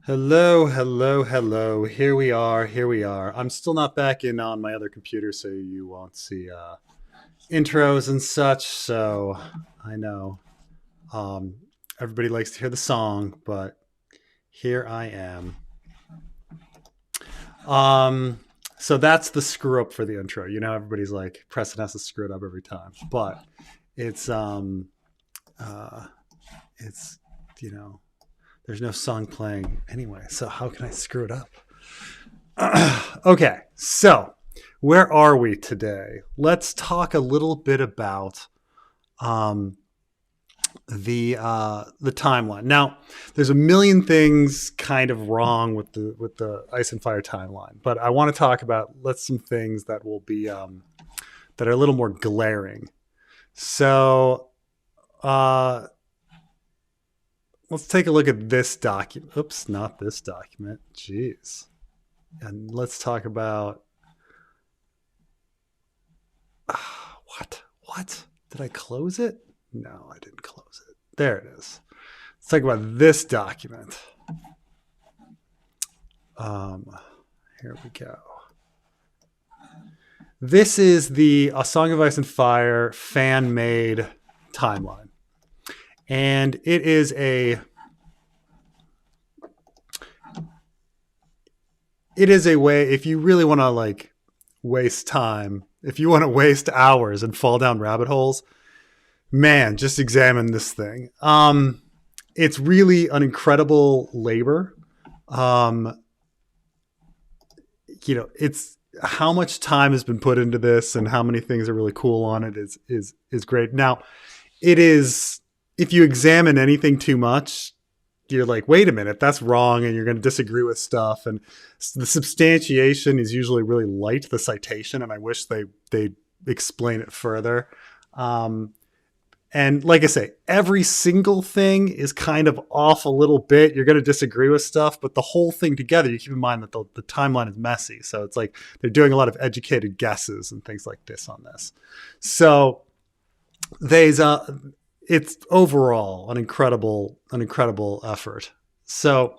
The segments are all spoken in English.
Hello, hello, hello. Here we are. Here we are. I'm still not back in on my other computer, so you won't see intros and such. So I know um, everybody likes to hear the song, but here I am. Um, so that's the screw up for the intro. You know, everybody's like, Preston has to screw it up every time, but it's uh, it's you know, there's no song playing anyway. So how can I screw it up? Okay, so where are we today? Let's talk a little bit about um, the timeline. Now, there's a million things kind of wrong with the Ice and Fire timeline, but I want to talk about some things that will be that are a little more glaring. So, uh, let's take a look at this document. Oops, not this document. Jeez. And let's talk about what did I close it? No, I didn't close it. There it is. Let's talk about this document. um Here we go. This is the A Song of Ice and Fire fan made timeline, and it is a way, if you really want to like waste time, if you want to waste hours and fall down rabbit holes, man, just examine this thing. It's really an incredible labor. Um, it's how much time has been put into this and how many things are really cool on it is great. Now, it is, if you examine anything too much, you're like, wait a minute, that's wrong, and you're going to disagree with stuff. And the substantiation is usually really light, the citation, and I wish they explain it further. And like I say, every single thing is kind of off a little bit. You're going to disagree with stuff, but the whole thing together, you keep in mind that the timeline is messy. So it's like they're doing a lot of educated guesses and things like this on this. So it's overall an incredible effort. So,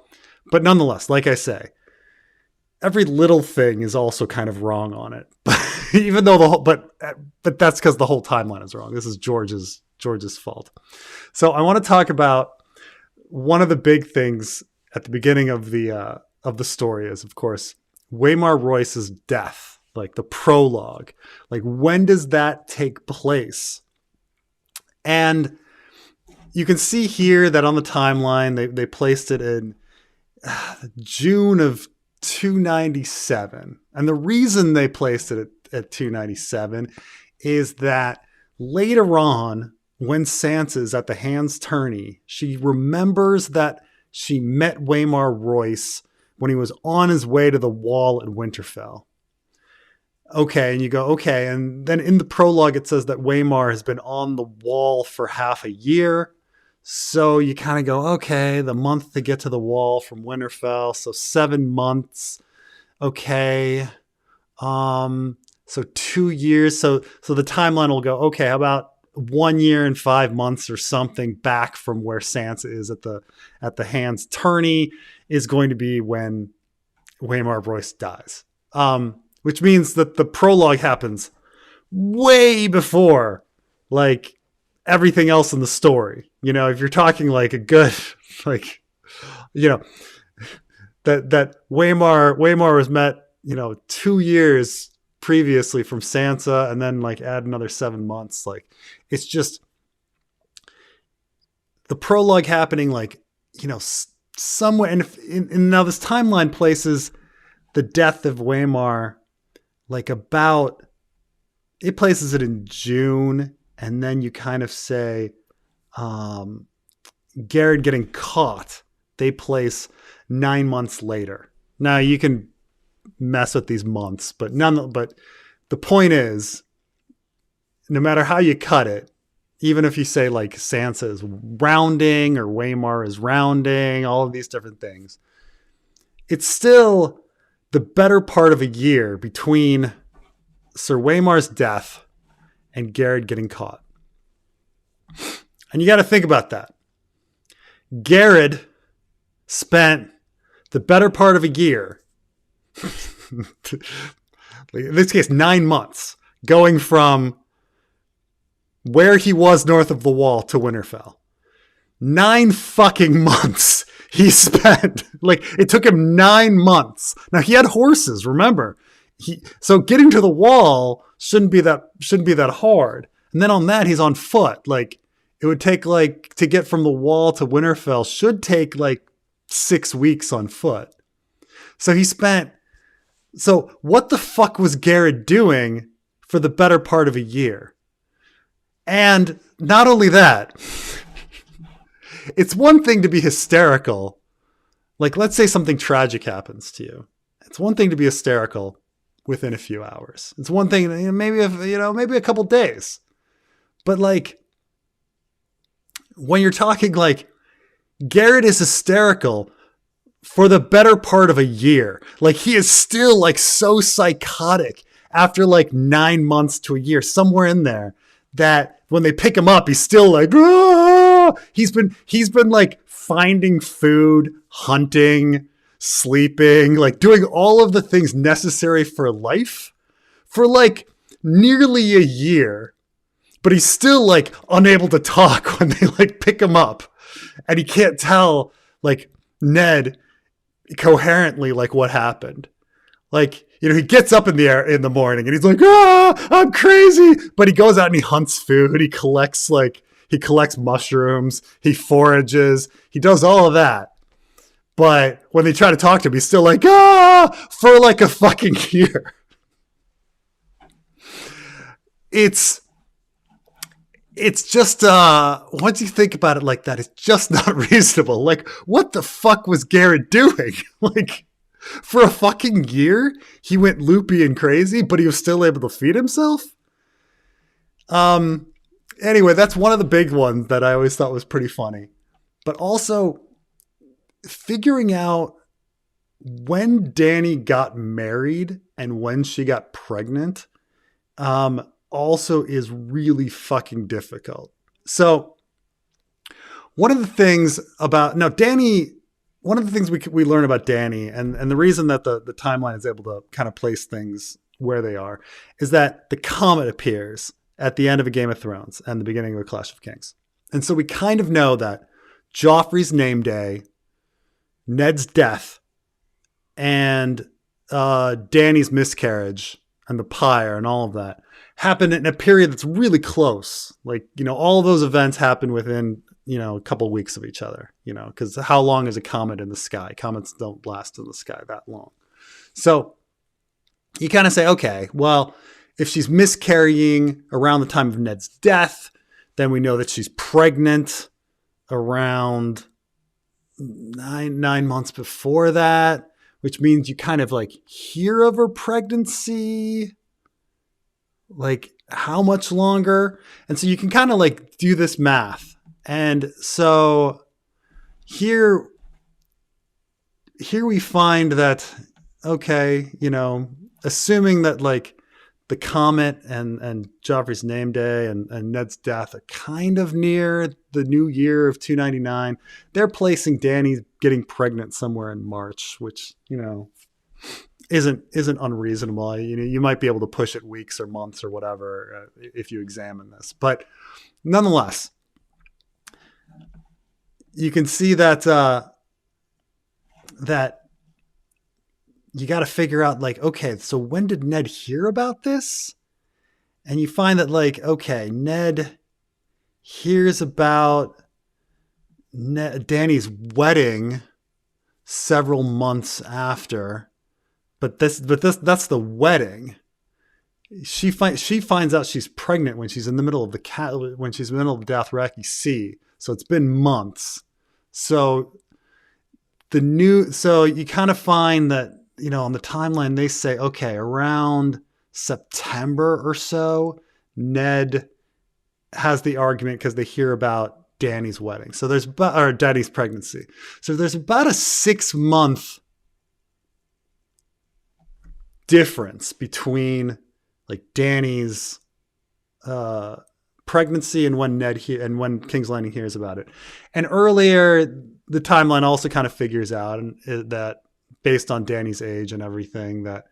but nonetheless, like I say, every little thing is also kind of wrong on it. Even though but that's because the whole timeline is wrong. This is George's fault. So I want to talk about one of the big things at the beginning of the story is, of course, Waymar Royce's death, like the prologue. Like, when does that take place? And you can see here that on the timeline, they placed it in June of 297. And the reason they placed it at 297 is that later on, when Sansa's at the Hand's Tourney, she remembers that she met Waymar Royce when he was on his way to the wall at Winterfell. Okay, and you go, okay. And then in the prologue, it says that Waymar has been on the wall for half a year. So you kind of go, okay, the month to get to the wall from Winterfell. So 7 months. Okay. So 2 years. So the timeline will go, okay, how about 1 year and 5 months or something back from where Sansa is at the Hand's Tourney is going to be when Waymar Royce dies. Which means that the prologue happens way before like everything else in the story. You know, if you're talking like a good, like, you know, that Waymar was met, 2 years previously from Sansa, and then like add another 7 months. Like, it's just the prologue happening like, somewhere. And now this timeline places the death of Waymar like it places it in June, and then you kind of say Gared getting caught, they place 9 months later. Now you can mess with these months, but the point is, no matter how you cut it, even if you say like Sansa is rounding or Waymar is rounding, all of these different things, it's still the better part of a year between Sir Waymar's death and Gared getting caught. And you got to think about that. Gared spent the better part of a year, in this case, 9 months, going from where he was north of the Wall to Winterfell. 9 fucking months he spent. Like, it took him 9 months. Now, he had horses, remember. So getting to the Wall shouldn't be that hard. And then on that, he's on foot. Like, it would take, like, to get from the Wall to Winterfell should take, like, 6 weeks on foot. So so what the fuck was Gared doing for the better part of a year? And not only that, it's one thing to be hysterical. Like, let's say something tragic happens to you. It's one thing to be hysterical within a few hours. It's one thing, maybe a couple days. But like, when you're talking like, Gared is hysterical for the better part of a year. Like, he is still like so psychotic after like 9 months to a year, somewhere in there, that when they pick him up, he's still like, ah! He's been like finding food, hunting, sleeping, like doing all of the things necessary for life for like nearly a year. But he's still like unable to talk when they like pick him up, and he can't tell like Ned coherently like what happened. Like, he gets up in the morning and he's like, I'm crazy. But he goes out and he hunts food. He collects mushrooms. He forages. He does all of that. But when they try to talk to him, he's still like, for like a fucking year. It's just, once you think about it like that, it's just not reasonable. Like, what the fuck was Gared doing? Like, for a fucking year, he went loopy and crazy, but he was still able to feed himself. Anyway, that's one of the big ones that I always thought was pretty funny. But also, figuring out when Dany got married and when she got pregnant, also is really fucking difficult. So one of the things we learn about Dany, and the reason that the timeline is able to kind of place things where they are, is that the comet appears at the end of a Game of Thrones and the beginning of a Clash of Kings. And so we kind of know that Joffrey's name day, Ned's death, and Dany's miscarriage and the pyre and all of that happened in a period that's really close. Like, all of those events happen within, a couple of weeks of each other, because how long is a comet in the sky? Comets don't last in the sky that long. So you kind of say, okay, well, if she's miscarrying around the time of Ned's death, then we know that she's pregnant around nine months before that, which means you kind of like hear of her pregnancy, like how much longer? And so you can kind of like do this math. And so here we find that, okay, assuming that like the comet and Joffrey's name day and Ned's death are kind of near the new year of 299, they're placing Dany getting pregnant somewhere in March, which, isn't unreasonable. You might be able to push it weeks or months or whatever if you examine this. But nonetheless, you can see that that you got to figure out like, okay, so when did Ned hear about this? And you find that like, okay, Ned hears about Dany's wedding several months after, but that's the wedding. She finds out she's pregnant when she's in the middle of the Dothraki Sea. So it's been months. So you kind of find that, on the timeline, they say, okay, around September or so, Ned has the argument because they hear about Dany's wedding. So or Dany's pregnancy. So there's about a 6-month difference between like Dany's pregnancy and when when King's Landing hears about it. And earlier, the timeline also kind of figures out that based on Dany's age and everything, that,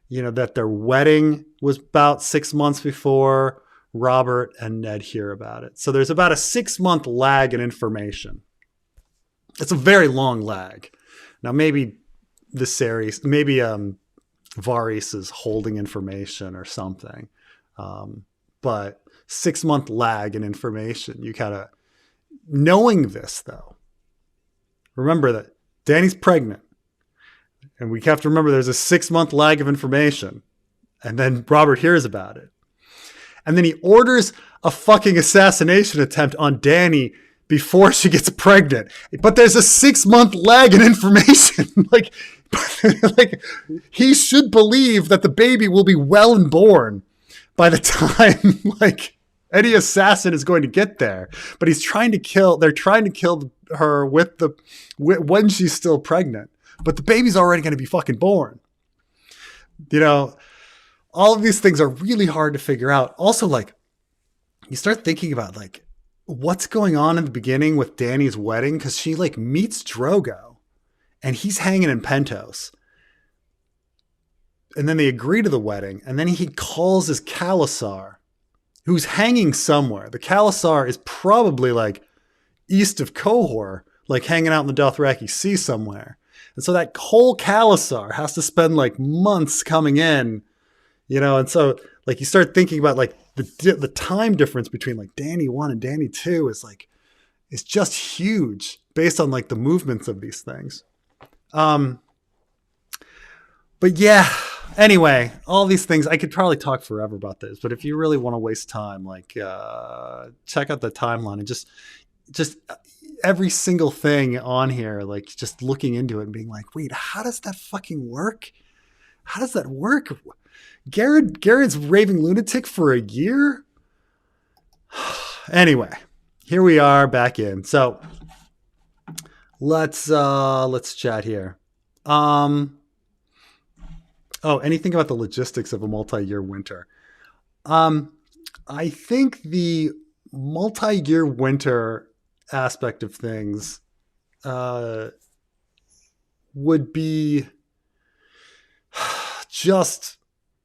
you know, that their wedding was about 6 months before Robert and Ned hear about it. So there's about a 6-month lag in information. It's a very long lag. Now, maybe Varis is holding information or something. But 6-month lag in information, you kind of, knowing this though, remember that Dany's pregnant, and we have to remember there's a 6-month lag of information, and then Robert hears about it. And then he orders a fucking assassination attempt on Dany before she gets pregnant. But there's a 6-month lag in information. like he should believe that the baby will be well and born by the time like any assassin is going to get there. But they're trying to kill her when she's still pregnant. But the baby's already going to be fucking born. You know, all of these things are really hard to figure out. Also, like, you start thinking about like what's going on in the beginning with Dany's wedding, because she like meets Drogo and he's hanging in Pentos. And then they agree to the wedding, and then he calls his Khalasar, who's hanging somewhere. The Khalasar is probably like east of Qohor, like hanging out in the Dothraki Sea somewhere. And so that whole Khalasar has to spend like months coming in, you know. And so like you start thinking about like the time difference between like Dany 1 and Dany 2 is just huge based on like the movements of these things. But yeah, anyway, all these things, I could probably talk forever about this, but if you really want to waste time, like check out the timeline and just every single thing on here, like just looking into it and being like, wait, how does that fucking work? How does that work? Gared's raving lunatic for a year? Anyway, here we are back in. So let's chat here. Anything about the logistics of a multi-year winter? I think the multi-year winter aspect of things would be just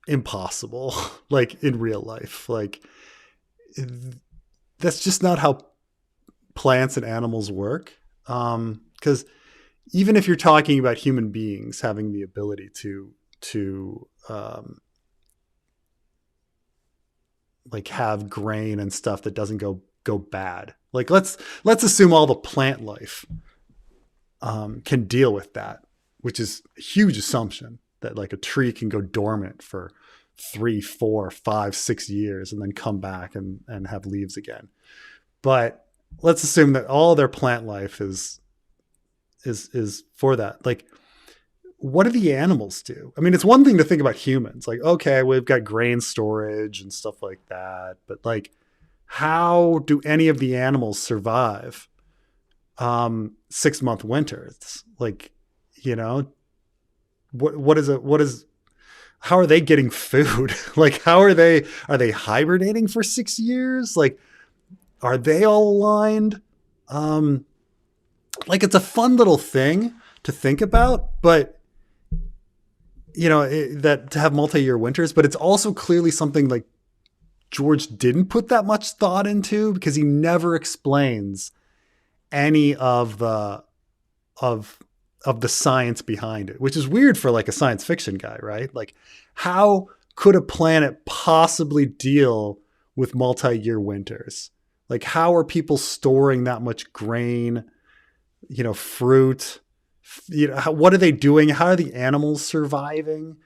impossible, like in real life. Like that's just not how plants and animals work. Because even if you're talking about human beings having the ability to like have grain and stuff that doesn't go bad. Like let's assume all the plant life can deal with that, which is a huge assumption that like a tree can go dormant for 3, 4, 5, 6 years and then come back and have leaves again. But let's assume that all their plant life is for that. Like, what do the animals do? I mean, it's one thing to think about humans. Like, okay, we've got grain storage and stuff like that. But like, how do any of the animals survive 6-month winters? Like, you know, how are they getting food? Like, are they hibernating for 6 years? Like, are they all aligned? Like, it's a fun little thing to think about, but you know, that to have multi-year winters, but it's also clearly something like George didn't put that much thought into, because he never explains any of the science behind it, which is weird for like a science fiction guy, right? Like, how could a planet possibly deal with multi-year winters? Like, how are people storing that much grain, you know, fruit? You know, what are they doing? How are the animals surviving?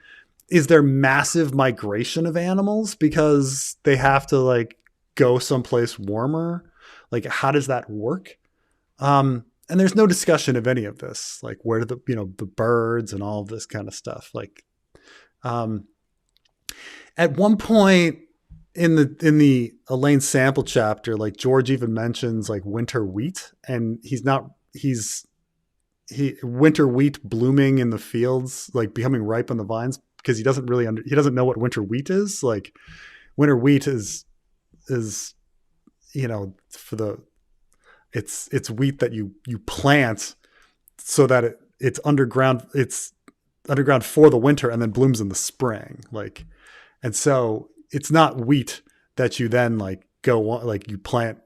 Is there massive migration of animals because they have to like go someplace warmer? Like, how does that work? And there's no discussion of any of this. Like, where do the birds and all of this kind of stuff? Like, at one point in the Elaine Sample chapter, like George even mentions like winter wheat, and winter wheat blooming in the fields, like becoming ripe on the vines, because he doesn't know what winter wheat is. Like, winter wheat is, you know, it's wheat that you plant so that it's underground. It's underground for the winter and then blooms in the spring. Like, and so it's not wheat that you then like go on, like you plant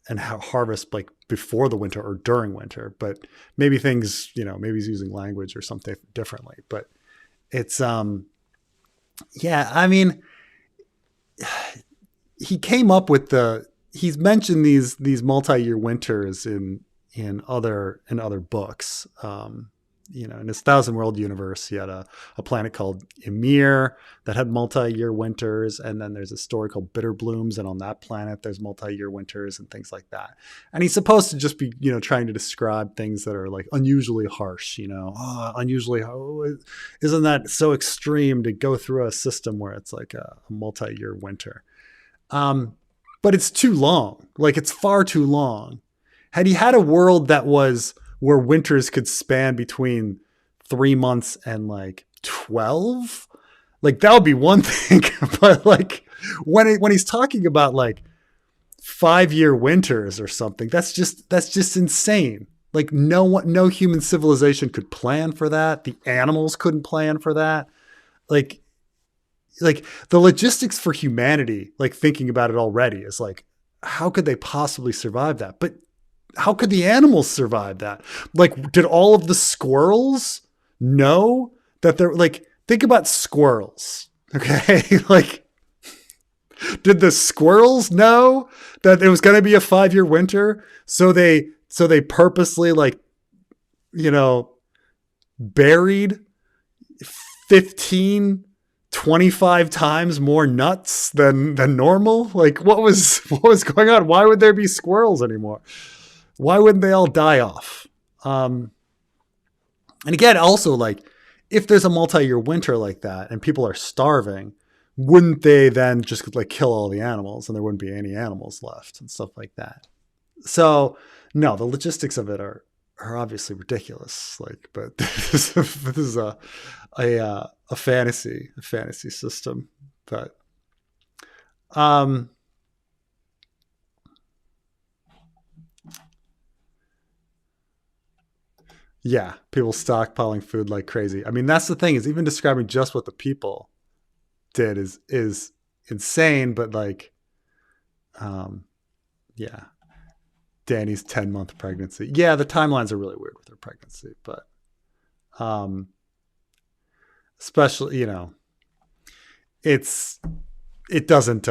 and harvest like before the winter or during winter, but maybe things, maybe he's using language or something differently, but it's, yeah, I mean, he came up with he's mentioned these multi-year winters in other books. In his Thousand World universe, he had a planet called Ymir that had multi-year winters. And then there's a story called Bitter Blooms. And on that planet, there's multi-year winters and things like that. And he's supposed to just be, trying to describe things that are like unusually harsh, isn't that so extreme to go through a system where it's like a multi-year winter? But it's too long. Like, it's far too long. Had he had a world that was where winters could span between 3 months and like 12, like that would be one thing. But like when he's talking about like 5-year winters or something, that's just insane. Like no human civilization could plan for that. The animals couldn't plan for that. Like the logistics for humanity, like thinking about it already is like, how could they possibly survive that? But how could the animals survive that? Like, did all of the squirrels know that they're like, think about squirrels. Okay. Like, did the squirrels know that it was going to be a 5-year winter? So they purposely like, buried 25 times more nuts than normal. Like, what was going on? Why would there be squirrels anymore? Why wouldn't they all die off? And again, also like, if there's a multi-year winter like that and people are starving, wouldn't they then just like kill all the animals and there wouldn't be any animals left and stuff like that? So no, the logistics of it are obviously ridiculous. Like, but this is a fantasy system. But yeah, people stockpiling food like crazy. I mean, that's the thing, is even describing just what the people did is insane. But like, yeah, Dany's 10-month pregnancy. Yeah, the timelines are really weird with her pregnancy, but especially, it doesn't,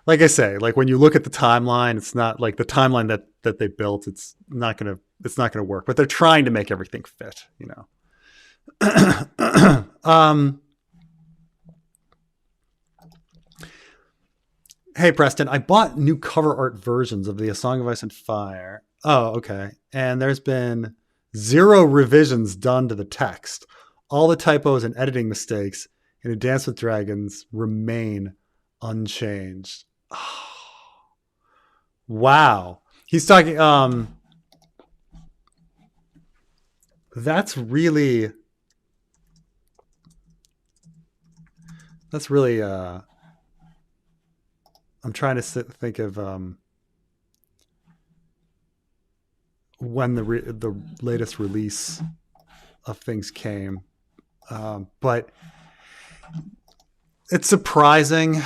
like I say, like when you look at the timeline, it's not like the timeline that they built. It's not going to work, but they're trying to make everything fit, Hey, Preston, I bought new cover art versions of the A Song of Ice and Fire. Oh, okay. And there's been 0 revisions done to the text. All the typos and editing mistakes in A Dance with Dragons remain unchanged. Oh, wow. He's talking, that's really, I'm trying to think of when the latest release of things came, but it's surprising,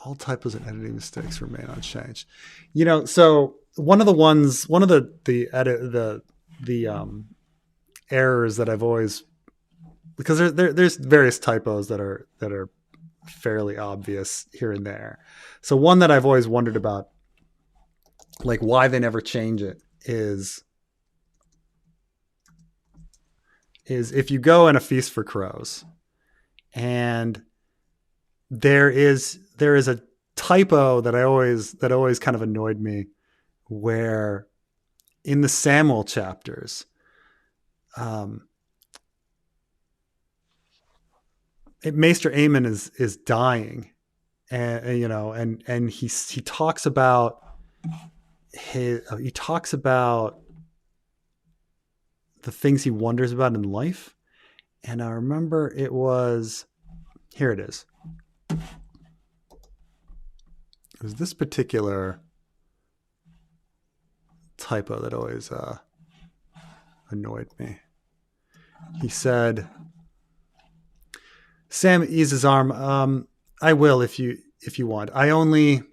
all typos and editing mistakes remain unchanged. So one of the errors that I've always, because there's various typos that are fairly obvious here and there. So one that I've always wondered about, like why they never change it, is if you go in A Feast for Crows and there is a typo that always kind of annoyed me, where in the Samuel chapters, Maester Aemon is dying, and he talks about the things he wonders about in life, and I remember it was, here it is. It was this particular typo that always annoyed me. He said, Sam eased his arm. I will if you want. You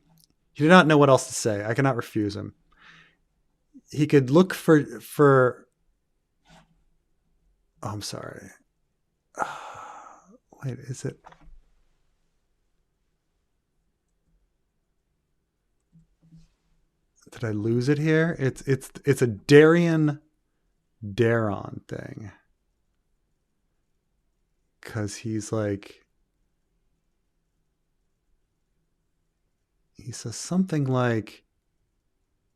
do not know what else to say. I cannot refuse him. He could look for oh, I'm sorry. Wait, is it? Did I lose it here? It's a Daeron thing. Because he says something like,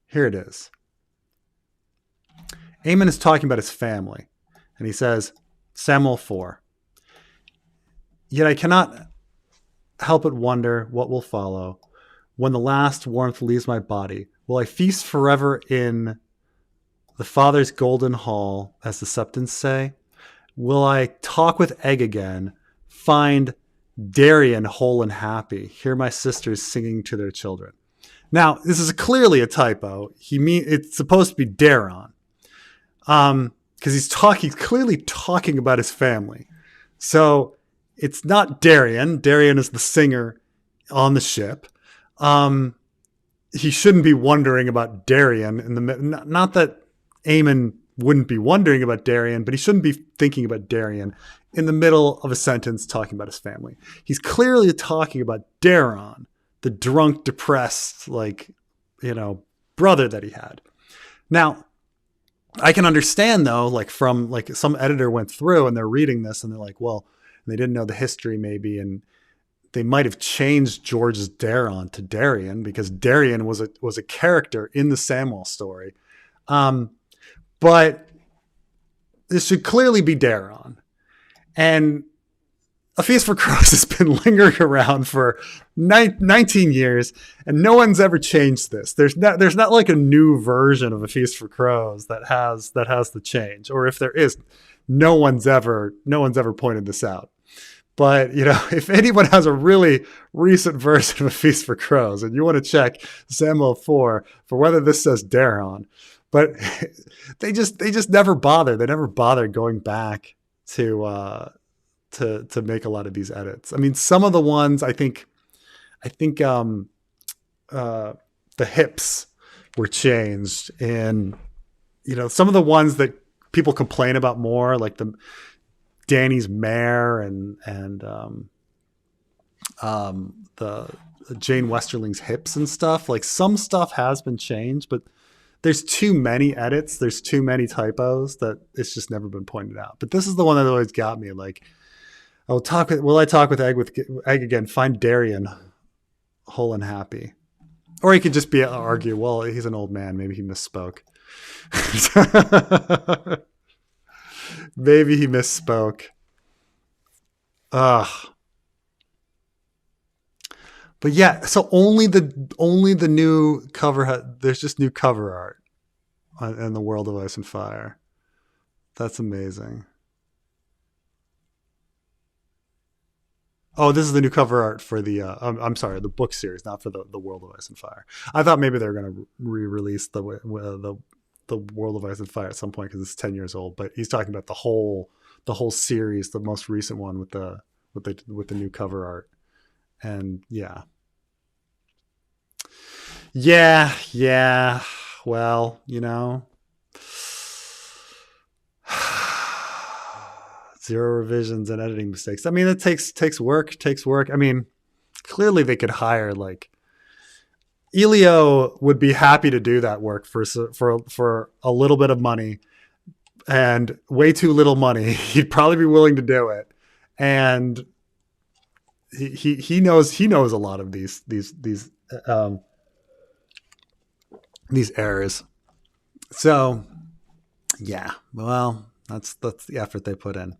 here it is. Aemon is talking about his family. And he says, Samuel 4. Yet I cannot help but wonder what will follow. When the last warmth leaves my body, will I feast forever in the Father's golden hall, as the Septons say? Will I talk with Egg again, find Daeron whole and happy, hear my sisters singing to their children? Now, this is clearly a typo. It's supposed to be Daeron. Because he's clearly talking about his family. So it's not Daeron. Daeron is the singer on the ship. He shouldn't be wondering about Daeron not that Aemon wouldn't be wondering about Daeron, but he shouldn't be thinking about Daeron in the middle of a sentence talking about his family. He's clearly talking about Daeron, the drunk, depressed, brother that he had. Now, I can understand though, from some editor went through and they're reading this and they're like, well, they didn't know the history maybe, and they might have changed George's Daeron to Daeron because Daeron was a character in the Samwell story. But this should clearly be Daeron. And A Feast for Crows has been lingering around for 19 years, and no one's ever changed this. There's not like a new version of A Feast for Crows that has the change, or if there is, no one's ever pointed this out. But if anyone has a really recent version of A Feast for Crows, and you want to check Samuel 4 for whether this says Daeron, but they just never bother. They never bother going back to make a lot of these edits. I mean, some of the ones I think the hips were changed, and some of the ones that people complain about more, like the Dany's mare and the Jane Westerling's hips and stuff. Like, some stuff has been changed, but there's too many edits. There's too many typos that it's just never been pointed out. But this is the one that always got me. Like, will I talk with Egg again? Find Daeron whole and happy. Or he could just argue, well, he's an old man. Maybe he misspoke. Maybe he misspoke. Ugh. But yeah, so only the new cover. There's just new cover art in the World of Ice and Fire. That's amazing. Oh, this is the new cover art for the. I'm sorry, the book series, not for the World of Ice and Fire. I thought maybe they were going to re-release the World of Ice and Fire at some point because it's 10 years old. But he's talking about the whole series, the most recent one with the new cover art, and yeah. Well, zero revisions and editing mistakes. I mean, it takes work. I mean, clearly they could hire Elio would be happy to do that work for a little bit of money, and way too little money. He'd probably be willing to do it, and he knows a lot of these errors. So yeah, well, that's the effort they put in.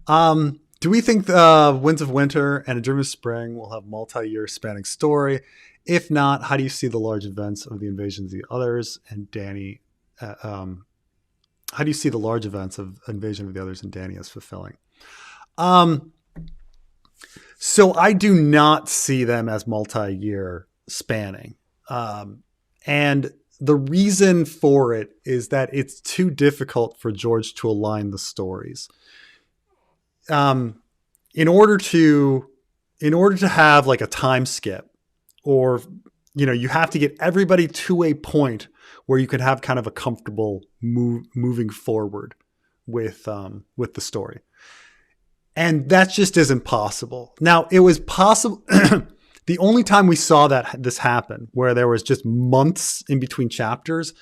Do we think Winds of Winter and A Dream of Spring will have multi-year spanning story? If not, how do you see the large events of the invasions of the others and Dany? How do you see the large events of Invasion of the Others and Dany as fulfilling? So I do not see them as multi-year spanning. And the reason for it is that it's too difficult for George to align the stories. In order to have like a time skip, or you have to get everybody to a point where you can have kind of a comfortable moving forward with the story. And that just isn't possible. Now, it was possible. The only time we saw this happen, where there was just months in between chapters,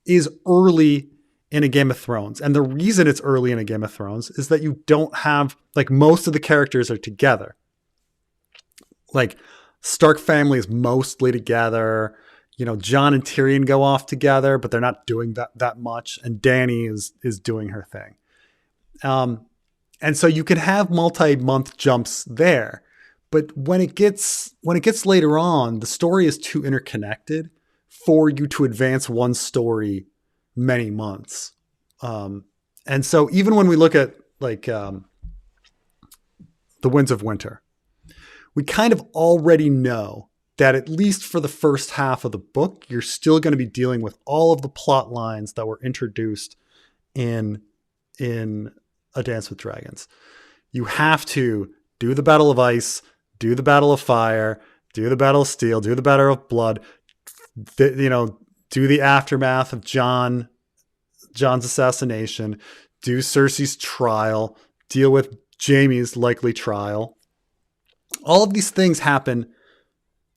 is early in a Game of Thrones. And the reason it's early in a Game of Thrones is that you don't have, like, most of the characters are together. Like, Stark family is mostly together. Jon and Tyrion go off together, but they're not doing that much. And Dany is doing her thing. And so you can have multi-month jumps there. But when it gets later on, the story is too interconnected for you to advance one story many months. And so even when we look at like the Winds of Winter, we kind of already know that at least for the first half of the book, you're still going to be dealing with all of the plot lines that were introduced in A Dance with Dragons. You have to do the Battle of Ice, do the Battle of Fire, do the Battle of Steel, do the Battle of Blood, do the aftermath of Jon's assassination, do Cersei's trial, deal with Jaime's likely trial. All of these things happen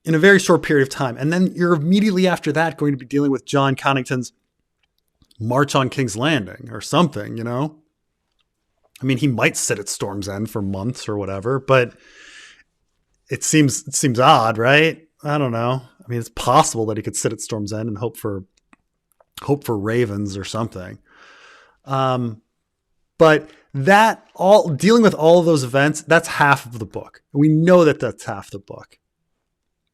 in a very short period of time. And then you're immediately after that going to be dealing with Jon Connington's march on King's Landing or something, I mean, he might sit at Storm's End for months or whatever, but it seems odd, right? I don't know. I mean, it's possible that he could sit at Storm's End and hope for ravens or something. But that all dealing with all of those events, that's half of the book. We know that that's half the book.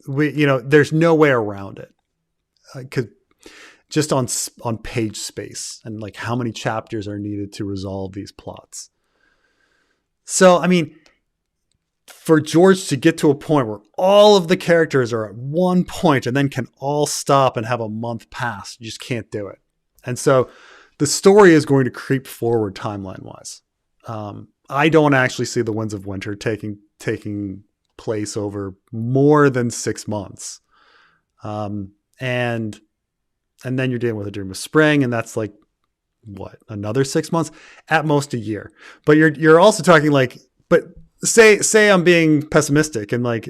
There's no way around it. Just on page space and like how many chapters are needed to resolve these plots. So, I mean, for George to get to a point where all of the characters are at one point and then can all stop and have a month pass, you just can't do it. And so the story is going to creep forward timeline-wise. I don't actually see the Winds of Winter taking place over more than 6 months. And then you're dealing with A Dream of Spring, and that's like, what, another 6 months? At most a year. But you're also talking like, but say I'm being pessimistic and like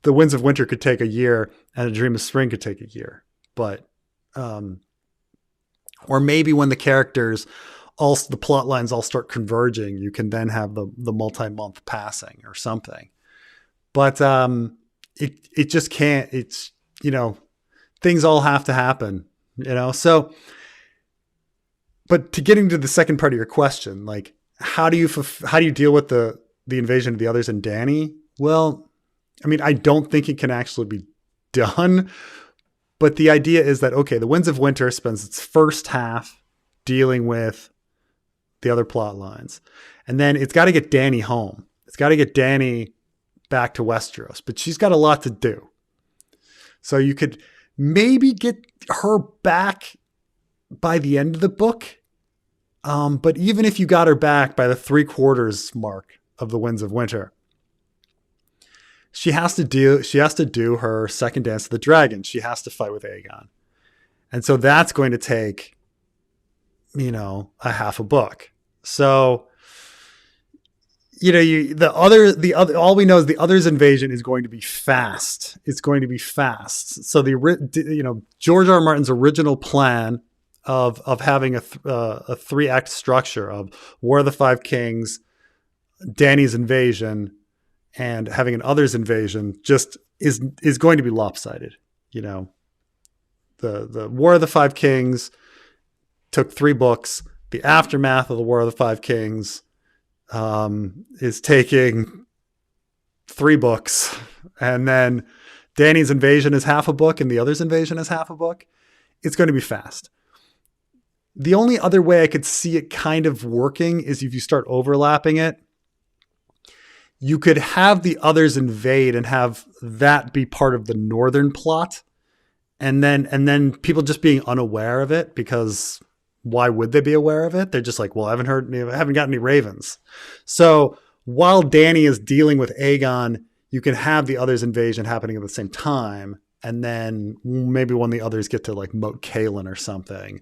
the Winds of Winter could take a year and A Dream of Spring could take a year. But, or maybe when the characters, the plot lines all start converging, you can then have the multi-month passing or something. But it just can't, it's, things all have to happen, so, but to get into the second part of your question, like, how do you deal with the invasion of the others in Dany? Well, I mean, I don't think it can actually be done, but the idea is that, okay, the Winds of Winter spends its first half dealing with the other plot lines, and then it's got to get Dany home. It's got to get Dany back to Westeros, but she's got a lot to do. So you could maybe get her back by the end of the book. But even if you got her back by the 3/4 mark of the Winds of Winter, she has to do her second dance of the dragon. She has to fight with Aegon. And so that's going to take, a half a book. So, all we know is the others invasion is going to be fast. It's going to be fast. So George R. R. Martin's original plan of having a 3-act structure of War of the Five Kings, Dany's invasion, and having an others invasion just is going to be lopsided. The War of the Five Kings took 3 books. The aftermath of the War of the Five Kings is taking 3 books, and then Dany's invasion is half a book and the others invasion is half a book. It's going to be fast. The only other way I could see it kind of working is if you start overlapping it. You could have the others invade and have that be part of the northern plot, and then people just being unaware of it, because why would they be aware of it? They're just like, well, I haven't got any ravens. So while Dany is dealing with Aegon, you can have the others' invasion happening at the same time. And then maybe when the others get to like Moat Cailin or something,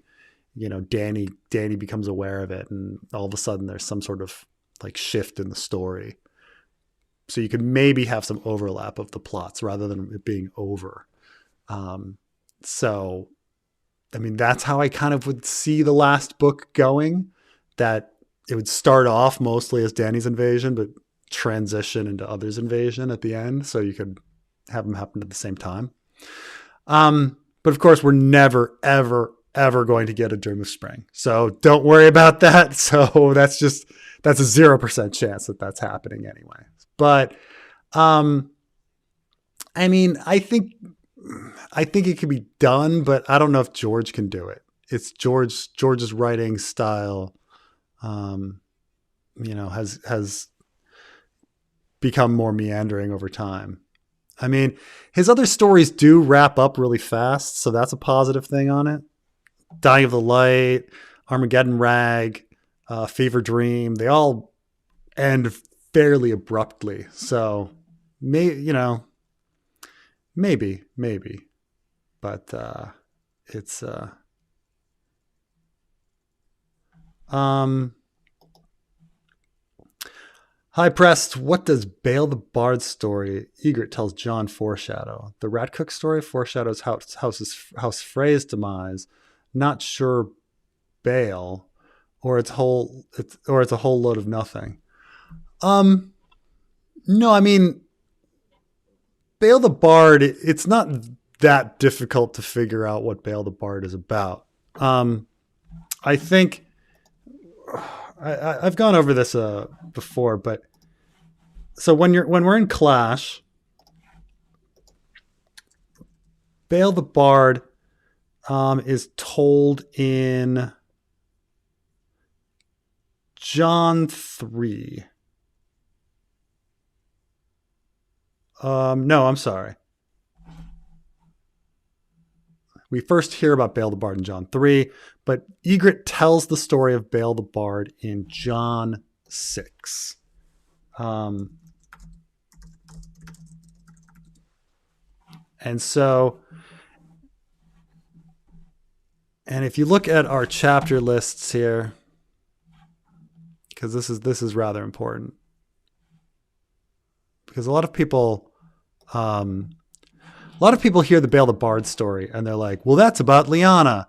Dany becomes aware of it, and all of a sudden there's some sort of like shift in the story. So you could maybe have some overlap of the plots rather than it being over. So, I mean, that's how I kind of would see the last book going, that it would start off mostly as Dany's invasion, but transition into others' invasion at the end. So you could have them happen at the same time. But of course, we're never, ever, ever going to get a Dream of Spring. So don't worry about that. So that's a 0% chance that that's happening anyway. But, I mean, I think it can be done, but I don't know if George can do it. It's George's writing style, has become more meandering over time. I mean, his other stories do wrap up really fast, so that's a positive thing on it. Dying of the Light, Armageddon Rag, Fever Dream, they all end fairly abruptly. So maybe, but it's High Pressed, what does Bael the Bard story Ygritte tells Jon foreshadow? The Rat Cook story foreshadows House Frey's demise. Not sure Bael, or it's a whole load of nothing. No, I mean, Bael the Bard, it's not that difficult to figure out what Bael the Bard is about. I think I've gone over this before, but so when we're in Clash, Bael the Bard is told in Jon 3. No, I'm sorry. We first hear about Bael the Bard in Jon 3, but Ygritte tells the story of Bael the Bard in Jon 6. And if you look at our chapter lists here, because this is rather important, because a lot of people hear the Bael the Bard story and they're like, well, that's about Lyanna.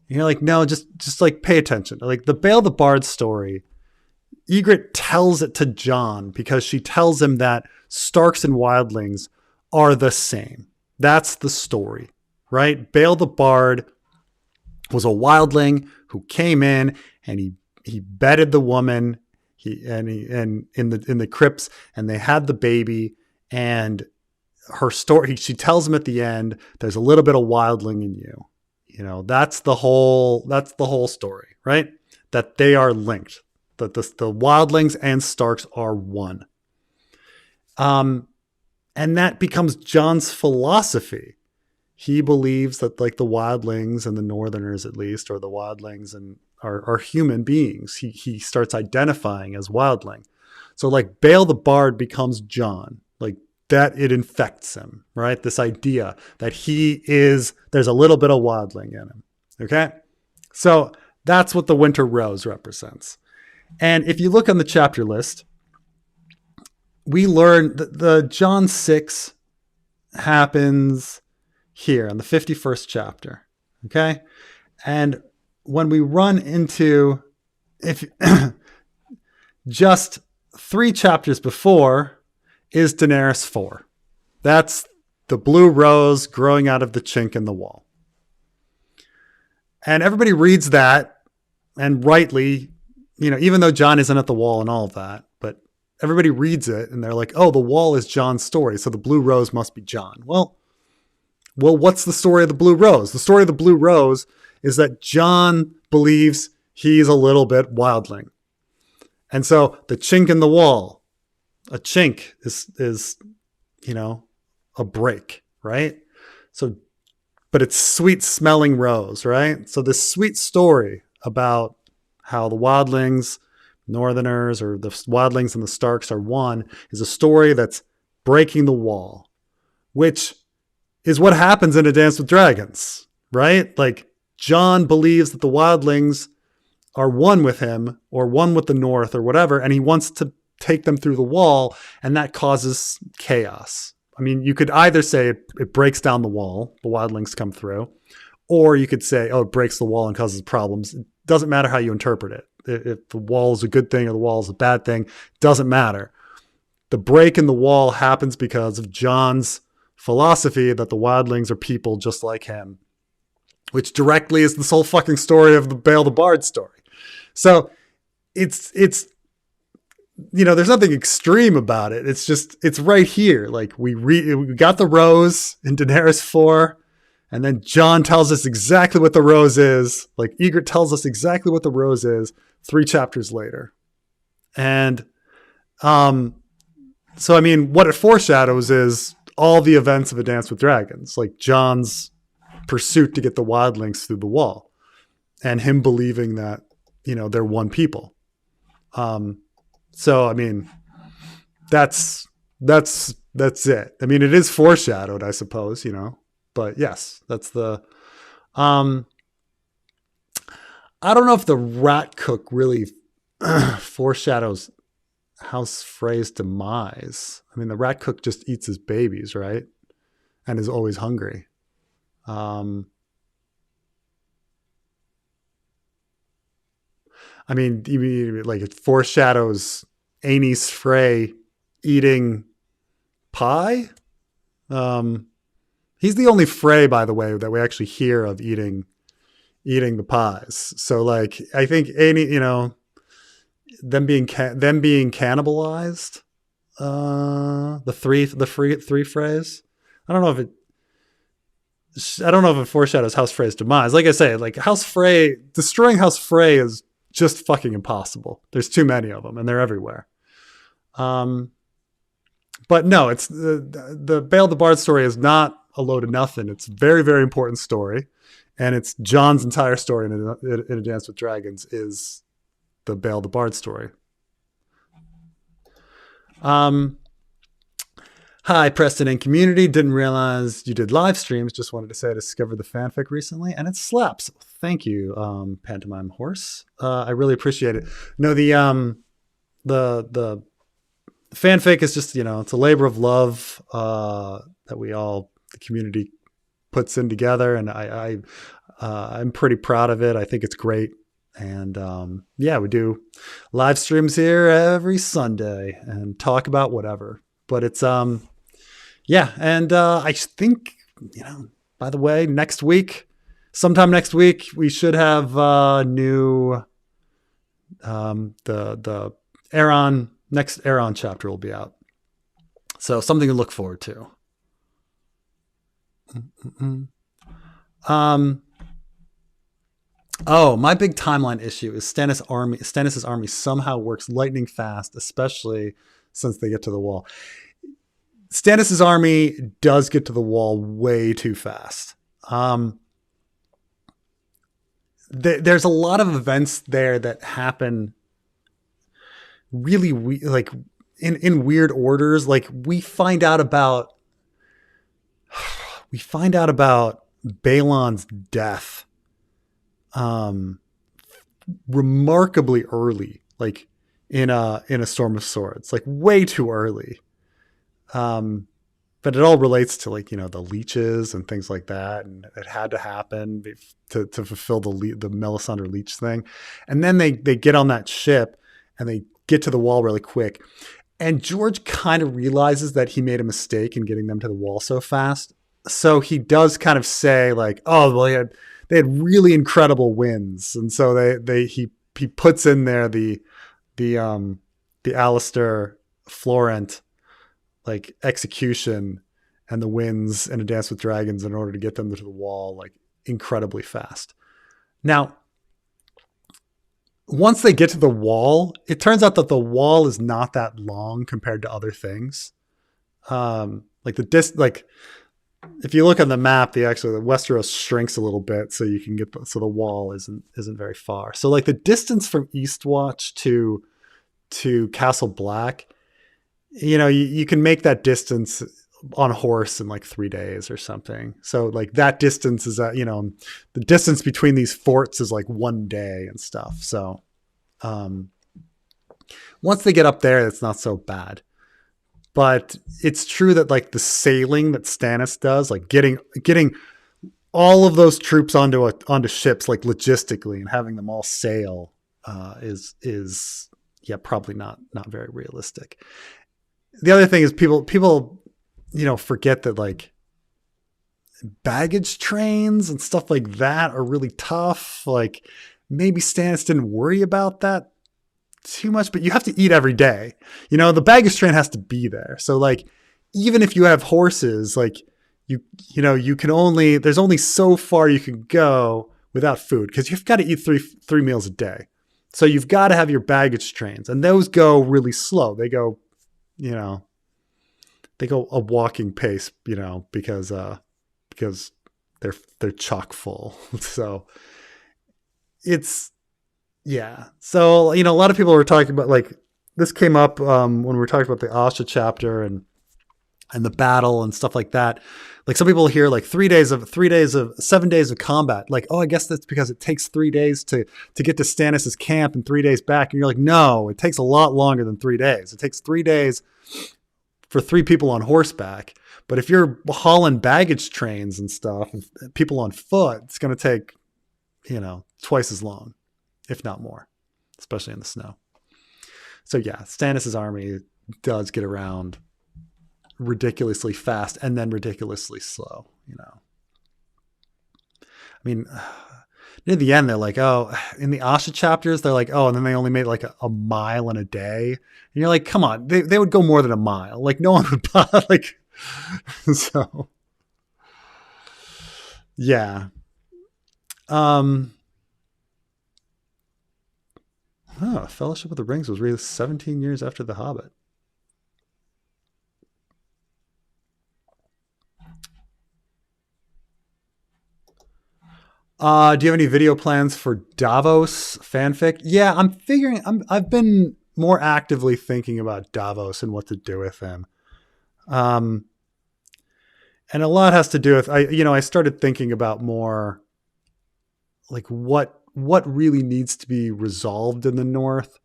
And you're like, no, just like pay attention. Like the Bael the Bard story, Ygritte tells it to Jon because she tells him that Starks and Wildlings are the same. That's the story, right? Bael the Bard was a wildling who came in and he bedded the woman, and in the crypts, and they had the baby, and her story, she tells him at the end, there's a little bit of wildling in you. That's the whole story, right? That they are linked, that the wildlings and Starks are one. And that becomes Jon's philosophy. He believes that like the wildlings and the Northerners, at least, or the wildlings and are human beings. He starts identifying as wildling. So like Bael the Bard becomes Jon, like that it infects him, right? This idea that there's a little bit of wildling in him. Okay. So that's what the Winter Rose represents. And if you look on the chapter list, we learn that the Jon 6 happens here in the 51st chapter. Okay. And when we run into, just 3 chapters before is Daenerys 4. That's the blue rose growing out of the chink in the wall. And everybody reads that, and rightly, even though Jon isn't at the wall and all of that, but everybody reads it and they're like, oh, the wall is Jon's story, so the blue rose must be Jon. Well, what's the story of the blue rose? The story of the blue rose is that Jon believes he's a little bit wildling. And so the chink in the wall, a chink is a break, right? So but it's sweet smelling rose, right? So this sweet story about how the wildlings, northerners, or the wildlings and the Starks are one is a story that's breaking the wall, which is what happens in A Dance with Dragons, right? Like Jon believes that the wildlings are one with him or one with the North or whatever, and he wants to take them through the wall, and that causes chaos. I mean, you could either say it breaks down the wall, the wildlings come through, or you could say, oh, it breaks the wall and causes problems. It doesn't matter how you interpret it. If the wall is a good thing or the wall is a bad thing, doesn't matter. The break in the wall happens because of Jon's philosophy that the wildlings are people just like him, which directly is the whole fucking story of the Bael the Bard story. So it's there's nothing extreme about it. It's just, it's right here. Like we got the rose in Daenerys 4, and then Jon tells us exactly what the rose is. Like Ygritte tells us exactly what the rose is 3 chapters later. And so, I mean, what it foreshadows is all the events of A Dance with Dragons, like Jon's pursuit to get the wildlings through the wall and him believing that, they're one people. So, I mean, that's it. I mean, it is foreshadowed, I suppose, but yes, that's the, I don't know if the rat cook really foreshadows House Frey's demise. I mean, the rat cook just eats his babies, right? And is always hungry. I mean, like it foreshadows Aenys Frey eating pie. He's the only Frey, by the way, that we actually hear of eating the pies. So, like, I think them being cannibalized. The three Freys. I don't know if it foreshadows House Frey's demise. Like I say, like destroying House Frey is just fucking impossible. There's too many of them, and they're everywhere. But no, it's the Bael the Bard story is not a load of nothing. It's a very, very important story, and it's Jon's entire story in A Dance with Dragons is the Bael the Bard story. Hi, Preston and community. Didn't realize you did live streams. Just wanted to say I discovered the fanfic recently, and it slaps. Thank you, Pantomime Horse. I really appreciate it. No, the fanfic is just, it's a labor of love that the community puts in together, and I'm pretty proud of it. I think it's great. And we do live streams here every Sunday and talk about whatever. But it's and I think, by the way, sometime next week we should have new the next Aeron chapter will be out. So something to look forward to. Oh, my big timeline issue is Stannis' army somehow works lightning fast, especially since they get to the wall. Stannis' army does get to the wall way too fast. There's a lot of events there that happen really like in weird orders. Like we find out about Balon's death remarkably early, like in a Storm of Swords, like way too early. But it all relates to the leeches and things like that, and it had to happen to fulfill the Melisandre leech thing. And then they get on that ship and they get to the wall really quick. And George kind of realizes that he made a mistake in getting them to the wall so fast. So he does kind of say like, oh, well, they had really incredible winds. And so he puts in there the Alistair Florent like execution and the winds and A Dance with Dragons in order to get them to the wall like incredibly fast. Now, once they get to the wall, it turns out that the wall is not that long compared to other things. if you look on the map, the Westeros shrinks a little bit, so you can so the wall isn't very far. So like the distance from Eastwatch to Castle Black, you can make that distance on horse in like 3 days or something. So like that distance is the distance between these forts is like 1 day and stuff. So once they get up there, it's not so bad. But it's true that like the sailing that Stannis does, like getting all of those troops onto ships, like logistically, and having them all sail, is probably not very realistic. The other thing is people forget that like baggage trains and stuff like that are really tough. Like maybe Stannis didn't worry about that too much, but you have to eat every day. The baggage train has to be there. So like, even if you have horses, like you can only, there's only so far you can go without food, because you've got to eat three meals a day. So you've got to have your baggage trains, and those go really slow. They go a walking pace, because they're chock full. So so a lot of people were talking about, like, this came up when we were talking about the Asha chapter and the battle and stuff like that. Like some people hear like 7 days of combat. Like, oh, I guess that's because it takes 3 days to get to Stannis' camp and 3 days back. And you're like, no, it takes a lot longer than 3 days. It takes 3 days for 3 people on horseback. But if you're hauling baggage trains and stuff and people on foot, it's going to take, twice as long, if not more, especially in the snow. So yeah, Stannis' army does get around ridiculously fast and then ridiculously slow. I mean, near the end, they're like, oh, in the Asha chapters, they're like, oh, and then they only made like a mile in a day. And you're like, come on, they would go more than a mile. Like no one would buy, like, so yeah. Fellowship of the Rings was released 17 years after The Hobbit. Do you have any video plans for Davos fanfic? Yeah, I've been more actively thinking about Davos and what to do with him. And a lot has to do with, I started thinking about more like what really needs to be resolved in the North.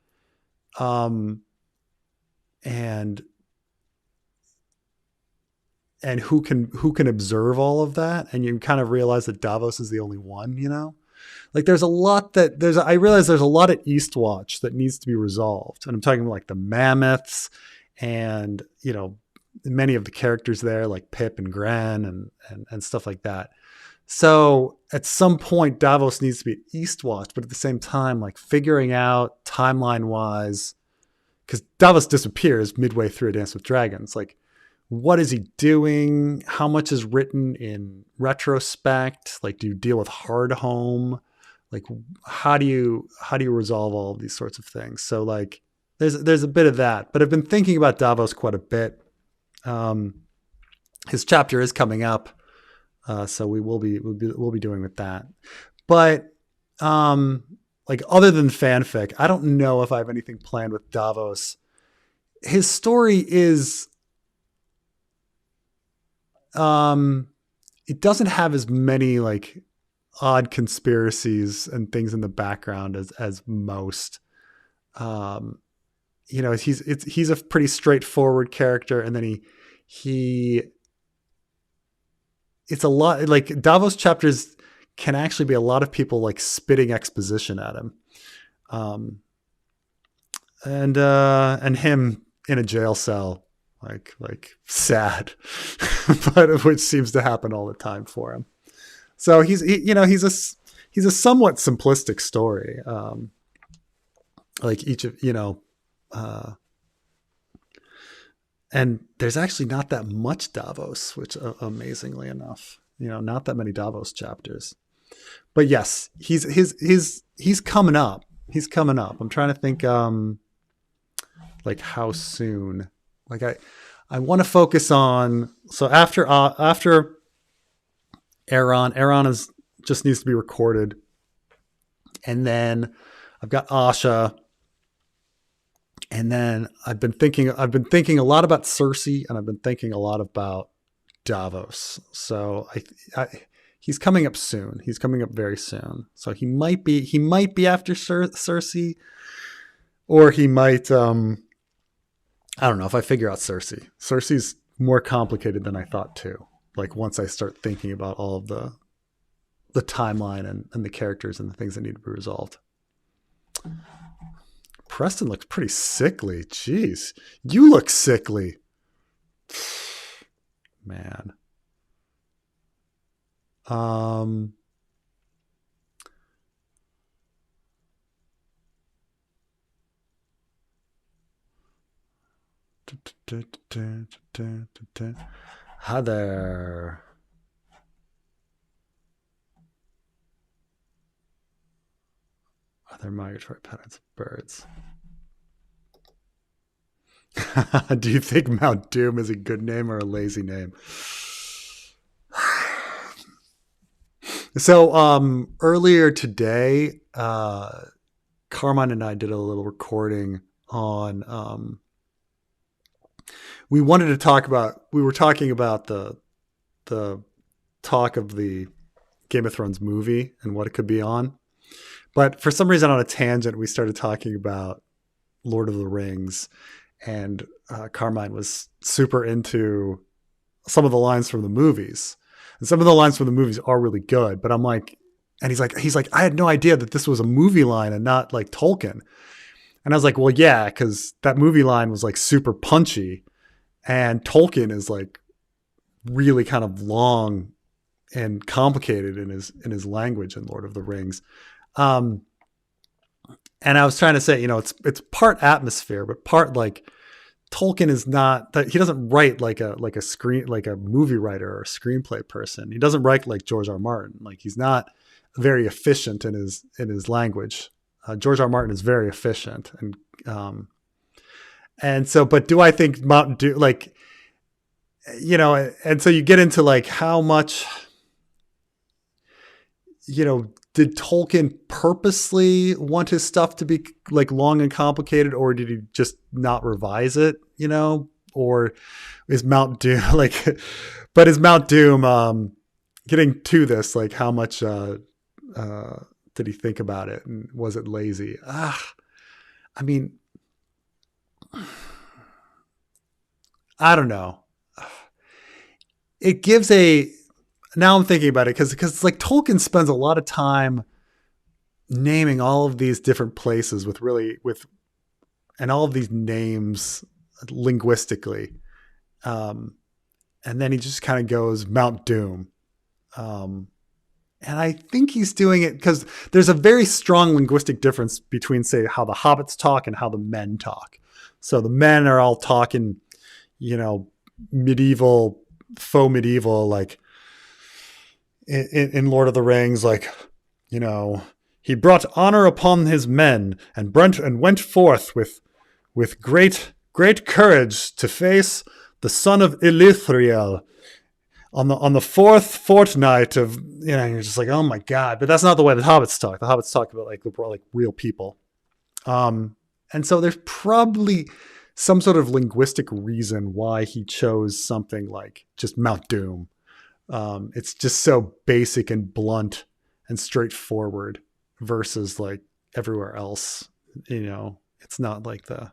And who can observe all of that. And you kind of realize that Davos is the only one, like I realize there's a lot at Eastwatch that needs to be resolved. And I'm talking about like the mammoths and, many of the characters there, like Pip and Gran and stuff like that. So at some point Davos needs to be at Eastwatch, but at the same time, like figuring out timeline wise, because Davos disappears midway through A Dance with Dragons. Like, what is he doing? How much is written in retrospect? Like, do you deal with Hardhome? Like, how do you resolve all of these sorts of things? So like, there's a bit of that, but I've been thinking about Davos quite a bit. His chapter is coming up. So we'll be doing with that, but, like other than fanfic, I don't know if I have anything planned with Davos. His story is, it doesn't have as many like odd conspiracies and things in the background as most. He's a pretty straightforward character, and then it's a lot like Davos chapters can actually be a lot of people like spitting exposition at him. And him in a jail cell, like sad, but which seems to happen all the time for him. So he's a somewhat simplistic story. Like each of, and there's actually not that much Davos, which amazingly enough, not that many Davos chapters, but yes, he's coming up. He's coming up. I'm trying to think, like how soon, like I want to focus on, so after Aaron is just needs to be recorded. And then I've got Asha. And then I've been thinking a lot about Cersei, and I've been thinking a lot about Davos. So he's coming up soon. He's coming up very soon. So he might be after Cersei, or he might, I don't know if I figure out Cersei. Cersei's more complicated than I thought too. Like once I start thinking about all of the timeline and the characters and the things that need to be resolved. Preston looks pretty sickly. Jeez. You look sickly. Man. Hi there. Other migratory patterns of birds. Do you think Mount Doom is a good name or a lazy name? So earlier today, Carmine and I did a little recording on we were talking about the talk of the Game of Thrones movie and what it could be on. But for some reason on a tangent, we started talking about Lord of the Rings, and Carmine was super into some of the lines from the movies. And some of the lines from the movies are really good, but I'm like, and he's like, I had no idea that this was a movie line and not like Tolkien. And I was like, well, yeah, because that movie line was like super punchy, and Tolkien is like really kind of long and complicated in his language in Lord of the Rings. And I was trying to say, it's part atmosphere, but part like Tolkien is not that he doesn't write like a movie writer or a screenplay person. He doesn't write like George R. Martin. Like he's not very efficient in his language. George R. Martin is very efficient, and so, but do I think Mountain Dew, like, and so you get into like how much, did Tolkien purposely want his stuff to be like long and complicated, or did he just not revise it, or is Mount Doom but is Mount Doom, getting to this, like how much, did he think about it, and was it lazy? I mean, I don't know. It gives now I'm thinking about it because like Tolkien spends a lot of time naming all of these different places and all of these names linguistically. And then he just kind of goes Mount Doom. And I think he's doing it because there's a very strong linguistic difference between, say, how the hobbits talk and how the men talk. So the men are all talking, faux medieval, like in Lord of the Rings, like, he brought honor upon his men and went forth with great courage to face the son of Elithriel on the fourth fortnight of, you're just like, oh my God. But that's not the way the hobbits talk. The hobbits talk about like real people. And so there's probably some sort of linguistic reason why he chose something like just Mount Doom. It's just so basic and blunt and straightforward versus like everywhere else. It's not like the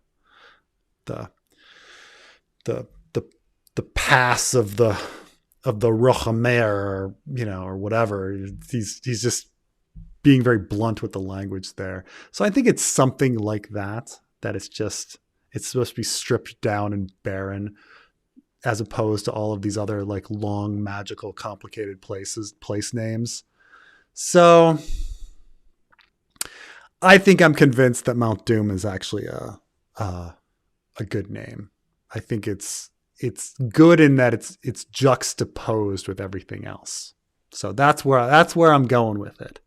pass of the Rochamer, or whatever. He's just being very blunt with the language there. So I think it's something like that it's supposed to be stripped down and barren, as opposed to all of these other like long, magical, complicated place names. So I think I'm convinced that Mount Doom is actually a good name. I think it's good in that it's juxtaposed with everything else. So that's where I'm going with it.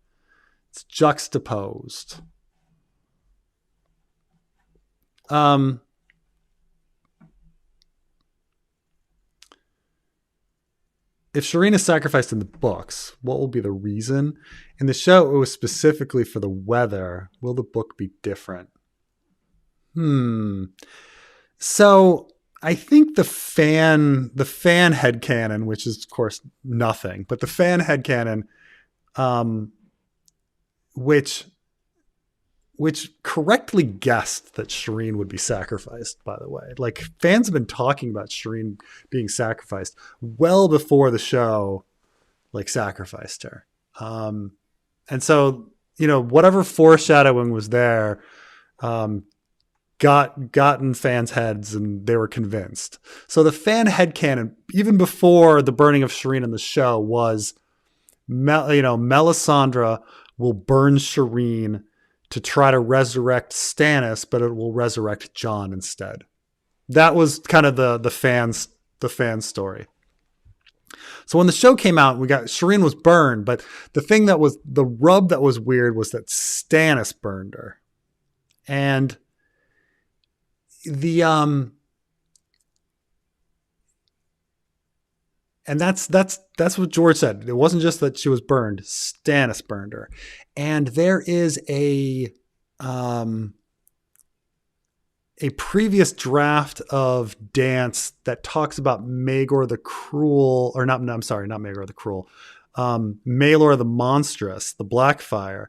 It's juxtaposed. if Shireen is sacrificed in the books, what will be the reason? In the show, it was specifically for the weather. Will the book be different? So I think the fan headcanon, which is of course nothing, but the fan headcanon, which correctly guessed that Shireen would be sacrificed, by the way. Like, fans have been talking about Shireen being sacrificed well before the show, like, sacrificed her. And so, whatever foreshadowing was there, got in fans' heads and they were convinced. So the fan headcanon, even before the burning of Shireen in the show, was, Melisandre will burn Shireen to try to resurrect Stannis, but it will resurrect Jon instead. That was kind of the fans story. So when the show came out, we got Shireen was burned, but the rub that was weird was that Stannis burned her. And that's what George said. It wasn't just that she was burned. Stannis burned her. And there is a previous draft of Dance that talks about Maegor the Cruel, or not Maegor the Cruel. Maelor the Monstrous, the Blackfire,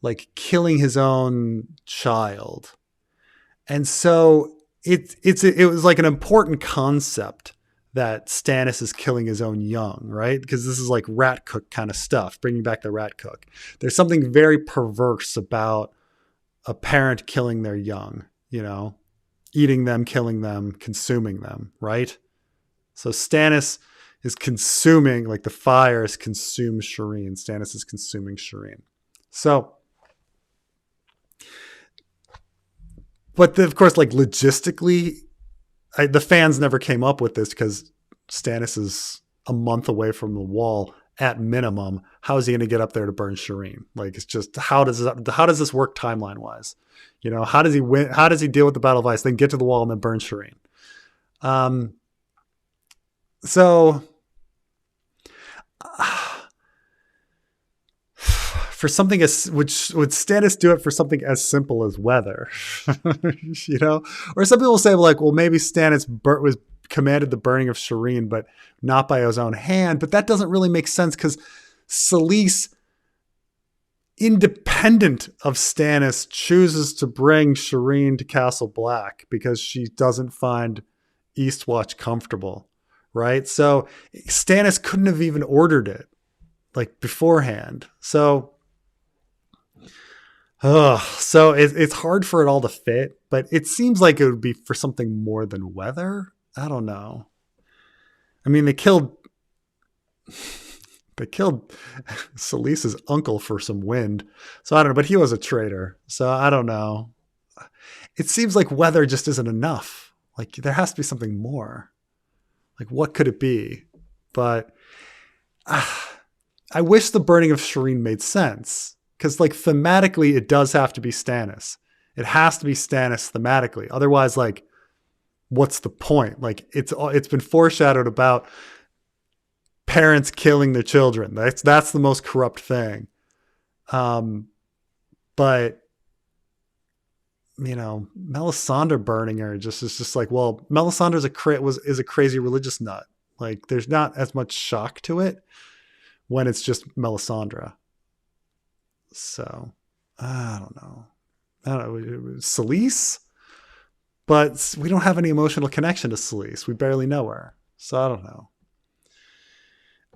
like killing his own child. And so it was like an important concept that Stannis is killing his own young, right? Because this is like rat cook kind of stuff, bringing back the rat cook. There's something very perverse about a parent killing their young, eating them, killing them, consuming them, right? So Stannis is consuming, like the fire has consumed Shireen. Stannis is consuming Shireen. So, but of course, like logistically, the fans never came up with this because Stannis is a month away from the wall at minimum. How is he going to get up there to burn Shireen? Like, it's just, how does this work timeline wise? How does he win? How does he deal with the Battle of Ice, then get to the wall and then burn Shireen? So for something would Stannis do it for something as simple as weather, or some people say like, well, maybe Stannis was commanded the burning of Shireen, but not by his own hand. But that doesn't really make sense because Selyse, independent of Stannis, chooses to bring Shireen to Castle Black because she doesn't find Eastwatch comfortable, right? So Stannis couldn't have even ordered it like beforehand. So it's hard for it all to fit, but it seems like it would be for something more than weather. I don't know. I mean, they killed Selyse's uncle for some wind. So I don't know, but he was a traitor. So I don't know. It seems like weather just isn't enough. Like there has to be something more. Like what could it be? But I wish the burning of Shireen made sense. Because like thematically, it does have to be Stannis. It has to be Stannis thematically. Otherwise, like, what's the point? Like it's been foreshadowed about parents killing their children. That's the most corrupt thing. But Melisandre burning her is just like, well, Melisandre is a crazy religious nut. Like there's not as much shock to it when it's just Melisandre. So I don't know. Selyse, but we don't have any emotional connection to Selyse. We barely know her. So I don't know.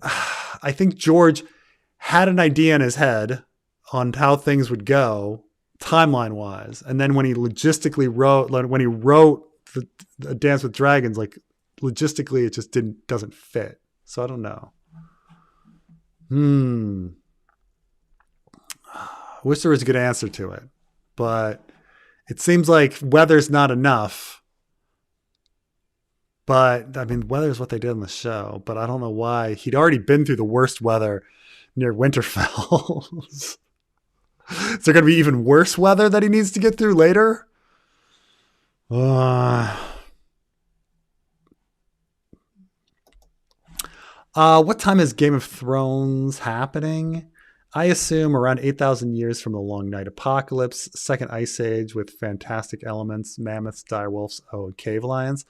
I think George had an idea in his head on how things would go timeline wise. And then when he wrote the Dance with Dragons, like logistically, it just doesn't fit. So I don't know. I wish there was a good answer to it, but it seems like weather's not enough. But I mean, weather is what they did in the show, but I don't know why. He'd already been through the worst weather near Winterfell. Is there going to be even worse weather that he needs to get through later? What time is Game of Thrones happening? I assume around 8,000 years from the Long Night Apocalypse, Second Ice Age with fantastic elements, mammoths, direwolves, and cave lions.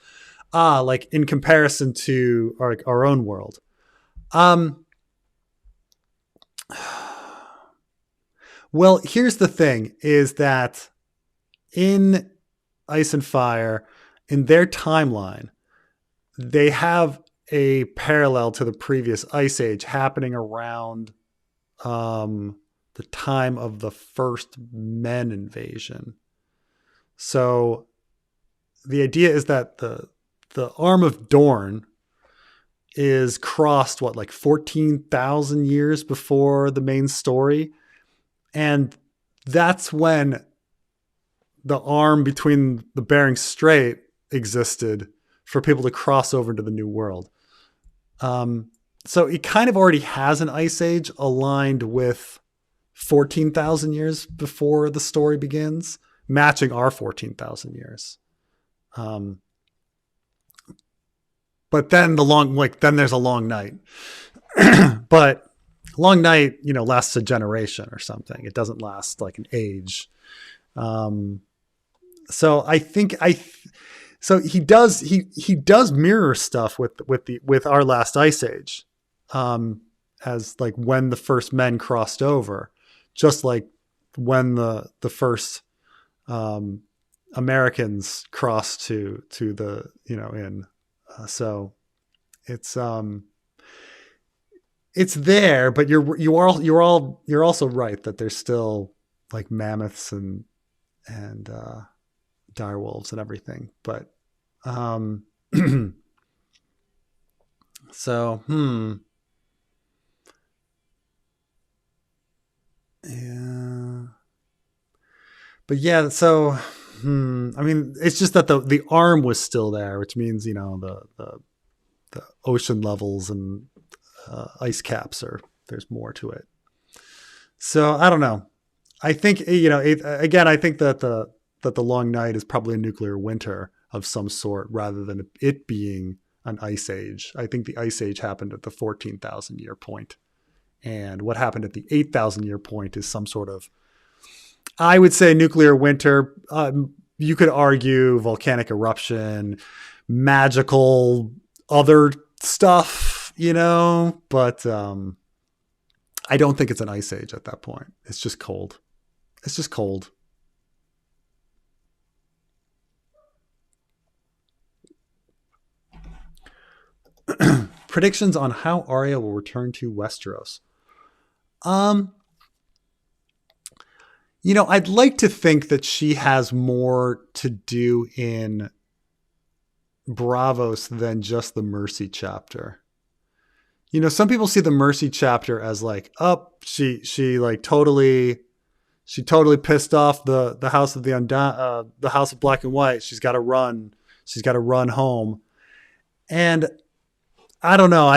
Like in comparison to our own world. Well, here's the thing, is that in Ice and Fire, in their timeline, they have a parallel to the previous Ice Age happening around the time of the first Men invasion. So the idea is that the Arm of Dorne is crossed, like 14,000 years before the main story. And that's when the arm between the Bering Strait existed for people to cross over into the New World. So it kind of already has an Ice Age aligned with 14,000 years before the story begins, matching our 14,000 years. But then then there's a long night. But long night, lasts a generation or something. It doesn't last like an age. So I think so he does mirror stuff with our last Ice Age, as like when the first men crossed over, just like when the first Americans crossed to the in. So it's there, but you're also right that there's still like mammoths and direwolves and everything. But so yeah, but yeah, so I mean, it's just that the arm was still there, which means the ocean levels and ice caps there's more to it. So I don't know. I think again, I think that the long night is probably a nuclear winter of some sort rather than it being an Ice Age. I think the Ice Age happened at the 14,000 year point, and what happened at the 8,000 year point is some sort of, I would say, nuclear winter. You could argue volcanic eruption, magical other stuff, but I don't think it's an Ice Age at that point. It's just cold. It's just cold. Predictions on how Arya will return to Westeros. I'd like to think that she has more to do in Bravos than just the Mercy chapter. Some people see the Mercy chapter as like, she totally pissed off the House of the House of Black and White. She's got to run. She's got to run home. And I don't know.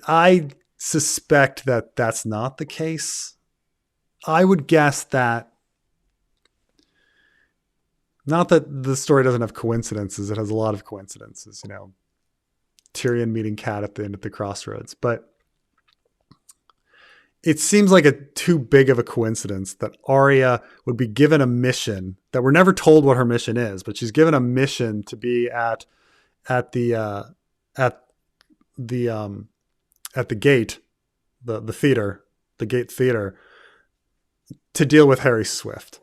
I suspect that that's not the case. I would guess that, not that the story doesn't have coincidences. It has a lot of coincidences, Tyrion meeting Cat at the end of the crossroads, but it seems like too big of a coincidence that Arya would be given a mission that we're never told what her mission is, but she's given a mission to be at the gate, the theater, the gate theater, to deal with Harry Swift.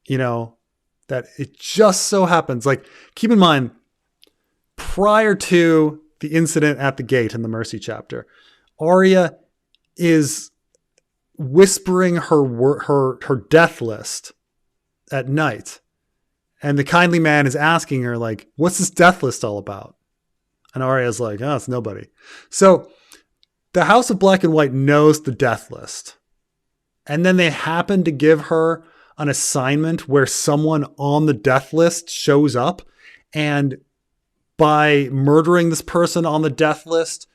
That it just so happens, like, keep in mind, prior to the incident at the gate in the Mercy chapter, Arya is whispering her death list at night. And the kindly man is asking her, like, what's this death list all about? And Arya's like, oh, it's nobody. So the House of Black and White knows the death list. And then they happen to give her an assignment where someone on the death list shows up, and by murdering this person on the death list,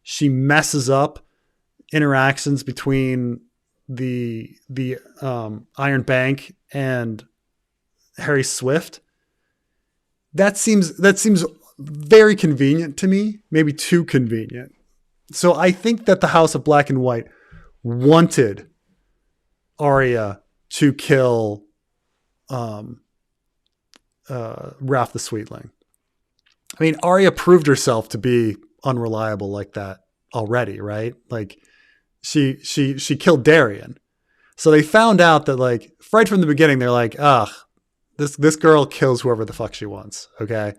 she messes up interactions between the Iron Bank and Harry Swift. That seems very convenient to me, maybe too convenient. So I think that the House of Black and White wanted Arya to kill Wrath the Sweetling. I mean, Arya proved herself to be unreliable like that already, right? Like she killed Darian. So they found out that, like, right from the beginning, they're like, this girl kills whoever the fuck she wants. Okay.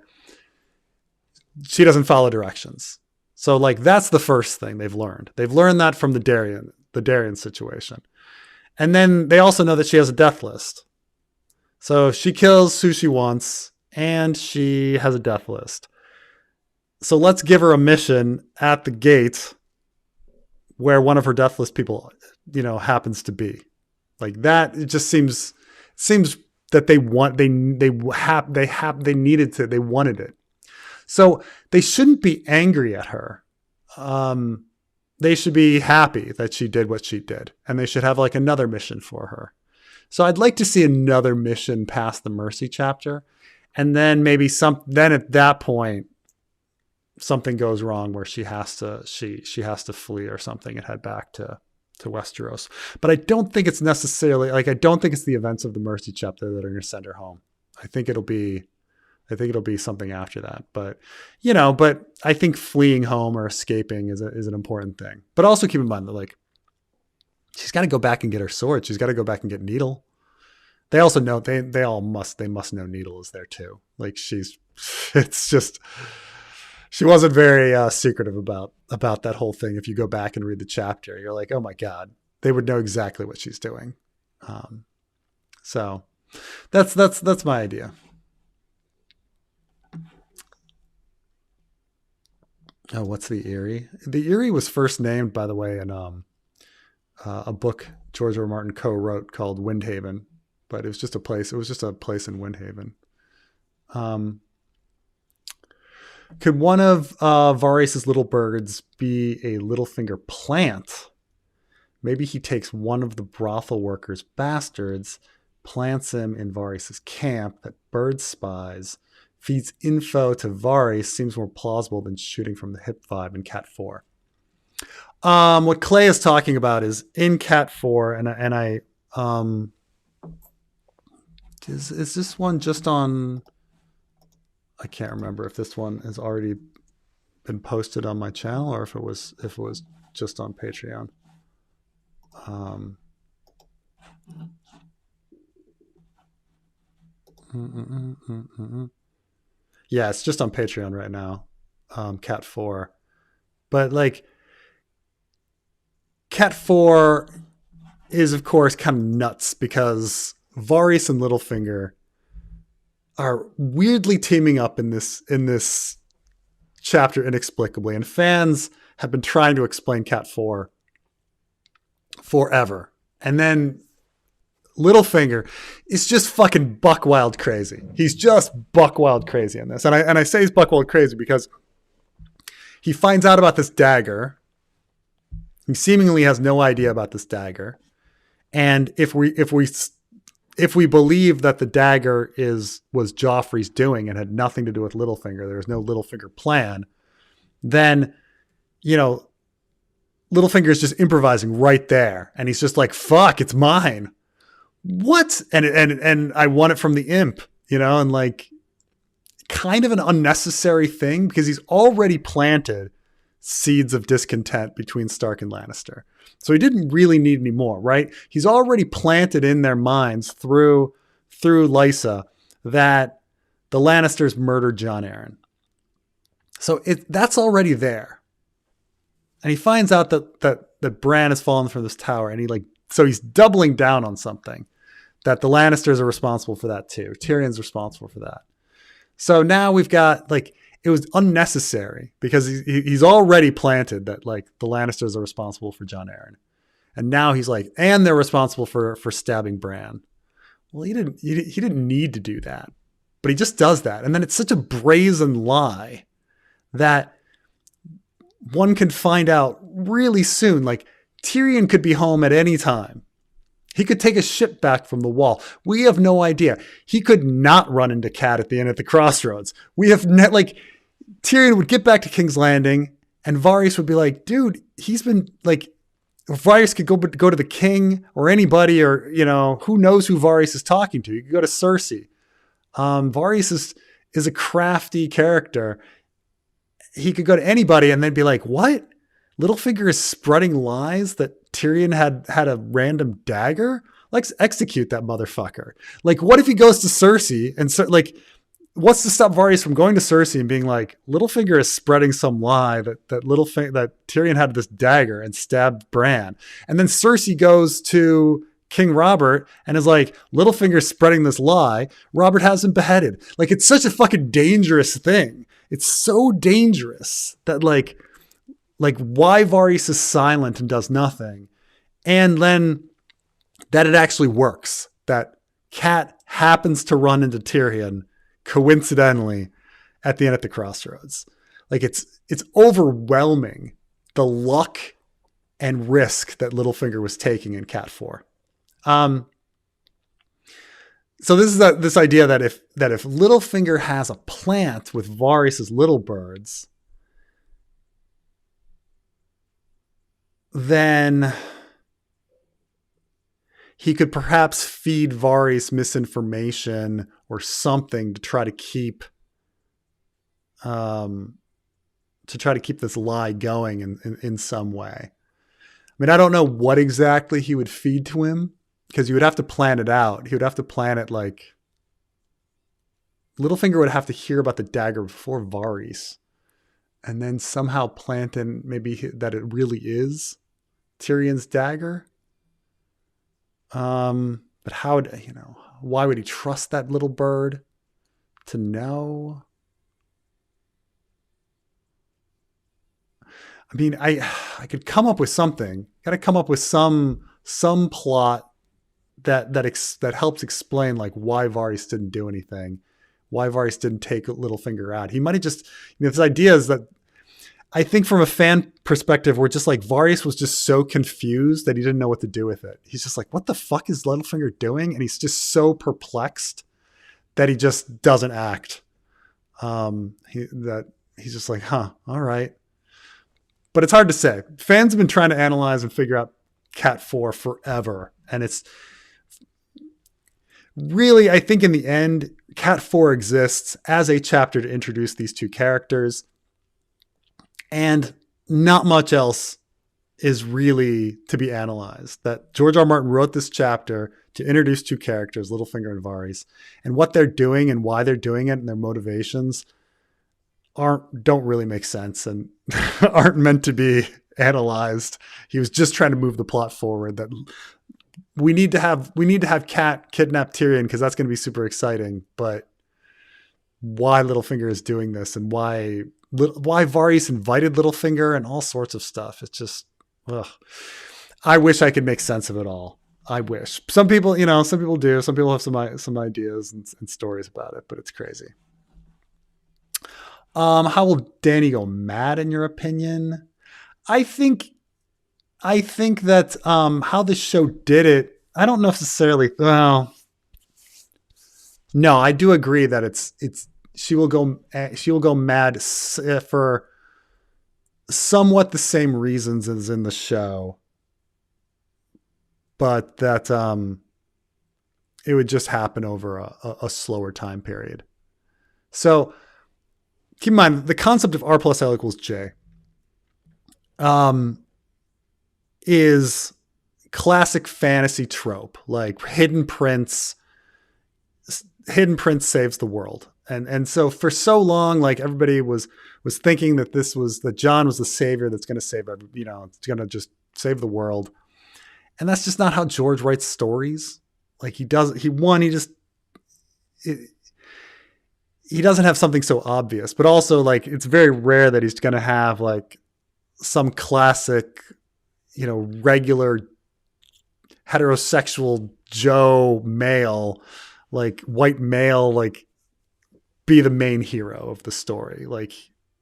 She doesn't follow directions. So, like, that's the first thing they've learned. They've learned that from the Darian situation. And then they also know that she has a death list. So she kills who she wants and she has a death list. So let's give her a mission at the gate where one of her death list people, happens to be. Like that, it just seems that they wanted it. So they shouldn't be angry at her. They should be happy that she did what she did, and they should have like another mission for her. So I'd like to see another mission past the Mercy chapter, and then maybe then at that point something goes wrong where she has to flee or something and head back to Westeros. But I don't think it's necessarily I don't think it's the events of the Mercy chapter that are going to send her home. I think it'll be something after that. But I think fleeing home or escaping is an important thing. But also keep in mind that, like, she's got to go back and get her sword. She's got to go back and get Needle. They also know they must know Needle is there too. Like it's just, she wasn't very secretive about that whole thing. If you go back and read the chapter, you're like, oh my God, they would know exactly what she's doing. So that's my idea. Oh, what's the Eyrie? The Eyrie was first named, by the way, in a book George R. R. Martin co-wrote called Windhaven, but it was just a place. It was just a place in Windhaven. Could one of Varys' little birds be a Littlefinger plant? Maybe he takes one of the brothel workers' bastards, plants him in Varys' camp that bird spies, feeds info to Varys. Seems more plausible than shooting from the hip vibe in Cat 4. What Clay is talking about is in Cat 4, and I is this one just on? I can't remember if this one has already been posted on my channel or if it was just on Patreon. Yeah, it's just on Patreon right now. Cat 4. But like Cat 4 is of course kind of nuts because Varys and Littlefinger are weirdly teaming up in this chapter inexplicably, and fans have been trying to explain Cat 4 forever. And then Littlefinger is just fucking buck wild crazy. He's just buck wild crazy in this. And I say he's buck wild crazy because he finds out about this dagger. He seemingly has no idea about this dagger. And if we believe that the dagger was Joffrey's doing and had nothing to do with Littlefinger, there was no Littlefinger plan, then, Littlefinger is just improvising right there. And he's just like, fuck, it's mine. What? And I want it from the imp, and like kind of an unnecessary thing because he's already planted seeds of discontent between Stark and Lannister. So he didn't really need any more, right? He's already planted in their minds through Lysa that the Lannisters murdered Jon Arryn. So that's already there. And he finds out that Bran has fallen from this tower, and so he's doubling down on something that the Lannisters are responsible for that too. Tyrion's responsible for that. So now we've got it was unnecessary because he's already planted that the Lannisters are responsible for Jon Arryn. And now he's and they're responsible for stabbing Bran. Well, he didn't need to do that, but he just does that. And then it's such a brazen lie that one can find out really soon. Tyrion could be home at any time. He could take a ship back from the Wall. We have no idea. He could not run into Cat at the end at the crossroads. We have Tyrion would get back to King's Landing And Varis would be like, dude, he's been like, Varis could go to the king or anybody, or, who knows who Varis is talking to. You could go to Cersei. Varis is a crafty character. He could go to anybody and they'd be like, what? Littlefinger is spreading lies that Tyrion had a random dagger? Let's execute that motherfucker. Like, what if he goes to Cersei and what's to stop Varys from going to Cersei and being like, Littlefinger is spreading some lie that Tyrion had this dagger and stabbed Bran. And then Cersei goes to King Robert and is like, Littlefinger's spreading this lie. Robert has him beheaded. Like, it's such a fucking dangerous thing. It's so dangerous that like why Varys is silent and does nothing. And then that it actually works. That Cat happens to run into Tyrion coincidentally at the end at the crossroads. Like, it's overwhelming, the luck and risk that Littlefinger was taking in Cat 4. So this is this idea that if Littlefinger has a plant with Varys' little birds, then he could perhaps feed Varys misinformation or something to try to keep this lie going in some way. I mean, I don't know what exactly he would feed to him, because you would have to plan it out. He would have to plan it like Littlefinger would have to hear about the dagger before Varys, and then somehow plant in maybe that it really is Tyrion's dagger. But how would, why would he trust that little bird to know? I mean, I could come up with something. Got to come up with some plot that helps explain like why Varys didn't do anything, why Varys didn't take Littlefinger out. He might have just, this idea is that I think from a fan perspective, we're just like, Varys was just so confused that he didn't know what to do with it. He's just like, what the fuck is Littlefinger doing? And he's just so perplexed that he just doesn't act. He's just like, all right. But it's hard to say. Fans have been trying to analyze and figure out Cat 4 forever. And it's really, I think in the end, Cat 4 exists as a chapter to introduce these two characters. And not much else is really to be analyzed. That George R. R. Martin wrote this chapter to introduce two characters, Littlefinger and Varys, and what they're doing and why they're doing it and their motivations don't really make sense and aren't meant to be analyzed. He was just trying to move the plot forward. That we need to have Cat kidnap Tyrion because that's going to be super exciting. But why Littlefinger is doing this and why Varys invited Littlefinger and all sorts of stuff. It's just, I wish I could make sense of it all. I wish. Some people do. Some people have some ideas and stories about it, but it's crazy. How will Dany go mad in your opinion? I think that how this show did it, I don't necessarily. Well, no, I do agree that she will go mad for somewhat the same reasons as in the show, but that it would just happen over a slower time period. So keep in mind the concept of R plus L equals J is classic fantasy trope, like hidden prince saves the world. And so for so long, like everybody was thinking that Jon was the savior that's going to save it's going to just save the world. And that's just not how George writes stories. Like he doesn't have something so obvious, but also like, it's very rare that he's going to have like some classic, regular heterosexual Joe male, like white male, like be the main hero of the story. Like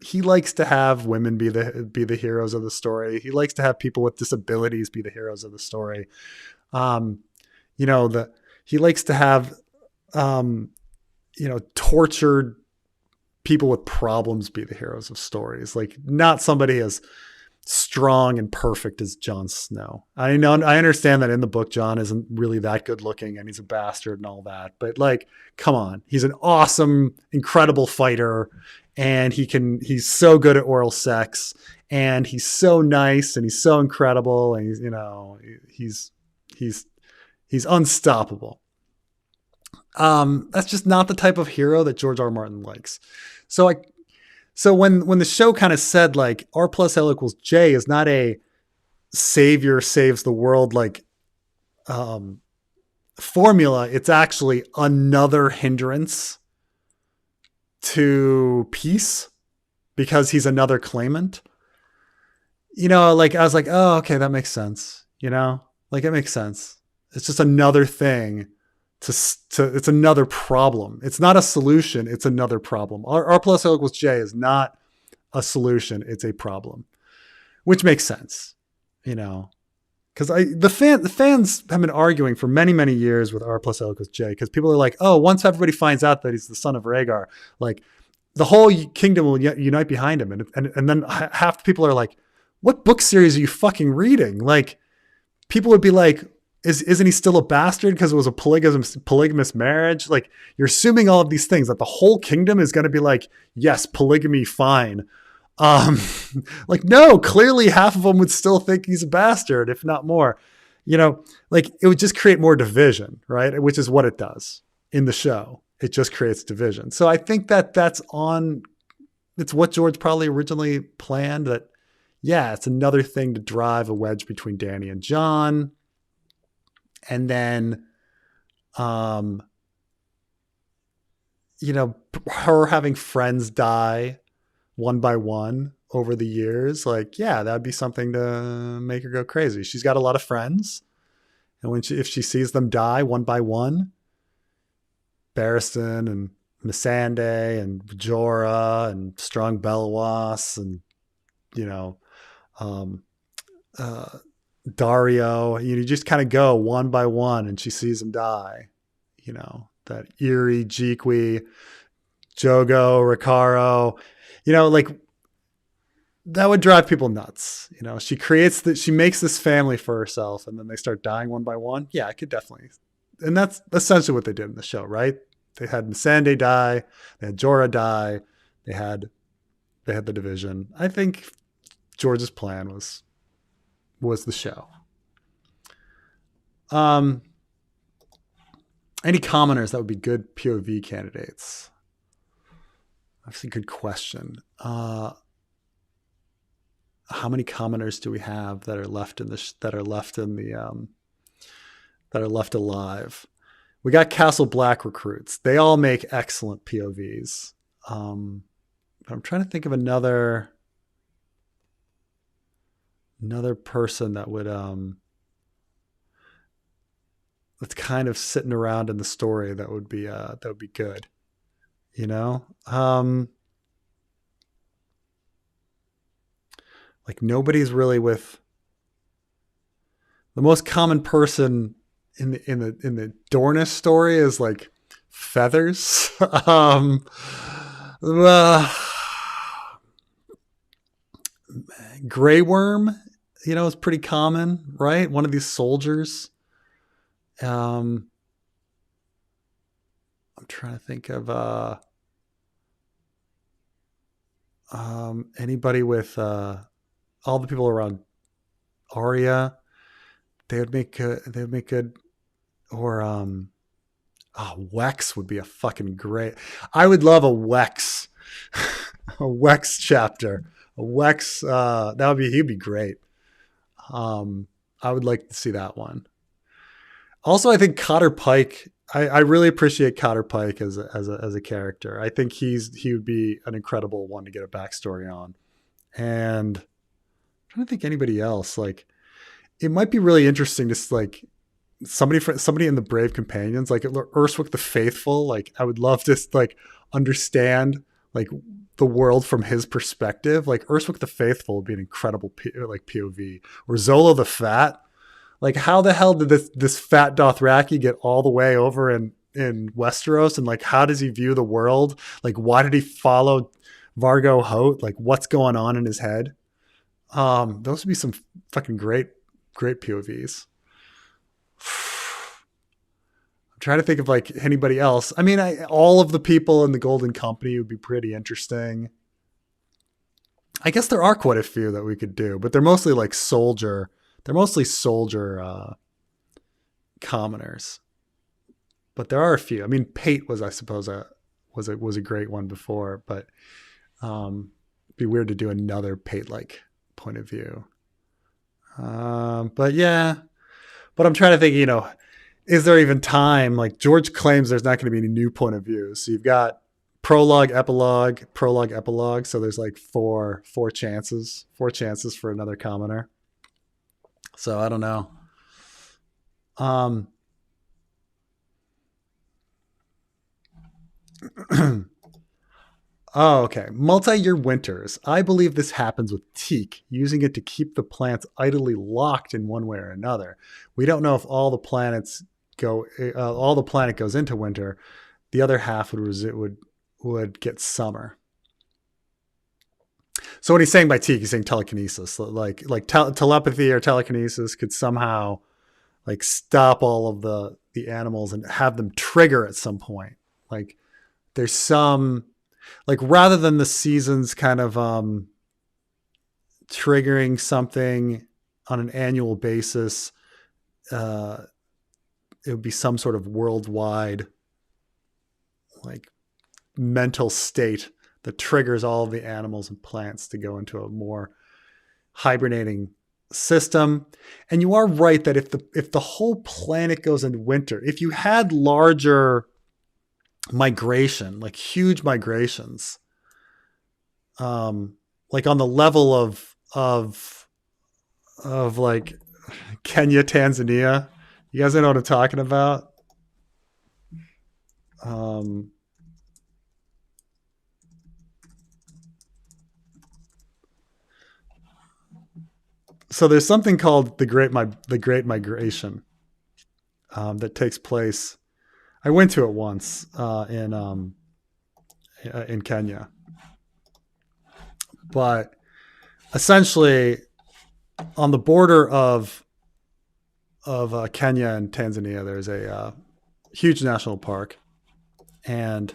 he likes to have women be the heroes of the story. He likes to have people with disabilities be the heroes of the story. He likes to have, tortured people with problems be the heroes of stories. Like, not somebody as strong and perfect as Jon Snow. I understand that in the book, Jon isn't really that good looking and he's a bastard and all that, but like, come on, he's an awesome, incredible fighter, and he's so good at oral sex, and he's so nice, and he's so incredible, and he's unstoppable. That's just not the type of hero that George R. R. Martin likes. So when the show kind of said like R plus L equals J is not a savior saves the world like formula, it's actually another hindrance to peace because he's another claimant. Like I was like, oh, okay, that makes sense. Like it makes sense. It's just another thing it's another problem. It's not a solution. It's another problem. R plus L equals J is not a solution. It's a problem, which makes sense, because the fans have been arguing for many, many years with R plus L equals J, because people are like, oh, once everybody finds out that he's the son of Rhaegar, like the whole kingdom will unite behind him. And then half the people are like, what book series are you fucking reading? Like, people would be like, isn't he still a bastard because it was a polygamous marriage? Like, you're assuming all of these things, that the whole kingdom is going to be like, yes, polygamy, fine. Like, no, clearly half of them would still think he's a bastard, if not more. Like, it would just create more division, right? Which is what it does in the show. It just creates division. So I think it's what George probably originally planned, that, yeah, it's another thing to drive a wedge between Dany and Jon. And then, her having friends die one by one over the years, like, yeah, that'd be something to make her go crazy. She's got a lot of friends. And if she sees them die one by one, Barristan and Missandei and Jorah and Strong Belwas and, Dario, you just kind of go one by one, and she sees them die. That Eerie, Jeekwe, Jogo, Ricaro, like that would drive people nuts. She makes this family for herself, and then they start dying one by one. Yeah, I could definitely, and that's essentially what they did in the show, right? They had Missandei die, they had Jorah die, they had the division. I think George's plan was the show. Any commoners that would be good POV candidates? That's a good question. How many commoners do we have that are left alive? We got Castle Black recruits. They all make excellent POVs. I'm trying to think of another person that would that's kind of sitting around in the story that would be good. Like, nobody's really with the most common person in the Dornish story is like Feathers. Grey Worm, is pretty common, right? One of these soldiers. I'm trying to think of anybody with all the people around Arya. They would make good, or Wex would be a fucking great. I would love a Wex, a Wex chapter. A Wex, he'd be great. I would like to see that one. Also, I think Cotter Pike. I really appreciate Cotter Pike as a character. I think he would be an incredible one to get a backstory on. And I'm trying to think anybody else. Like, it might be really interesting to like somebody in the Brave Companions, like Urswick the Faithful. Like, I would love to like understand like the world from his perspective. Like, Urswick the Faithful would be an incredible POV. Or Zolo the Fat. Like, how the hell did this fat Dothraki get all the way over in in Westeros, and like how does he view the world? Like why did he follow Vargo Hoat? Like what's going on in his head? Those would be some fucking great POVs. I'm trying to think of like anybody else. I mean, all of the people in the Golden Company would be pretty interesting. I guess there are quite a few that we could do, but they're mostly like soldier. They're mostly soldier commoners. But there are a few. I mean, Pate was, I suppose, was a great one before, but it'd be weird to do another Pate like point of view. But yeah, but I'm trying to think. Is there even time? Like George claims there's not going to be any new point of views. So you've got prologue, epilogue. So there's like four chances for another commoner. So I don't know. Oh, okay. Multi-year winters. I believe this happens with teak, using it to keep the plants idly locked in one way or another. We don't know if all the planet goes into winter. The other half would get summer. So what he's saying by teak, he's saying telekinesis, like telepathy or telekinesis could somehow like stop all of the animals and have them trigger at some point. Like there's some, like rather than the seasons kind of triggering something on an annual basis, it would be some sort of worldwide like mental state that triggers all of the animals and plants to go into a more hibernating system. And you are right that if the whole planet goes into winter, if you had larger migration, like huge migrations, like on the level of like Kenya, Tanzania, you guys know what I'm talking about? So there's something called the Great Migration that takes place. I went to it once in Kenya, but essentially on the border of Kenya and Tanzania, there's a huge national park, and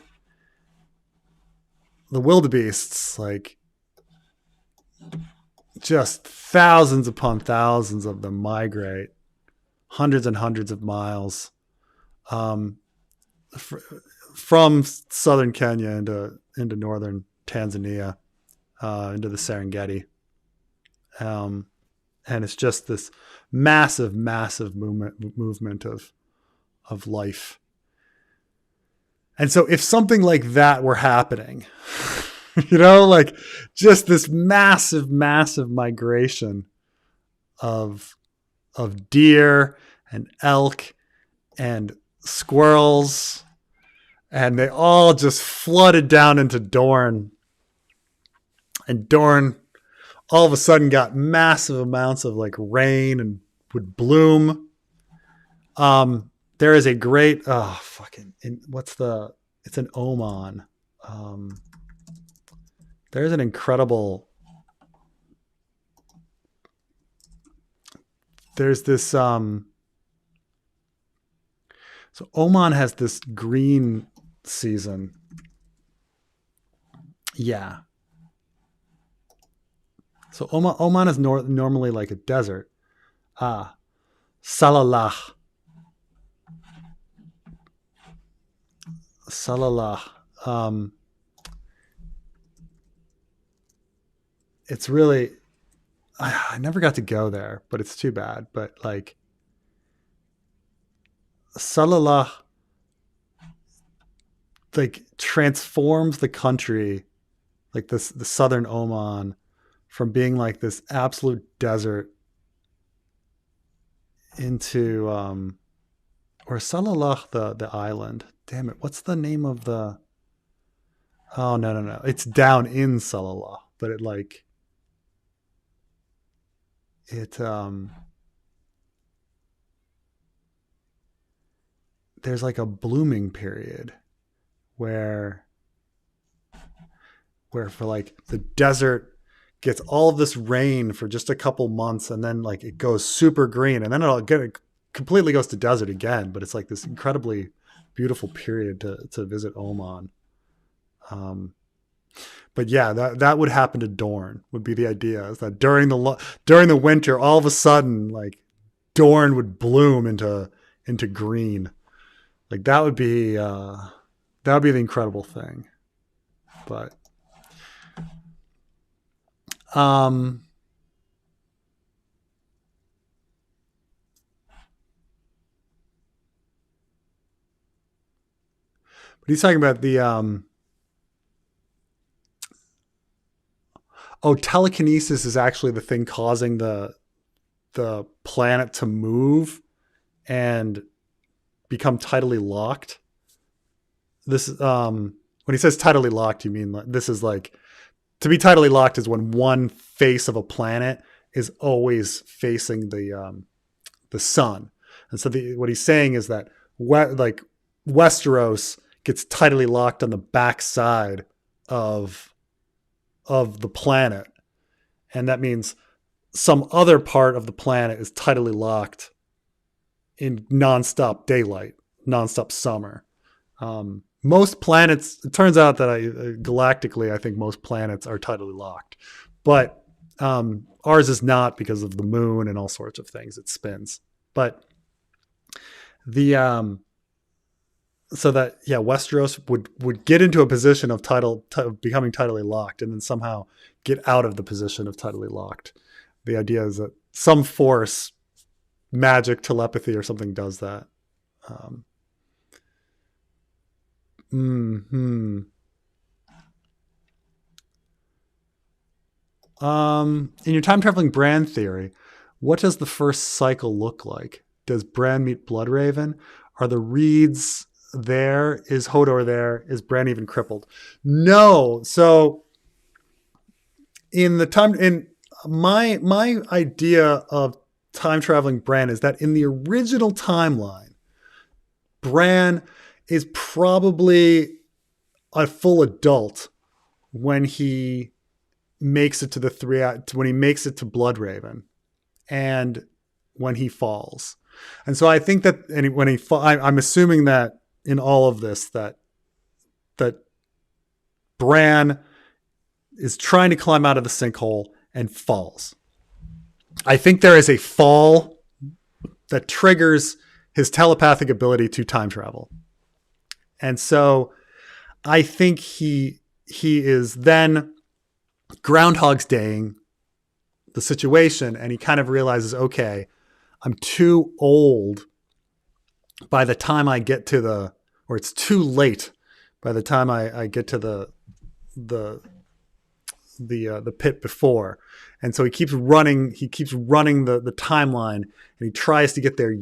the wildebeests, like just thousands upon thousands of them, migrate hundreds and hundreds of miles from southern Kenya into northern Tanzania, into the Serengeti. And it's just this massive movement of life. And so if something like that were happening, like just this massive migration of deer and elk and squirrels, and they all just flooded down into Dorne, and Dorne all of a sudden got massive amounts of like rain and would bloom. There is a great it's an Oman. There's an incredible, there's this so Oman has this green season. Yeah. So Oman is normally like a desert. Salalah. It's really, I never got to go there, but it's too bad. But like Salalah, like transforms the country, like the southern Oman, from being like this absolute desert into or Salalah, the island. Damn it, what's the name of the? Oh no, it's down in Salalah, but there's like a blooming period where for like the desert gets all of this rain for just a couple months, and then like it goes super green, and then it completely goes to desert again. But it's like this incredibly beautiful period to visit Oman. But yeah, that would happen to Dorne. Would be the idea, is that during the winter, all of a sudden, like Dorne would bloom into green. Like that would be the incredible thing. But but he's talking about the telekinesis is actually the thing causing the planet to move and become tidally locked. This when he says tidally locked, you mean this is like, to be tidally locked is when one face of a planet is always facing the sun. And so what he's saying is that like Westeros gets tidally locked on the backside of the planet. And that means some other part of the planet is tidally locked in nonstop daylight, nonstop summer. Most planets, it turns out that galactically, I think most planets are tidally locked, but ours is not, because of the moon and all sorts of things. It spins. But so that, yeah, Westeros would get into a position of becoming tidally locked, and then somehow get out of the position of tidally locked. The idea is that some force, magic, telepathy, or something does that. In your time traveling Bran theory, what does the first cycle look like? Does Bran meet Bloodraven? Are the reeds there? Is Hodor there? Is Bran even crippled? No. So in my idea of time traveling Bran is that in the original timeline, Bran is probably a full adult when he makes it to when he makes it to Bloodraven, and when he falls. And so I think that I'm assuming that in all of this that Bran is trying to climb out of the sinkhole and falls. I think there is a fall that triggers his telepathic ability to time travel. And so I think he is then Groundhog's Daying the situation, and he kind of realizes, okay, I'm too old by the time I get to or it's too late by the time I get to the pit before. And so he keeps running the timeline, and he tries to get there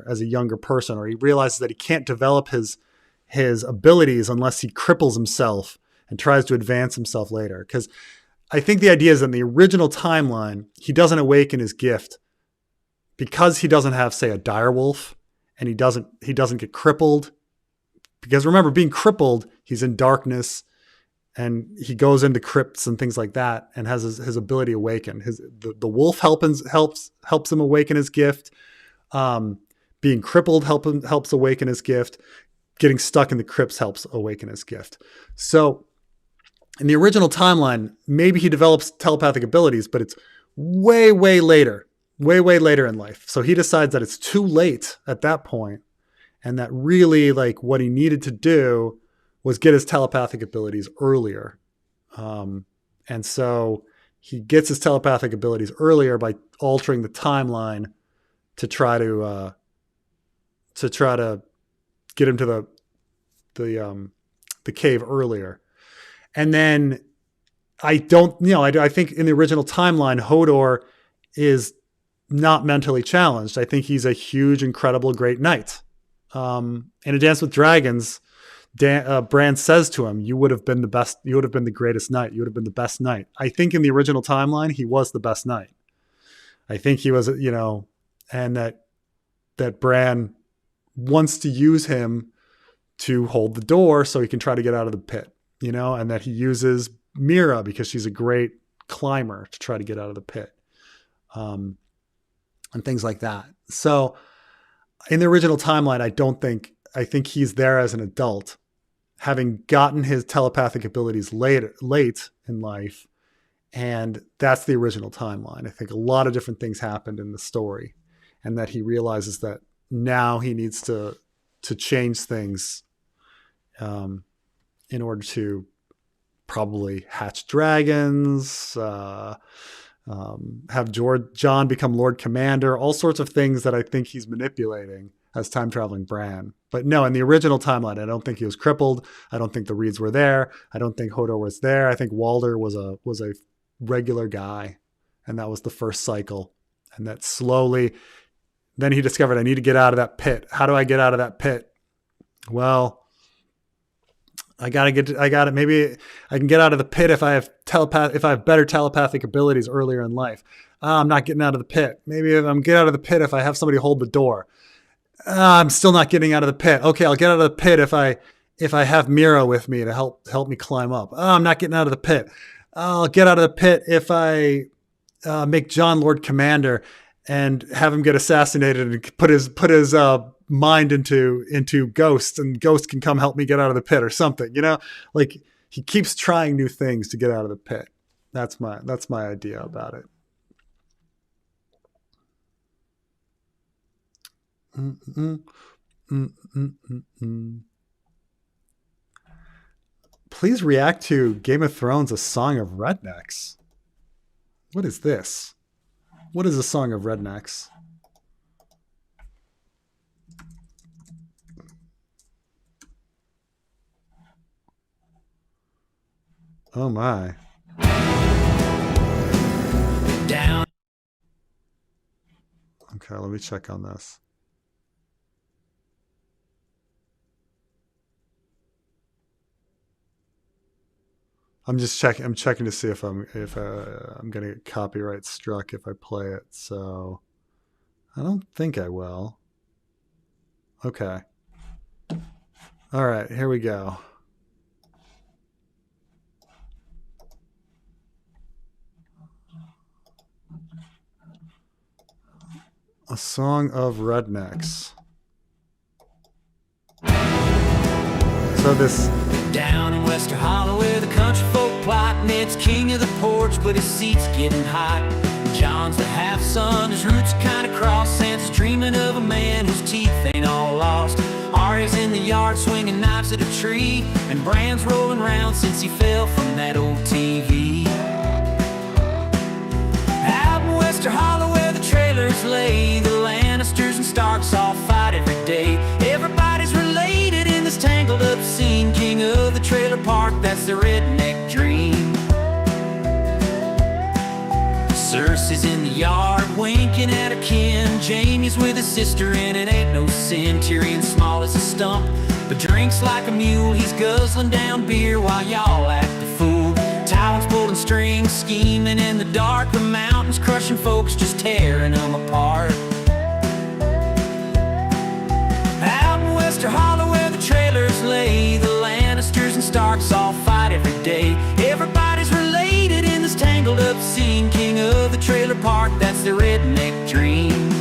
as a younger person, or he realizes that he can't develop his abilities unless he cripples himself and tries to advance himself later. Because I think the idea is in the original timeline, he doesn't awaken his gift because he doesn't have, say, a direwolf, and he doesn't get crippled. Because remember, being crippled, he's in darkness, and he goes into crypts and things like that, and has his ability awakened. The wolf helps him awaken his gift. Being crippled helps awaken his gift. Getting stuck in the crypts helps awaken his gift. So in the original timeline, maybe he develops telepathic abilities, but it's way, way later in life. So he decides that it's too late at that point, and that really, like, what he needed to do was get his telepathic abilities earlier. And so he gets his telepathic abilities earlier by altering the timeline to try to get him to the cave earlier. And then I think in the original timeline, Hodor is not mentally challenged. I think he's a huge, incredible, great knight. In A Dance with Dragons, Bran says to him, you would have been the best. You would have been the greatest knight. You would have been the best knight. I think in the original timeline, he was the best knight. I think he was, and that Bran wants to use him to hold the door so he can try to get out of the pit, you know, and that he uses Mira because she's a great climber to try to get out of the pit, and things like that. So in the original timeline, I think he's there as an adult, having gotten his telepathic abilities late in life. And that's the original timeline. I think a lot of different things happened in the story, and that he realizes that now he needs to change things in order to probably hatch dragons, have John become Lord Commander, all sorts of things that I think he's manipulating as time-traveling Bran. But no, in the original timeline, I don't think he was crippled. I don't think the Reeds were there. I don't think Hodor was there. I think Walder was a regular guy, and that was the first cycle. And that slowly, then he discovered, I need to get out of that pit. How do I get out of that pit? Well, maybe I can get out of the pit if I have better telepathic abilities earlier in life. I'm not getting out of the pit. Maybe if I'm get out of the pit if I have somebody hold the door. I'm still not getting out of the pit. Okay, I'll get out of the pit if I have Mira with me to help me climb up. I'm not getting out of the pit. I'll get out of the pit if I make John Lord Commander and have him get assassinated and put his mind into Ghost, and Ghost can come help me get out of the pit or something. You know, like he keeps trying new things to get out of the pit. That's my idea about it. Please react to Game of Thrones: A Song of Rednecks. What is this? What is A Song of Rednecks? Oh my. Down. Okay, let me check on this. I'm checking to see if I'm going to get copyright struck if I play it. So I don't think I will. Okay. All right, here we go. A Song of Rednecks. So this... Down in Wester Hollow where the country folk plotting, it's king of the porch, but his seat's getting hot. John's the half-son, his roots are kind of crossed, and he's dreaming of a man whose teeth ain't all lost. Arya's in the yard swinging knives at a tree, and Bran's rolling around since he fell from that old TV. Out in Wester Hollow where the trailers lay, the Lannisters and Starks all fight every day. Everybody's related in this tangled up scene. King of the trailer park, that's the redneck dream. Cersei's in the yard winking at her kin. Jaime's with his sister and it ain't no sin. Tyrion's small as a stump but drinks like a mule. He's guzzling down beer while y'all act the fool. Talon's pulling strings, scheming in the dark. The mountains crushing folks, just tearing them apart. Out in Wester Hollow where the trailers lay, the Lannisters and Starks all fight every day. Everybody's related in this tangled up scene. King of the trailer park, that's the redneck dream.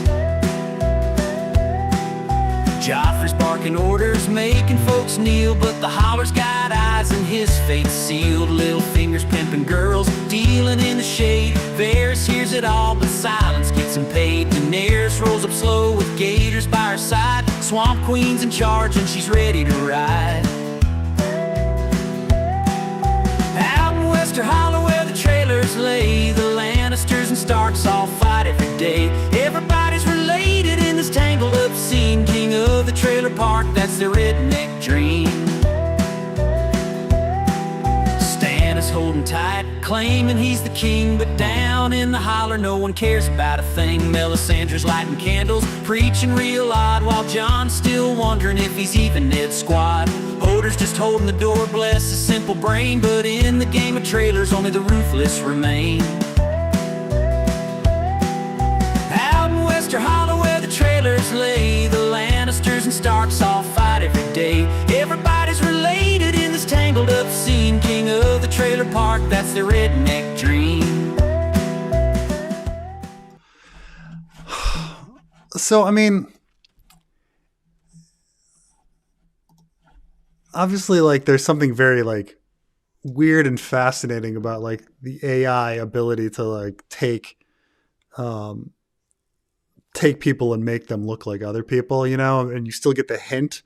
Joffrey's barking orders, making folks kneel, but the Holler's got eyes and his fate's sealed. Littlefinger's pimping girls, dealing in the shade. Varys hears it all, but silence gets him paid. Daenerys rolls up slow with gators by her side. Swamp Queen's in charge and she's ready to ride. Out in Wester Hollow where the trailers lay, the Lannisters and Starks all fight every day. Everybody's related in this tangled up scene. King of the trailer park, that's the redneck dream. Stannis holding tight, claiming he's the king, but down in the holler no one cares about a thing. Melisandre's lighting candles, preaching real odd, while Jon's still wondering if he's even Ned's squad. Hodor's just holding the door, bless his simple brain, but in the game of trailers only the ruthless remain. Out in Wester Hollow where the trailers lay, the Lannisters and and starts all fight every day. Everybody's related in this tangled up scene. King of the trailer park, that's the redneck dream. So, I mean, obviously, like, there's something very, like, weird and fascinating about, like, the AI ability to, like, take people and make them look like other people, you know, and you still get the hint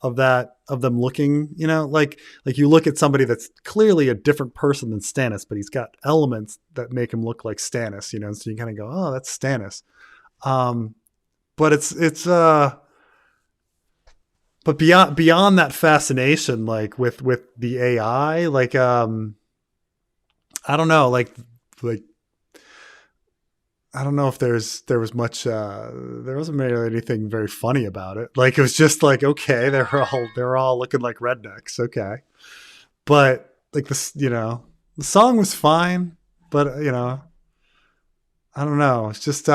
of that, of them looking, you know, like you look at somebody that's clearly a different person than Stannis, but he's got elements that make him look like Stannis, you know, so you kind of go, oh, that's Stannis. But but beyond that fascination, like with the AI, like, I don't know, like, I don't know if there was much, there wasn't really anything very funny about it. Like, it was just like, okay, they're all looking like rednecks. Okay. But like this, you know, the song was fine, but you know, I don't know. It's just,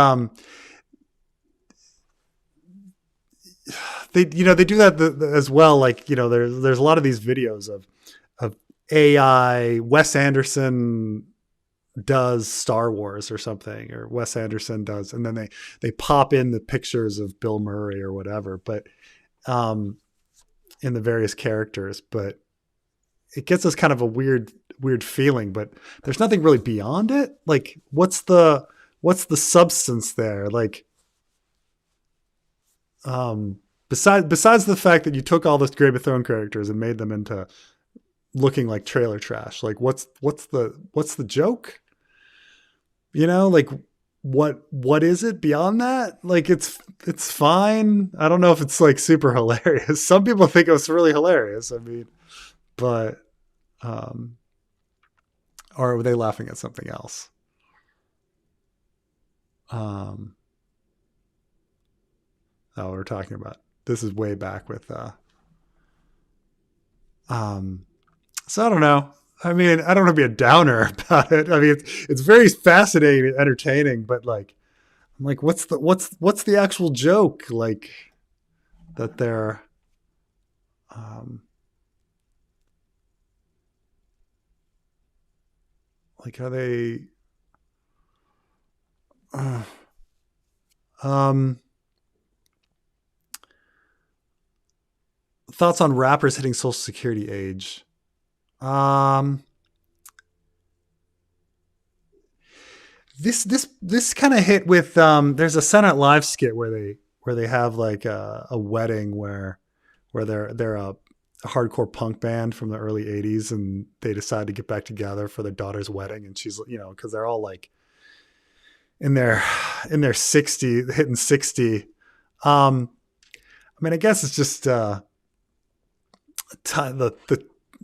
they do that as well. Like, you know, there's a lot of these videos of AI. Wes Anderson does Star Wars or something, or Wes Anderson does, and then they pop in the pictures of Bill Murray or whatever, but in the various characters. But it gets us kind of a weird feeling, but there's nothing really beyond it. Like, what's the substance there? Like, besides the fact that you took all those Game of Thrones characters and made them into looking like trailer trash, like what's the joke? You know, like what is it beyond that? Like, it's fine. I don't know if it's like super hilarious. Some people think it was really hilarious. I mean, but or were they laughing at something else? Oh, we're talking about, this is way back with so I don't know. I mean, I don't want to be a downer about it. I mean, it's very fascinating and entertaining, but like, I'm like, what's the actual joke? Like, that they're like, are they thoughts on rappers hitting Social Security age? This kind of hit with there's a Senate Live skit where they have like a wedding where they're a hardcore punk band from the early 80s, and they decide to get back together for their daughter's wedding, and she's, you know, because they're all like in their 60, hitting 60. I mean, I guess it's just the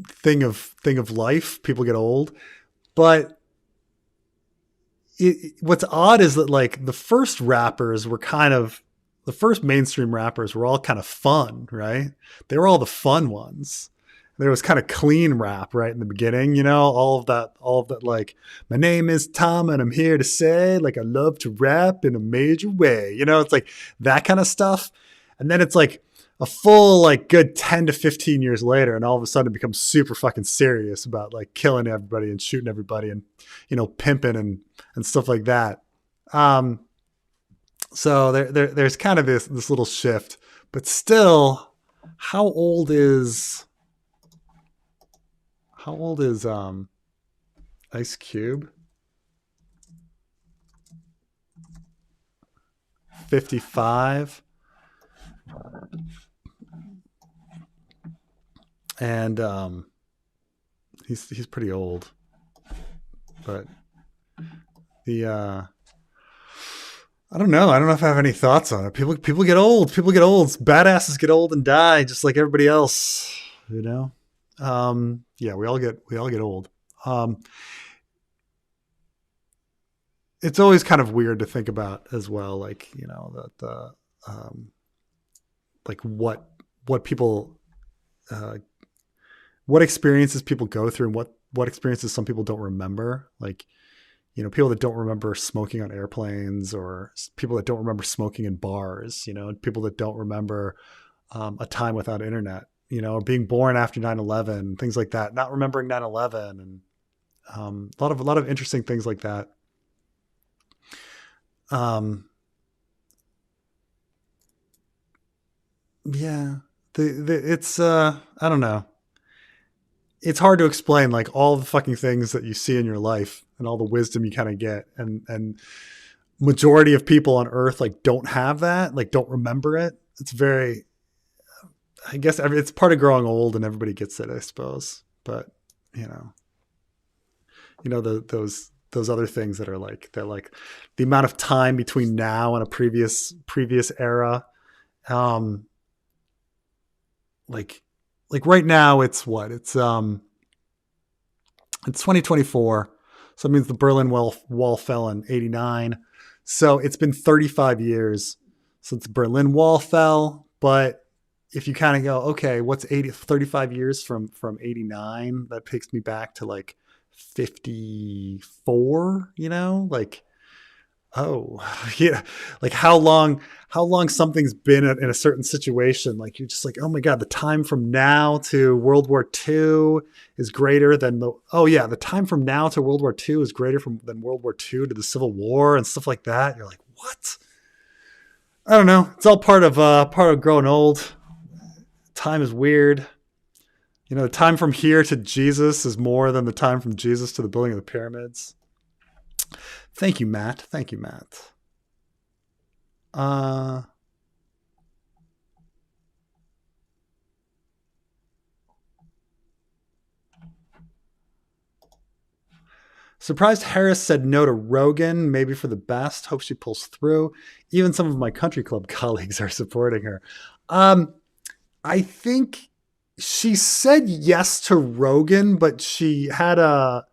thing of life. People get old, but what's odd is that like the first mainstream rappers were all kind of fun, right? They were all the fun ones. There was kind of clean rap right in the beginning, you know, all of that, like, my name is Tom and I'm here to say, like, I love to rap in a major way. You know, it's like that kind of stuff. And then it's like a full, like, good 10 to 15 years later, and all of a sudden it becomes super fucking serious about like killing everybody and shooting everybody and, you know, pimping and stuff like that. So there's kind of this little shift, but still, how old is Ice Cube? 55. And he's pretty old. But I don't know. I don't know if I have any thoughts on it. People get old. Badasses get old and die, just like everybody else. You know. Yeah, we all get old. It's always kind of weird to think about as well. Like, you know, that like what people, what experiences people go through, and what experiences some people don't remember. Like, you know, people that don't remember smoking on airplanes, or people that don't remember smoking in bars, you know, people that don't remember a time without internet, or being born after 9/11, things like that, not remembering 9/11, and a lot of interesting things like that. Yeah, it's I don't know. It's hard to explain, like, all the fucking things that you see in your life and all the wisdom you kind of get, and majority of people on Earth like don't have that, like don't remember it. It's very, I guess, it's part of growing old, and everybody gets it, I suppose. But those other things that are like, they're like the amount of time between now and a previous era. Like right now it's what? It's 2024. So it means the Berlin Wall fell in 89. So it's been 35 years since the Berlin Wall fell. But if you kind of go, okay, what's 35 years from 89? That takes me back to like 54, like, oh yeah, like how long something's been in a certain situation. Like, you're just like, oh my God, the time from now to World War II is greater than the time from now to World War II is greater than World War II to the Civil War and stuff like that. You're like, what? I don't know. It's all part of growing old. Time is weird. The time from here to Jesus is more than the time from Jesus to the building of the pyramids. Thank you, Matt. Surprised Harris said no to Rogan, maybe for the best. Hope she pulls through. Even some of my country club colleagues are supporting her. I think she said yes to Rogan, but she had a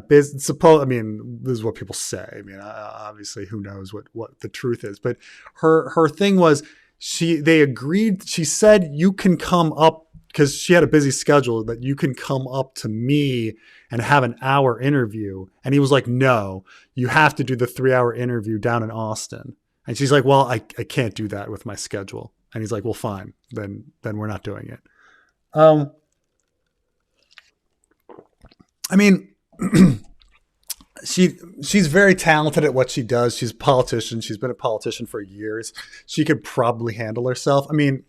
business. I mean, this is what people say. I mean, obviously, who knows what the truth is? But her thing was, they agreed. She said, you can come up, because she had a busy schedule, that you can come up to me and have an hour interview. And he was like, no, you have to do the 3-hour interview down in Austin. And she's like, well, I can't do that with my schedule. And he's like, well, fine, then we're not doing it. I mean, she's very talented at what she does. She's a politician. She's been a politician for years. She could probably handle herself. I mean,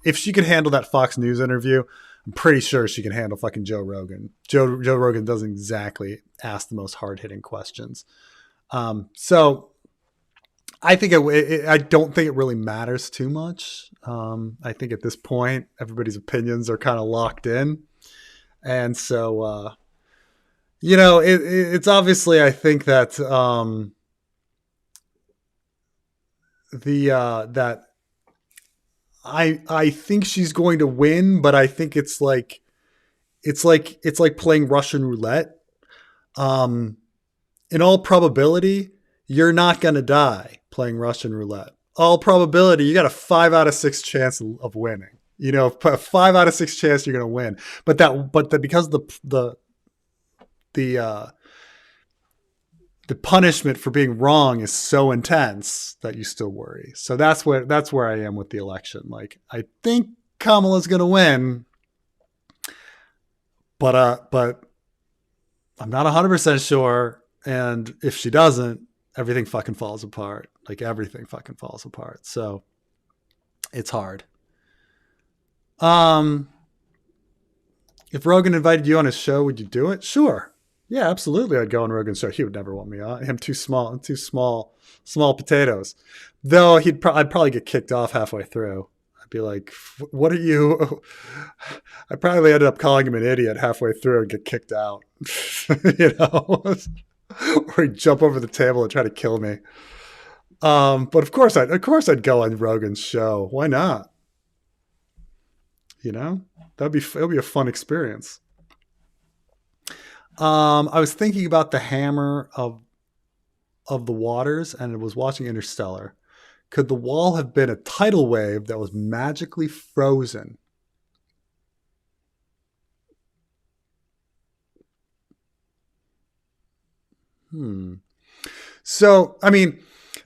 if she could handle that Fox News interview, I'm pretty sure she can handle fucking Joe Rogan. Joe Rogan doesn't exactly ask the most hard-hitting questions. So I think I don't think it really matters too much. I think at this point, everybody's opinions are kind of locked in. And so, it's obviously, I think that that I think she's going to win, but I think it's like playing Russian roulette. In all probability, you're not going to die playing Russian roulette. All probability, you got a 5 out of 6 chance of winning. A 5 out of 6 chance you're going to win. But because the punishment for being wrong is so intense that you still worry. So that's where I am with the election. Like, I think Kamala's going to win, but I'm not 100% sure. And if she doesn't, everything fucking falls apart. Like, everything fucking falls apart. So it's hard. If Rogan invited you on his show, would you do it? Sure. Yeah, absolutely. I'd go on Rogan's show. He would never want me on. Him too small potatoes. Though I'd probably get kicked off halfway through. I'd be like, what are you? I probably ended up calling him an idiot halfway through and get kicked out. Or he'd jump over the table and try to kill me. But of course I'd go on Rogan's show. Why not? It'll be a fun experience. I was thinking about the hammer of the waters, and I was watching Interstellar. Could the wall have been a tidal wave that was magically frozen? So, I mean,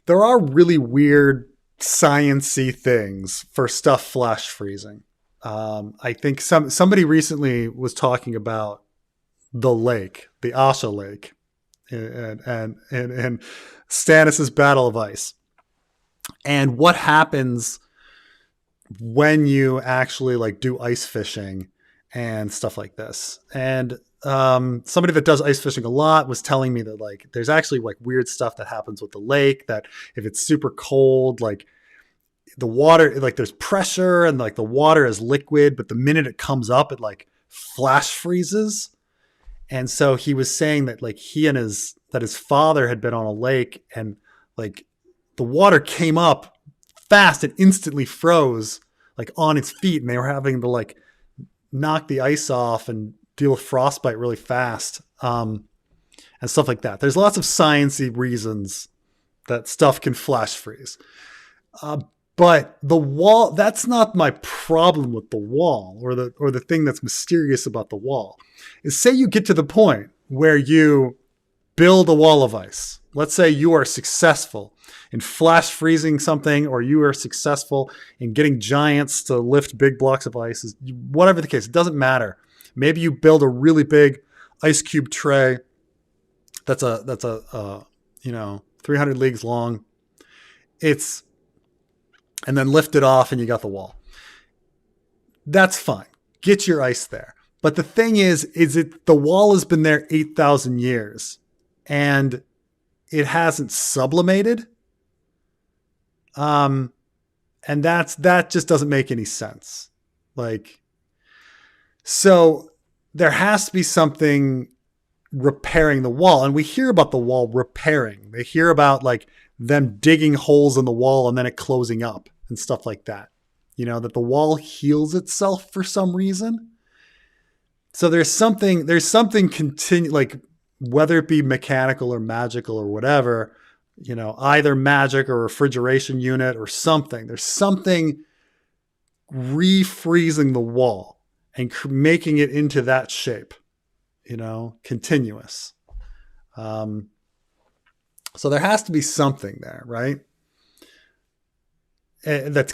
there are really weird science-y things for stuff flash freezing. I think somebody recently was talking about the lake, the Asha Lake, and Stannis's Battle of Ice, and what happens when you actually like do ice fishing and stuff like this. And somebody that does ice fishing a lot was telling me that like there's actually like weird stuff that happens with the lake, that if it's super cold, like the water, like there's pressure and like the water is liquid, but the minute it comes up, it like flash freezes. And so he was saying that like his father had been on a lake and like the water came up fast and instantly froze like on its feet, and they were having to like knock the ice off and deal with frostbite really fast, and stuff like that. There's lots of sciencey reasons that stuff can flash freeze. But the wall, that's not my problem with the wall, or the thing that's mysterious about the wall. Is say you get to the point where you build a wall of ice. Let's say you are successful in flash freezing something, or you are successful in getting giants to lift big blocks of ice. Whatever the case, it doesn't matter. Maybe you build a really big ice cube tray that's a 300 leagues long. And then lift it off and you got the wall. That's fine. Get your ice there. But the thing is the wall has been there 8,000 years and it hasn't sublimated. And that just doesn't make any sense. Like, so there has to be something repairing the wall. And we hear about the wall repairing. They hear about like them digging holes in the wall and then it closing up and stuff like that. You know, that the wall heals itself for some reason. So there's something like whether it be mechanical or magical or whatever, you know, either magic or refrigeration unit or something. There's something refreezing the wall and making it into that shape, you know, continuous. So there has to be something there, right? That's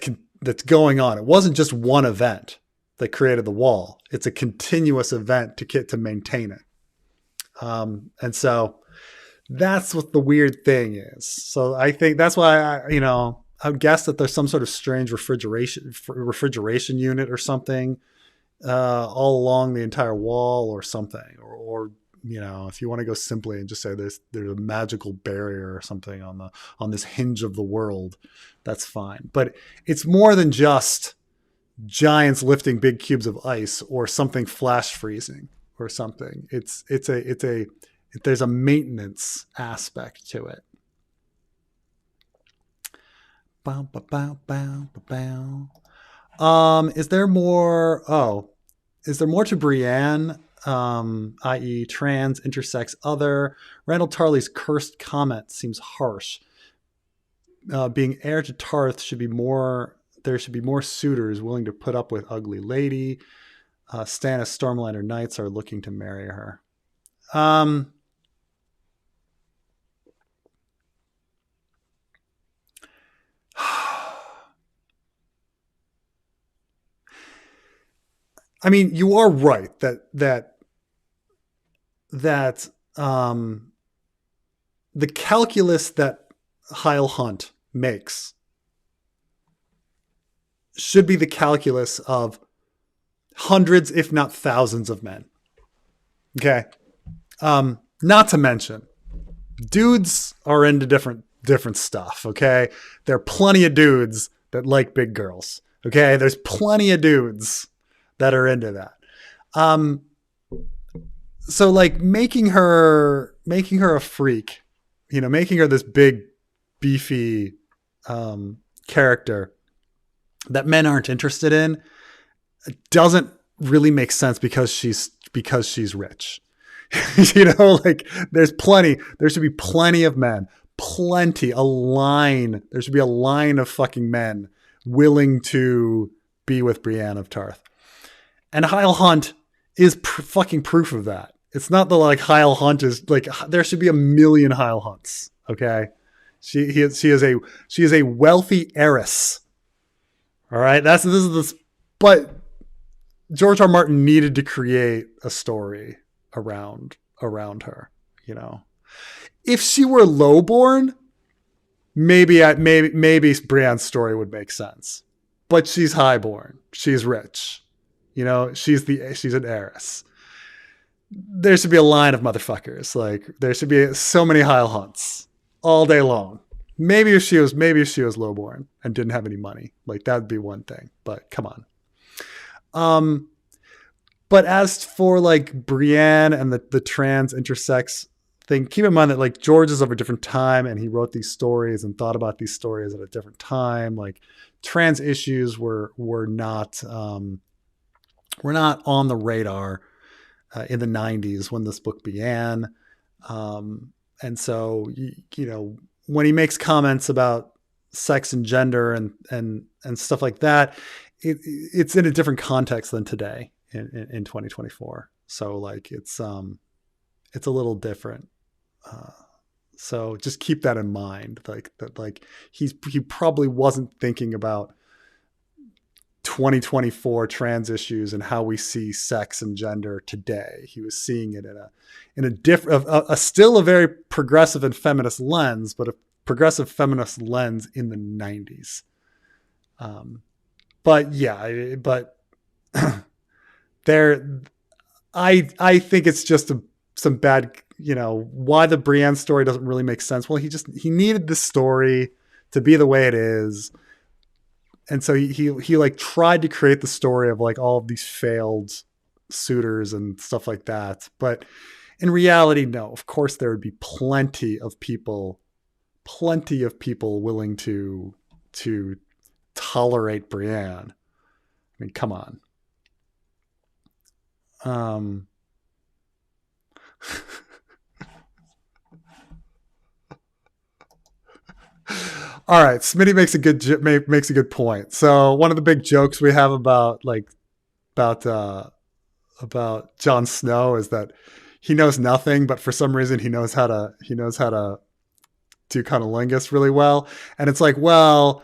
going on. It wasn't just one event that created the wall. It's a continuous event to maintain it. And so that's what the weird thing is. So I think that's why I would guess that there's some sort of strange refrigeration unit or something all along the entire wall or something, or you know, if you want to go simply and just say there's a magical barrier or something on this hinge of the world, that's fine. But it's more than just giants lifting big cubes of ice or something flash freezing or something. There's a maintenance aspect to it. Bow, bow, bow, bow, bow, bow. Is there more to Brienne? I.e. trans, intersex, other. Randall Tarley's cursed comment seems harsh. Being heir to Tarth there should be more suitors willing to put up with ugly lady. Stannis Stormlander Knights are looking to marry her. I mean, you are right that the calculus that Heil Hunt makes should be the calculus of hundreds, if not thousands of men. Okay. Not to mention, dudes are into different stuff. Okay. There are plenty of dudes that like big girls. Okay. There's plenty of dudes that are into that. So like making her a freak, you know, making her this big, beefy, character that men aren't interested in doesn't really make sense because she's rich. You know, like there should be plenty of men, there should be a line of fucking men willing to be with Brienne of Tarth. And Heil Hunt is fucking proof of that. It's not the like Heil Hunt is like, there should be a million Heil Hunts. Okay. She is a wealthy heiress. All right, but George R. R. Martin needed to create a story around her. You know, if she were lowborn, maybe Brienne's story would make sense. But she's highborn. She's rich. You know, she's an heiress. There should be a line of motherfuckers. Like there should be so many Hyle Hunts all day long. Maybe if she was lowborn and didn't have any money, like that'd be one thing. But come on. But as for like Brienne and the trans intersex thing, keep in mind that like George is of a different time and he wrote these stories and thought about these stories at a different time. Like trans issues were not on the radar in the 90s when this book began. And so, you know, when he makes comments about sex and gender and stuff like that, it's in a different context than today in 2024. So like it's a little different. So just keep that in mind. Like he probably wasn't thinking about 2024 trans issues and how we see sex and gender today. He was seeing it in a different, still a very progressive and feminist lens, but a progressive feminist lens in the 90s. But yeah, I think it's just some bad, you know, why the Brienne story doesn't really make sense. Well, he needed this story to be the way it is. And so he like tried to create the story of like all of these failed suitors and stuff like that. But in reality, no, of course there would be plenty of people willing to tolerate Brienne. I mean, come on. All right, Smitty makes a good point. So one of the big jokes we have about Jon Snow is that he knows nothing, but for some reason he knows how to do cunnilingus really well. And it's like, well,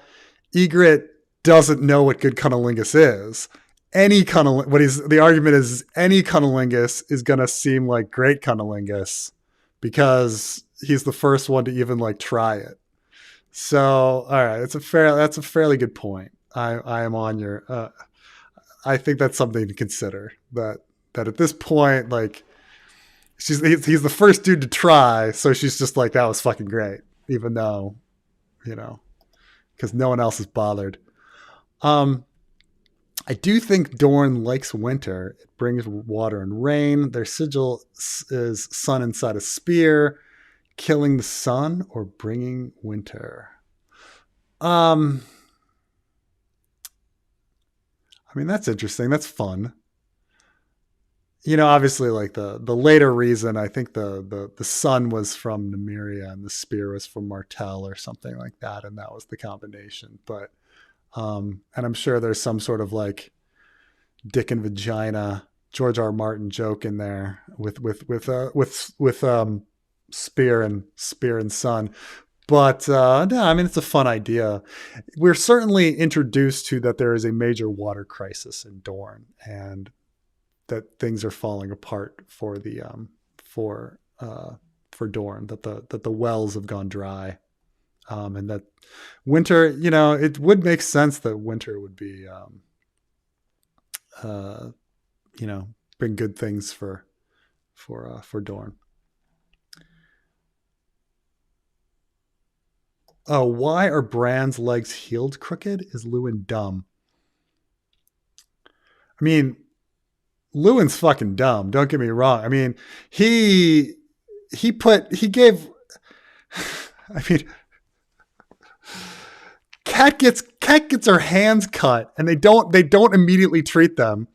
Ygritte doesn't know what good cunnilingus is. The argument is any cunnilingus is going to seem like great cunnilingus because he's the first one to even like try it. So, all right, that's a fairly good point. I am on your. I think that's something to consider. That at this point, like, he's the first dude to try, so she's just like, that was fucking great, even though, you know, because no one else is bothered. I do think Dorne likes winter. It brings water and rain. Their sigil is sun inside a spear. Killing the sun or bringing winter? I mean, that's interesting. That's fun. You know, obviously, like the later reason, I think the sun was from Nymeria and the spear was from Martell or something like that, and that was the combination. But and I'm sure there's some sort of like dick and vagina George R. R. Martin joke in there with spear and sun. But no, I mean, it's a fun idea. We're certainly introduced to that there is a major water crisis in Dorne and that things are falling apart for the for Dorne, that the wells have gone dry, and that winter, you know, it would make sense that winter would be you know, bring good things for Dorne. Oh, why are Bran's legs healed crooked? Is Luwin dumb? I mean, Luwin's fucking dumb. Don't get me wrong. I mean, he gave. I mean, Cat gets her hands cut, and they don't immediately treat them.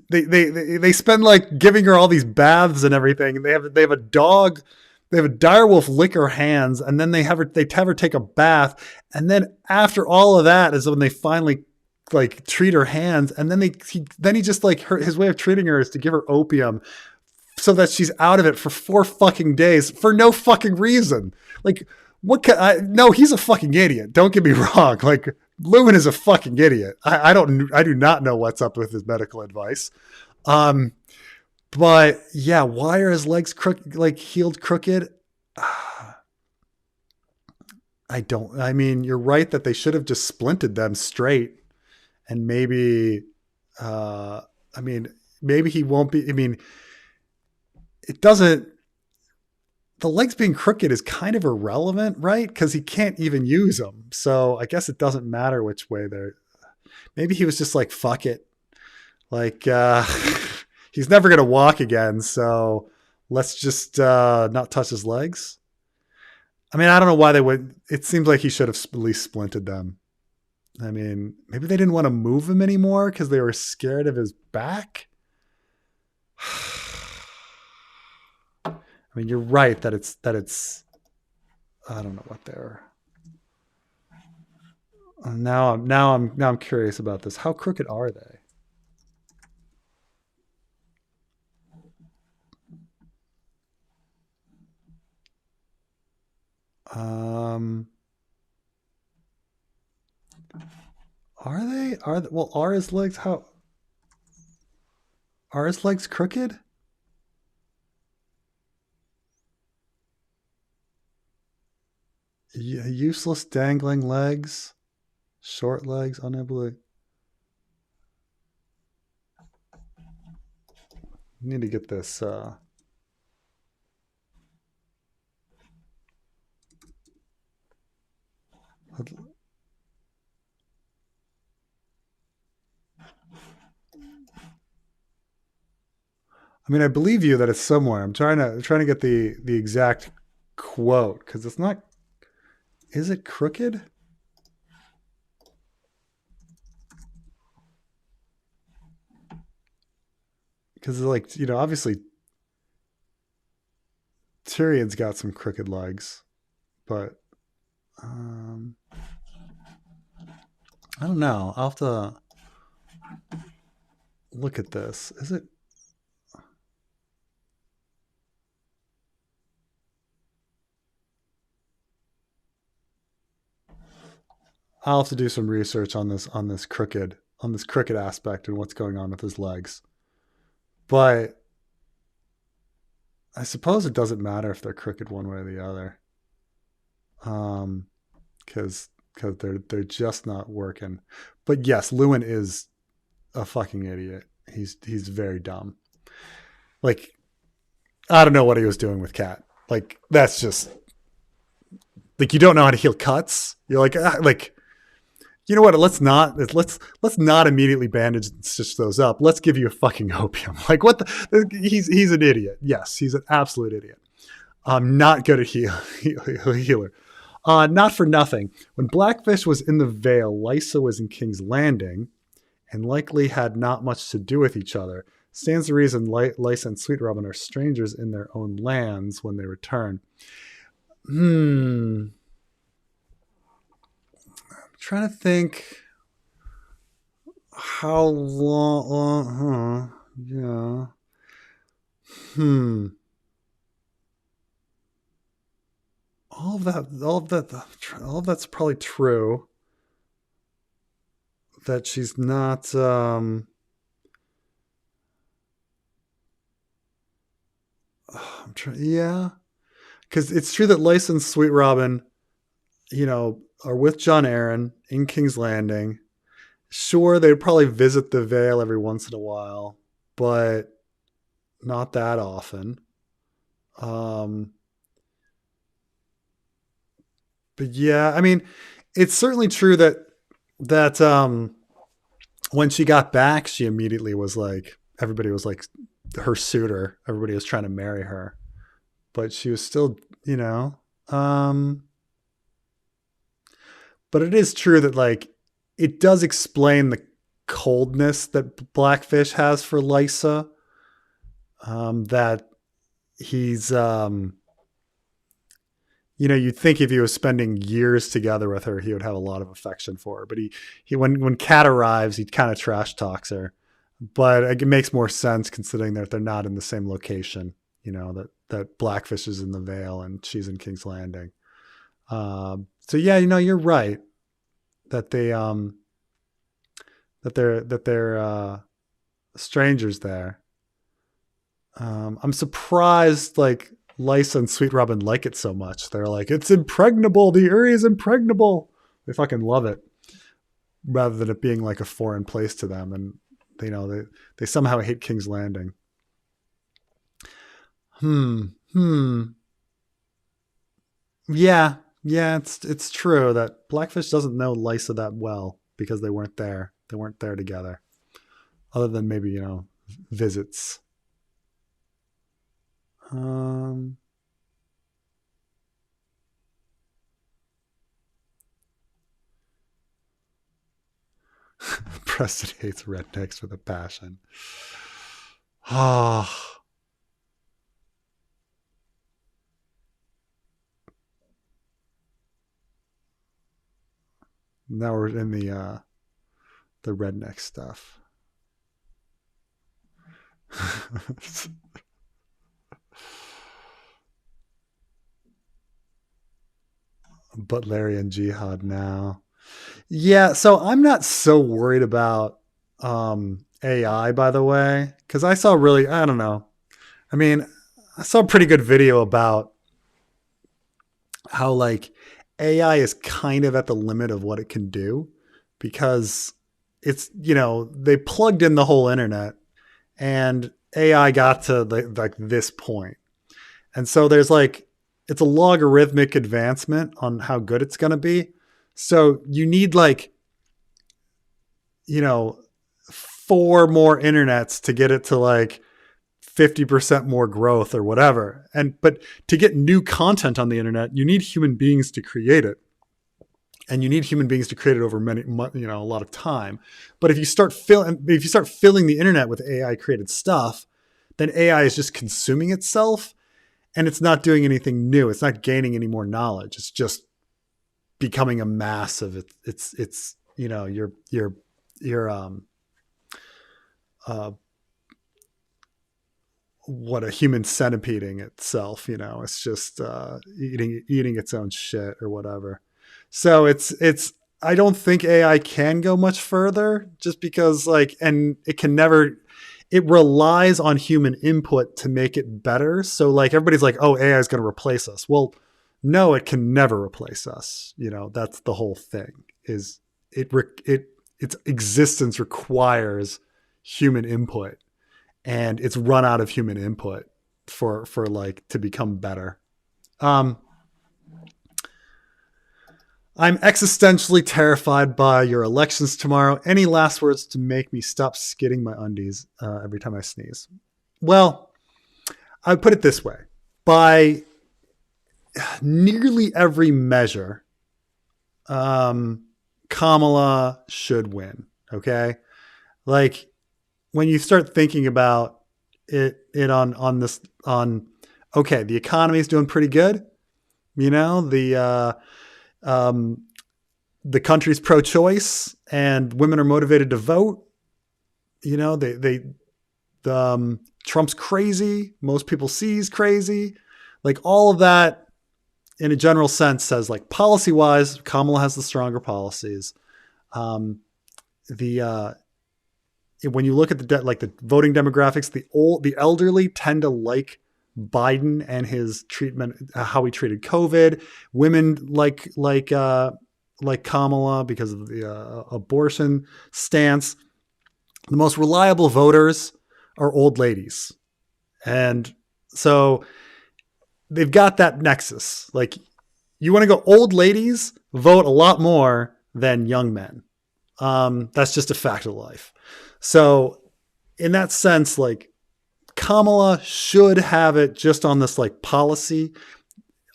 They spend like giving her all these baths and everything. They have a dog. They have a direwolf lick her hands, and then they have her take a bath, and then after all of that is when they finally like treat her hands, and then he just like his way of treating her is to give her opium so that she's out of it for 4 fucking days for no fucking reason. Like, No, he's a fucking idiot. Don't get me wrong. Like, Luwin is a fucking idiot. I do not know what's up with his medical advice. But yeah, why are his legs healed crooked? I mean, you're right that they should have just splinted them straight, and maybe, maybe he won't be. I mean, it doesn't. The legs being crooked is kind of irrelevant, right? Because he can't even use them. So I guess it doesn't matter which way they're. Maybe he was just like, fuck it. Like, he's never going to walk again. So let's just not touch his legs. I mean, I don't know why they would. It seems like he should have at least splinted them. I mean, maybe they didn't want to move him anymore because they were scared of his back. I mean, you're right that it's. I don't know what they're. Now I'm curious about this. How crooked are they? Are his legs are his legs crooked? Useless dangling legs, short legs, unable to. Need to get this. I mean, I believe you that it's somewhere. I'm trying to get the exact quote because it's not. Is it crooked? Because, like, you know, obviously Tyrion's got some crooked legs, but I don't know. I'll have to look at this. Is it? I'll have to do some research on this crooked aspect and what's going on with his legs. But I suppose it doesn't matter if they're crooked one way or the other. Because they're just not working. But yes, Luwin is a fucking idiot. He's very dumb. Like, I don't know what he was doing with Cat. Like, that's just like, you don't know how to heal cuts. You're like, you know what? Let's not immediately bandage and stitch those up. Let's give you a fucking opium. Like, what the? He's an idiot. Yes, he's an absolute idiot. Not good at healer. Not for nothing. When Blackfish was in the Vale, Lysa was in King's Landing, and likely had not much to do with each other. Stands to reason Lysa and Sweet Robin are strangers in their own lands when they return. I'm trying to think how long. Yeah. All of that's probably true. That she's not. Yeah, because it's true that Lysa and Sweet Robin, you know, are with Jon Arryn in King's Landing. Sure, they'd probably visit the Vale every once in a while, but not that often. But yeah, I mean, it's certainly true that when she got back, she immediately was like, everybody was like her suitor. Everybody was trying to marry her, but she was still, you know. But it is true that, like, it does explain the coldness that Blackfish has for Lysa. That he's, you know, you'd think if he was spending years together with her, he would have a lot of affection for her. But he when Kat arrives, he kind of trash talks her. But it makes more sense considering that they're not in the same location. You know, that Blackfish is in the Vale and she's in King's Landing. So yeah, you're right that they're strangers there. I'm surprised like Lysa and Sweet Robin like it so much. They're like, it's impregnable. The area is impregnable. They fucking love it, rather than it being like a foreign place to them. And they somehow hate King's Landing. Yeah, it's true that Blackfish doesn't know Lysa that well because they weren't there. They weren't there together, other than maybe visits. Preston hates rednecks with a passion. Ah. Now we're in the redneck stuff. Butlerian Jihad now. Yeah, so I'm not so worried about AI, by the way, because I don't know. I mean, I saw a pretty good video about how like AI is kind of at the limit of what it can do, because it's, they plugged in the whole internet and AI got to like this point. And so there's like, it's a logarithmic advancement on how good it's going to be. So you need like, 4 more internets to get it to like 50% more growth or whatever. But to get new content on the internet, you need human beings to create it. And you need human beings to create it over a lot of time. But if you start filling the internet with AI created stuff, then AI is just consuming itself and it's not doing anything new. It's not gaining any more knowledge. It's just becoming a mass of it. It's what a human centipeding itself, it's just eating its own shit or whatever. So I don't think AI can go much further, just because and it relies on human input to make it better. So like everybody's like, oh, AI is going to replace us. Well, no, it can never replace us. That's the whole thing, is its existence requires human input, and it's run out of human input for like to become better. I'm existentially terrified by your elections tomorrow. Any last words to make me stop skidding my undies every time I sneeze? Well, I would put it this way. By nearly every measure, Kamala should win. Okay? Like, when you start thinking about it okay, the economy is doing pretty good. The country's pro-choice and women are motivated to vote. Trump's crazy. Most people see he's crazy. Like, all of that in a general sense says, like, policy-wise, Kamala has the stronger policies. When you look at the voting demographics, the elderly tend to like Biden and his treatment, how he treated COVID. Women like Kamala because of the abortion stance. The most reliable voters are old ladies, and so they've got that nexus. Like, you want to go, old ladies vote a lot more than young men. That's just a fact of life. So in that sense, like, Kamala should have it just on this like policy.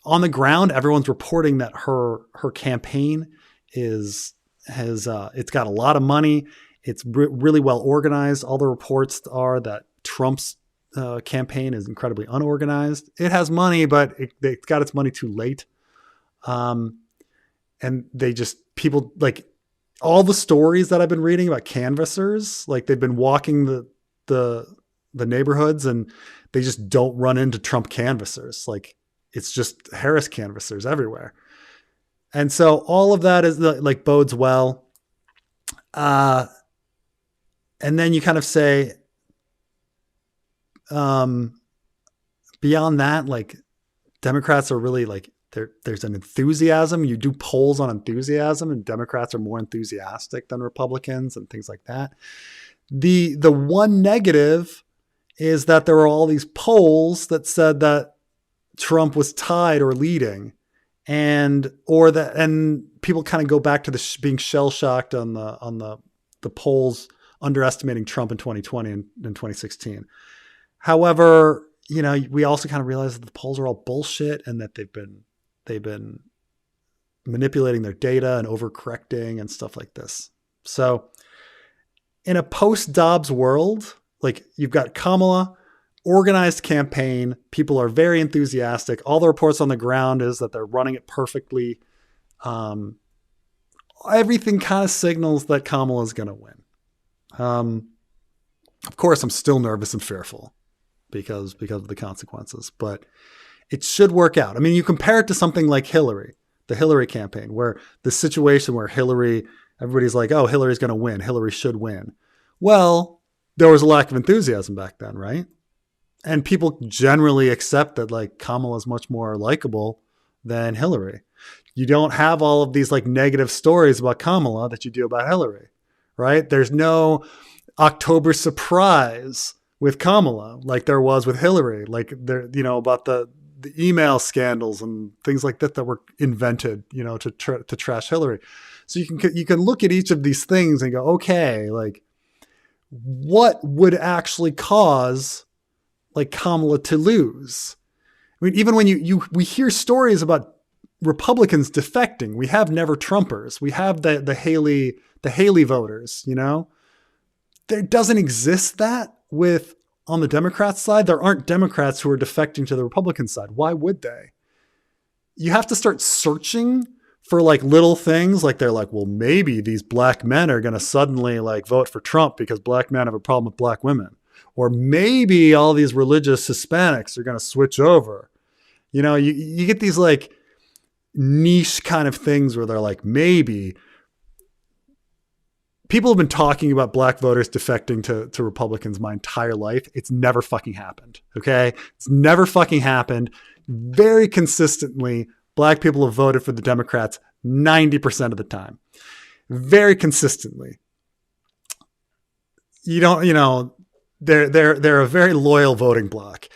On the ground, everyone's reporting that her campaign it's got a lot of money. It's really well organized. All the reports are that Trump's campaign is incredibly unorganized. It has money, but it got its money too late. And people like, all the stories that I've been reading about canvassers, like, they've been walking the neighborhoods and they just don't run into Trump canvassers. Like, it's just Harris canvassers everywhere. And so all of that is like bodes well. And then you kind of say, beyond that, like Democrats are really like, there's an enthusiasm. You do polls on enthusiasm, and Democrats are more enthusiastic than Republicans and things like that. The one negative is that there were all these polls that said that Trump was tied or leading, and people kind of go back to being shell shocked on the polls underestimating Trump in 2020 and 2016. However, we also kind of realize that the polls are all bullshit and that they've been manipulating their data and overcorrecting and stuff like this. So in a post-Dobbs world, like you've got Kamala, organized campaign. People are very enthusiastic. All the reports on the ground is that they're running it perfectly. Everything kind of signals that Kamala is going to win. Of course, I'm still nervous and fearful because of the consequences, but it should work out. I mean, you compare it to something like Hillary, the Hillary campaign, where the situation where everybody's like, oh, Hillary's going to win. Hillary should win. Well, there was a lack of enthusiasm back then, right? And people generally accept that like Kamala is much more likable than Hillary. You don't have all of these like negative stories about Kamala that you do about Hillary, right? There's no October surprise with Kamala like there was with Hillary, like there, about the email scandals and things like that were invented, to trash Hillary. So you can look at each of these things and go, okay, like what would actually cause like Kamala to lose? I mean, even when we hear stories about Republicans defecting, we have never Trumpers. We have the Haley voters, There doesn't exist that on the Democrats side. There aren't Democrats who are defecting to the Republican side. Why would they? You have to start searching for like little things, like they're like, well, maybe these black men are going to suddenly like vote for Trump because black men have a problem with black women. Or maybe all these religious Hispanics are going to switch over. You get these like niche kind of things where they're like, maybe. People have been talking about black voters defecting to Republicans my entire life. It's never fucking happened. Okay. It's never fucking happened. Very consistently, black people have voted for the Democrats 90% of the time. Very consistently. They're a very loyal voting bloc.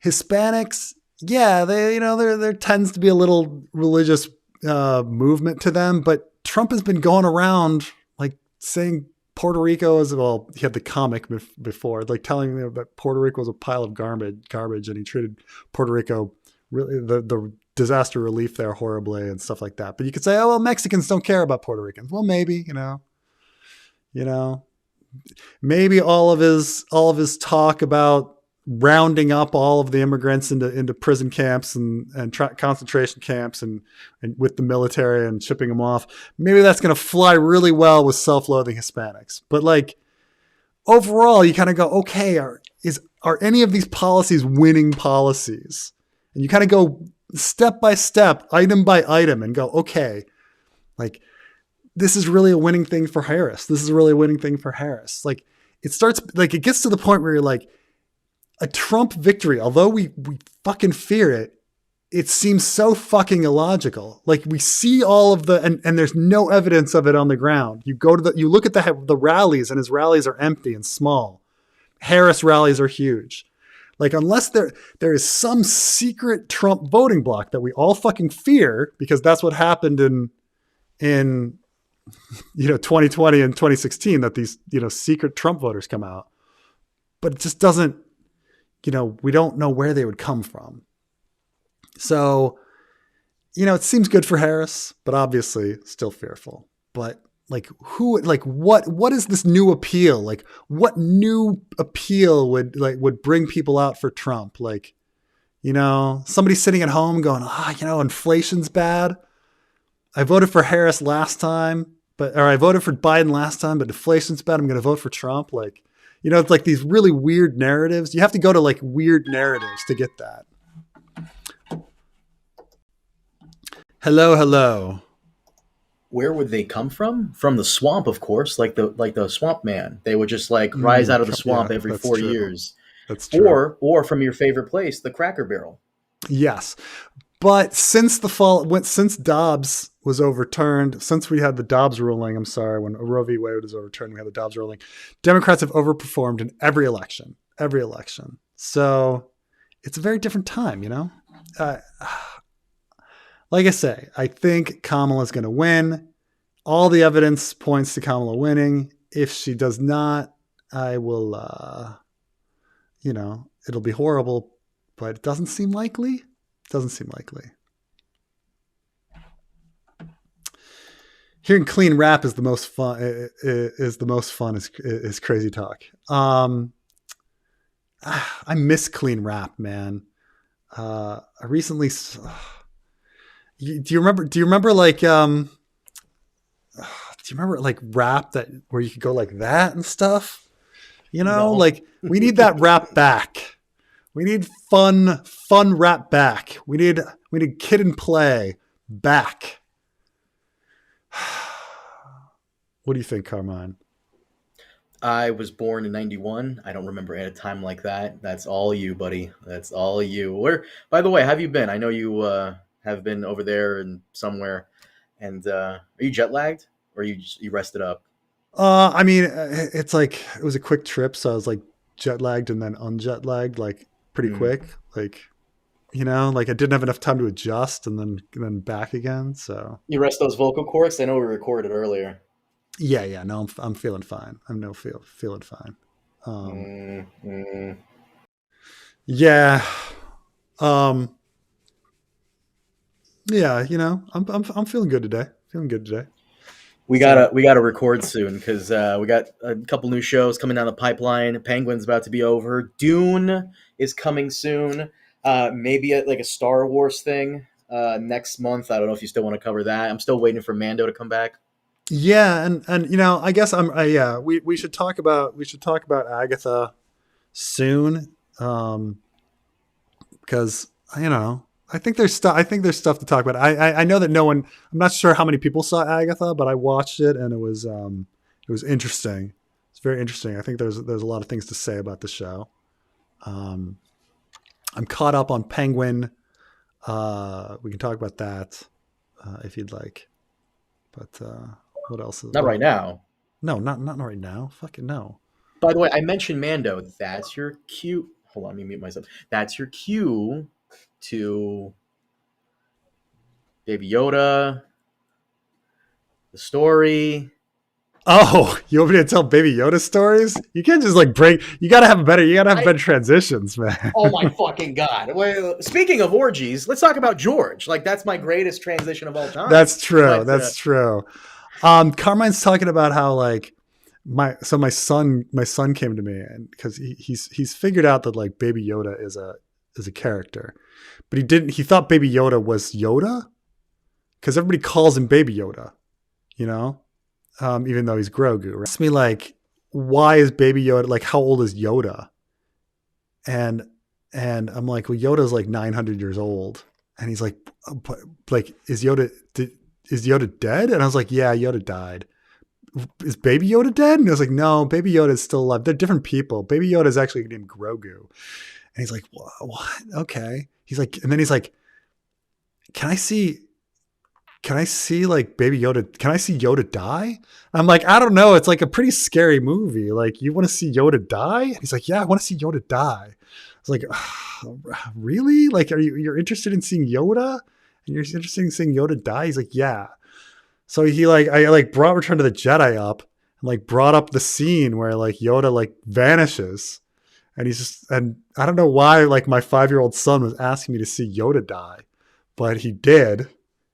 Hispanics, yeah, there tends to be a little religious movement to them, but Trump has been going around like saying Puerto Rico is, well, he had the comic before, like telling them that Puerto Rico was a pile of garbage, and he treated Puerto Rico, really the disaster relief there, horribly and stuff like that. But you could say, oh, well, Mexicans don't care about Puerto Ricans. Well, maybe, maybe all of his talk about rounding up all of the immigrants into prison camps and concentration camps and with the military and shipping them off, maybe that's going to fly really well with self-loathing Hispanics. But like overall, you kind of go, okay, are any of these policies winning policies? And you kind of go step by step, item by item, and go, okay, like this is really a winning thing for Harris. This is really a winning thing for Harris. Like it starts, like it gets to the point where you're like, a Trump victory, although we fucking fear it, it seems so fucking illogical. Like we see all of and there's no evidence of it on the ground. You look at the rallies, and his rallies are empty and small. Harris rallies are huge. Like unless there is some secret Trump voting bloc that we all fucking fear, because that's what happened in 2020 and 2016, that these secret Trump voters come out. But it just doesn't. We don't know where they would come from. So, it seems good for Harris, but obviously still fearful. But what is this new appeal? Like what new appeal would bring people out for Trump? Like, somebody sitting at home going, inflation's bad. I voted for Harris last time, or I voted for Biden last time, but inflation's bad. I'm going to vote for Trump. Like, it's like these really weird narratives. You have to go to like weird narratives to get that. Hello. where would they come from? From the swamp, of course, like the swamp man. They would just like rise out of the swamp Yeah, every that's 4 true. years. That's true. Or from your favorite place, the Cracker Barrel. Yes. But since since Dobbs was overturned, since we had the Dobbs ruling, I'm sorry, when Roe v. Wade was overturned, we had the Dobbs ruling. Democrats have overperformed in every election. So it's a very different time, you know? Like I say, I think Kamala's going to win. All the evidence points to Kamala winning. If she does not, I will, it'll be horrible, but it doesn't seem likely. Hearing clean rap is the most fun. Is crazy talk. I miss clean rap, man. I recently. Do you remember like rap that where you could go like that and stuff? You know, like we need that rap back. We need fun rap back. We need Kid and Play back. What do you think, Carmine? I was born in 91. I don't remember at a time like that. That's all you, buddy. That's all you. Where, by the way, have you been? I know you have been over there and somewhere. And are you jet lagged or you rested up? I mean, it's like it was a quick trip, so I was like jet lagged and then unjet lagged like pretty quick. Like, you know, like I didn't have enough time to adjust and then back again. So you rest those vocal cords. I know we recorded earlier. Yeah. No, I'm feeling fine. I'm feeling fine. Yeah. Yeah, you know, I'm feeling good today. We gotta record soon because we got a couple new shows coming down the pipeline. Penguin's about to be over. Dune is coming soon. Maybe a Star Wars thing next month. I don't know if you still want to cover that. I'm still waiting for Mando to come back. Yeah, and you know, I guess we should talk about Agatha soon, because you know I think there's stuff to talk about. I know that I'm not sure how many people saw Agatha, but I watched it and it was interesting. It's very interesting. I think there's a lot of things to say about the show. I'm caught up on Penguin. We can talk about that if you'd like, but. What else is not right now? No, not right now. Fucking no. By the way, I mentioned Mando. That's your cue. Hold on, let me mute myself. That's your cue to Baby Yoda, the story. Oh, you want me to tell Baby Yoda stories? You can't just like break. You gotta have better transitions, man. Oh my fucking god! Well, speaking of orgies, let's talk about George. Like that's my greatest transition of all time. That's true. That's true. Carmine's talking about how like my son came to me and because he's figured out that like Baby Yoda is a character, but he thought Baby Yoda was Yoda because everybody calls him Baby Yoda, you know, even though he's Grogu. Asked me like, why is Baby Yoda like? How old is Yoda? And I'm like, well, Yoda's like 900 years old, and he's like is Yoda? Is Yoda dead? And I was like, yeah, Yoda died. Is Baby Yoda dead? And I was like, no, Baby Yoda is still alive. They're different people. Baby Yoda is actually named Grogu. And he's like, what? Okay. He's like, and then he's like, can I see like Baby Yoda? Can I see Yoda die? I'm like, I don't know. It's like a pretty scary movie. Like, you want to see Yoda die? And he's like, yeah, I want to see Yoda die. I was like, oh, really? Like, you're interested in seeing Yoda? And you're interested in seeing Yoda die? He's like, yeah. So I brought Return to the Jedi up and like brought up the scene where like Yoda like vanishes, and and I don't know why like my 5-year-old son was asking me to see Yoda die, but he did.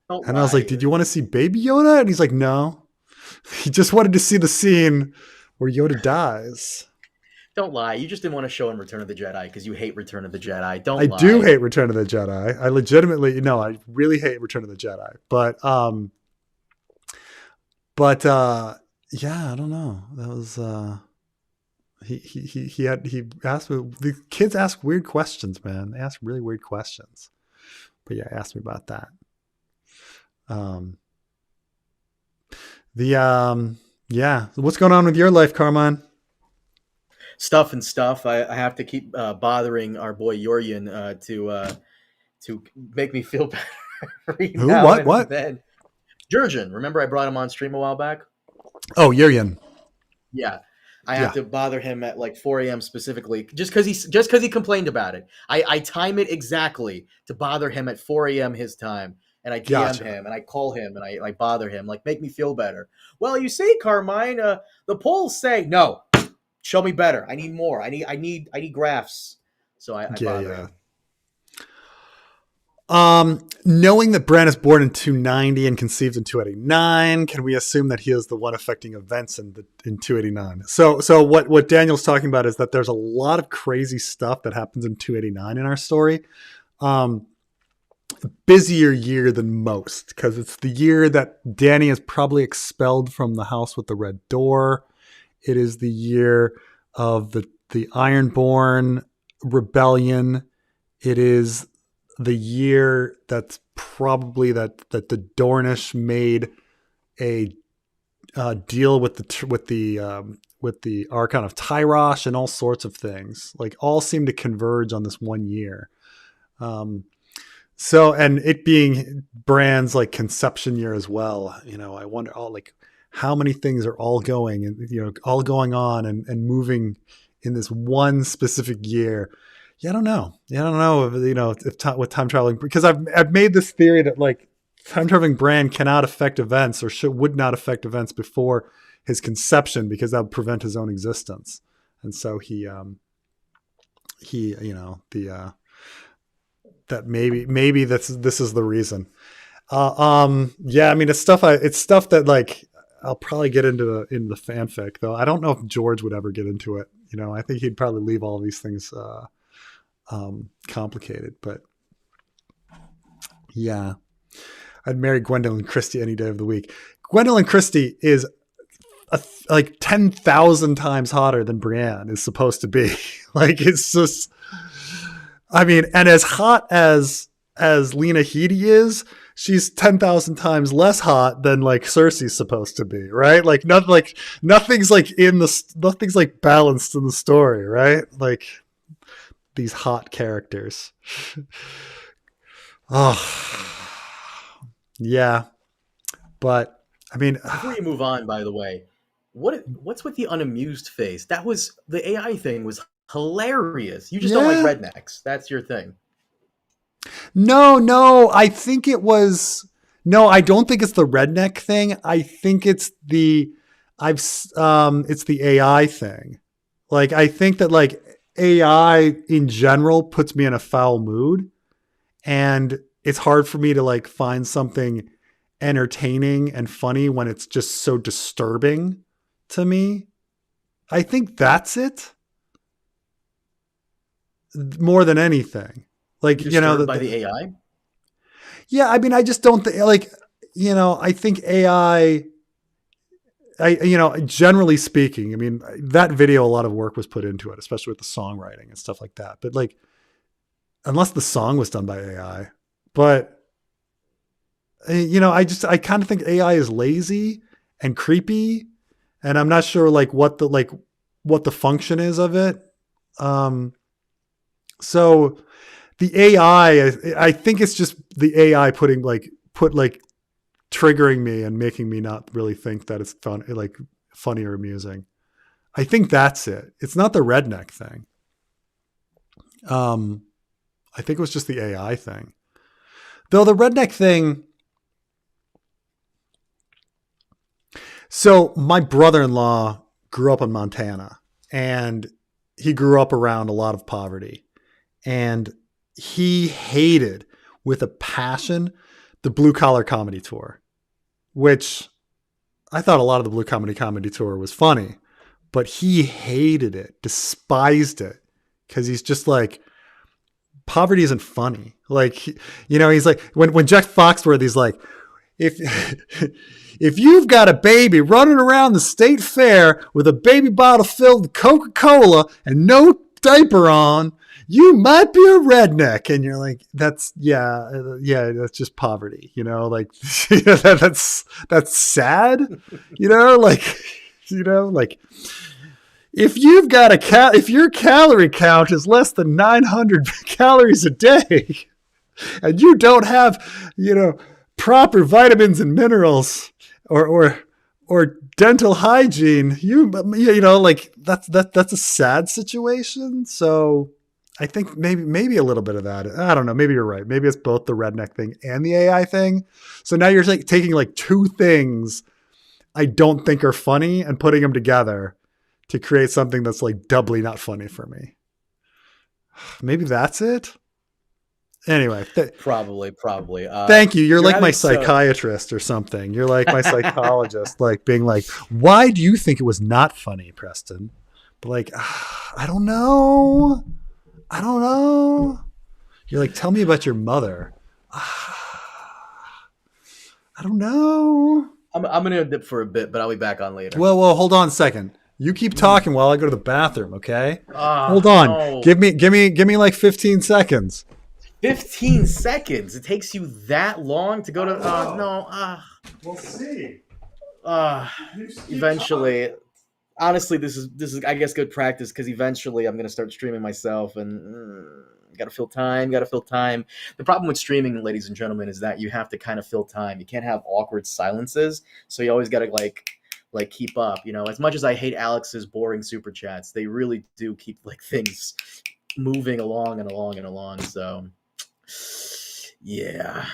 And I was like, did you want to see Baby Yoda? And he's like, no. He just wanted to see the scene where Yoda dies. Don't lie. You just didn't want to show him Return of the Jedi because you hate Return of the Jedi. I do hate Return of the Jedi. I legitimately, no, I really hate Return of the Jedi. But yeah, I don't know. That was he asked me. The kids ask weird questions, man. They ask really weird questions. But yeah, asked me about that. Yeah. What's going on with your life, Carmine? Stuff and stuff. I have to keep bothering our boy Yorian to make me feel better every Who? now What? and What? then. Jurgen, remember I brought him on stream a while back? Oh, Yurian. Yeah. I Yeah. have to bother him at like 4 a.m. specifically, just because he complained about it. I time it exactly to bother him at 4 a.m. his time, and I DM Gotcha. him and I call him and I bother him, like, make me feel better. Well, you see, Carmine, the polls say no. Show me better. I need more. I need graphs. So I bother him. Knowing that Bran is born in 290 and conceived in 289, can we assume that he is the one affecting events in 289? So what Daniel's talking about is that there's a lot of crazy stuff that happens in 289 in our story. Busier year than most, because it's the year that Dany is probably expelled from the house with the red door. It is the year of the Ironborn rebellion. It is the year that's probably that the Dornish made a deal with the Archon of Tyrosh and all sorts of things. Like, all seem to converge on this one year. So, and it being Bran's like conception year as well, I wonder how many things are all going and, all going on and moving in this one specific year. Yeah, I don't know. I don't know if with time traveling, because I've made this theory that like time traveling Bran cannot affect events, or would not affect events before his conception, because that would prevent his own existence. And so that maybe this is the reason. Yeah, I mean, it's stuff that like I'll probably get into the fanfic, though. I don't know if George would ever get into it. I think he'd probably leave all these things complicated, but yeah, I'd marry Gwendolyn Christie any day of the week. Gwendolyn Christie is like 10,000 times hotter than Brienne is supposed to be. Like, it's just, I mean, and as hot as Lena Headey is, she's 10,000 times less hot than like Cersei's supposed to be, right? Like, nothing's like nothing's like balanced in the story, right? Like, these hot characters. Oh, yeah. But I mean, before you move on, by the way, what's with the unamused face? That was the AI thing was hilarious. You just don't like rednecks. That's your thing. No, I think it was. No, I don't think it's the redneck thing. I think it's the AI thing. Like, I think that like AI in general puts me in a foul mood, and it's hard for me to like find something entertaining and funny when it's just so disturbing to me. I think that's it more than anything. Like, disturbed by the AI. Yeah, I mean, I just don't think I think AI. Generally speaking, I mean, that video, a lot of work was put into it, especially with the songwriting and stuff like that. But like, unless the song was done by AI, but I kind of think AI is lazy and creepy, and I'm not sure like what the function is of it. So the AI, I think it's just the AI triggering me and making me not really think that it's funny or amusing. I think that's it. It's not the redneck thing. I think it was just the AI thing. Though the redneck thing. So my brother-in-law grew up in Montana, and he grew up around a lot of poverty, and he hated with a passion the Blue Collar Comedy Tour, which I thought a lot of the Blue Comedy Tour was funny, but he hated it, despised it, because he's just like, poverty isn't funny. Like, he's like, when Jeff Foxworthy's like, if you've got a baby running around the state fair with a baby bottle filled with Coca-Cola and no diaper on, you might be a redneck. And you're like, that's just poverty, like that's sad, like if you've got if your calorie count is less than 900 calories a day and you don't have, proper vitamins and minerals or dental hygiene, that's a sad situation. So I think maybe a little bit of that. I don't know. Maybe you're right. Maybe it's both the redneck thing and the AI thing. So now you're taking like two things I don't think are funny and putting them together to create something that's like doubly not funny for me. Maybe that's it. Anyway, probably. Thank you. You're like my psychiatrist or something. You're like my psychologist, like being like, why do you think it was not funny, Preston? But like, I don't know. You're like, tell me about your mother. I don't know. I'm going to dip for a bit, but I'll be back on later. Well, hold on a second. You keep talking while I go to the bathroom, okay? Hold on. No. Give me like 15 seconds. 15 seconds. It takes you that long to go to no. We'll see. Eventually, honestly, this is I guess good practice because eventually I'm gonna start streaming myself and gotta fill time. The problem with streaming, ladies and gentlemen, is that you have to kind of fill time. You can't have awkward silences, so you always gotta like keep up. As much as I hate Alex's boring super chats, they really do keep like things moving along and along and along. So. Yeah.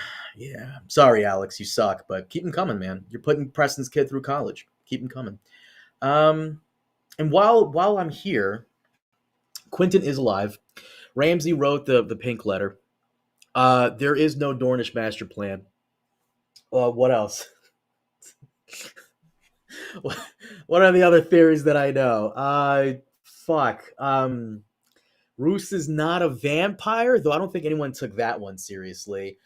Sorry, Alex, you suck, but keep them coming, man. You're putting Preston's kid through college. Keep them coming. And while I'm here, Quentin is alive. Ramsay wrote the pink letter. There is no Dornish master plan. What else? What are the other theories that I know? Roose is not a vampire, though I don't think anyone took that one seriously.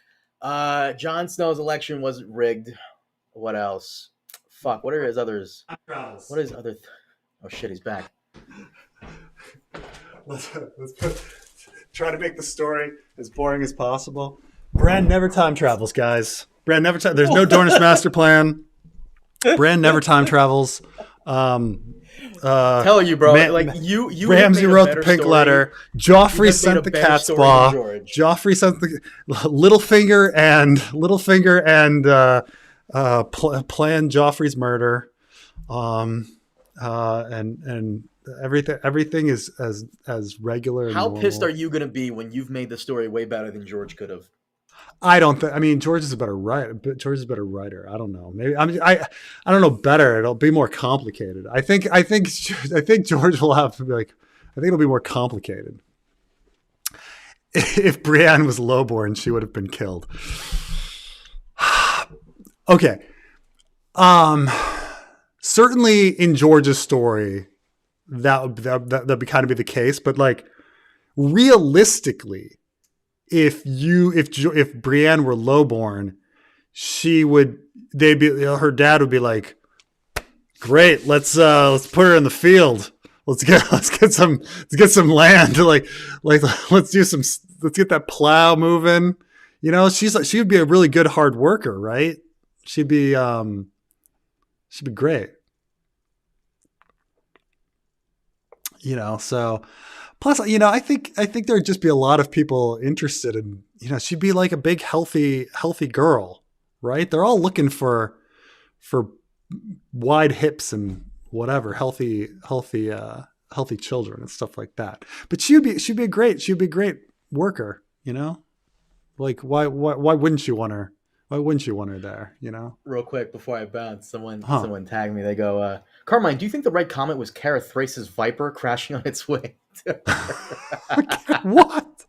Jon Snow's election wasn't rigged. What else? What are his others? What is other? Oh shit, he's back. Let's try to make the story as boring as possible. Bran never time travels, guys. There's no Dornish master plan. Bran never time travels. Tell you, bro. You Ramsay wrote the pink letter. Joffrey sent the cat's paw. Joffrey sent the Littlefinger and planned Joffrey's murder. And everything is as regular. How pissed are you going to be when you've made the story way better than George could have? I don't think. I mean, George is a better writer. I don't know. Maybe I don't know. Better. It'll be more complicated. I think George will have to be like. I think it'll be more complicated. If Brienne was lowborn, she would have been killed. Okay. Certainly in George's story, that'd be kind of be the case. But like, realistically. If Brienne were lowborn, her dad would be like, great, let's put her in the field. Let's get some land. Let's get that plow moving. She would be a really good hard worker, right? She'd be great. So. Plus, I think there'd just be a lot of people interested in, she'd be like a big, healthy girl, right? They're all looking for wide hips and whatever, healthy children and stuff like that. But she'd be a great worker, Like why wouldn't you want her? Why wouldn't you want her there? Real quick before I bounce, someone tagged me. They go, Carmine, do you think the right comment was Cara Thrace's Viper crashing on its way? What?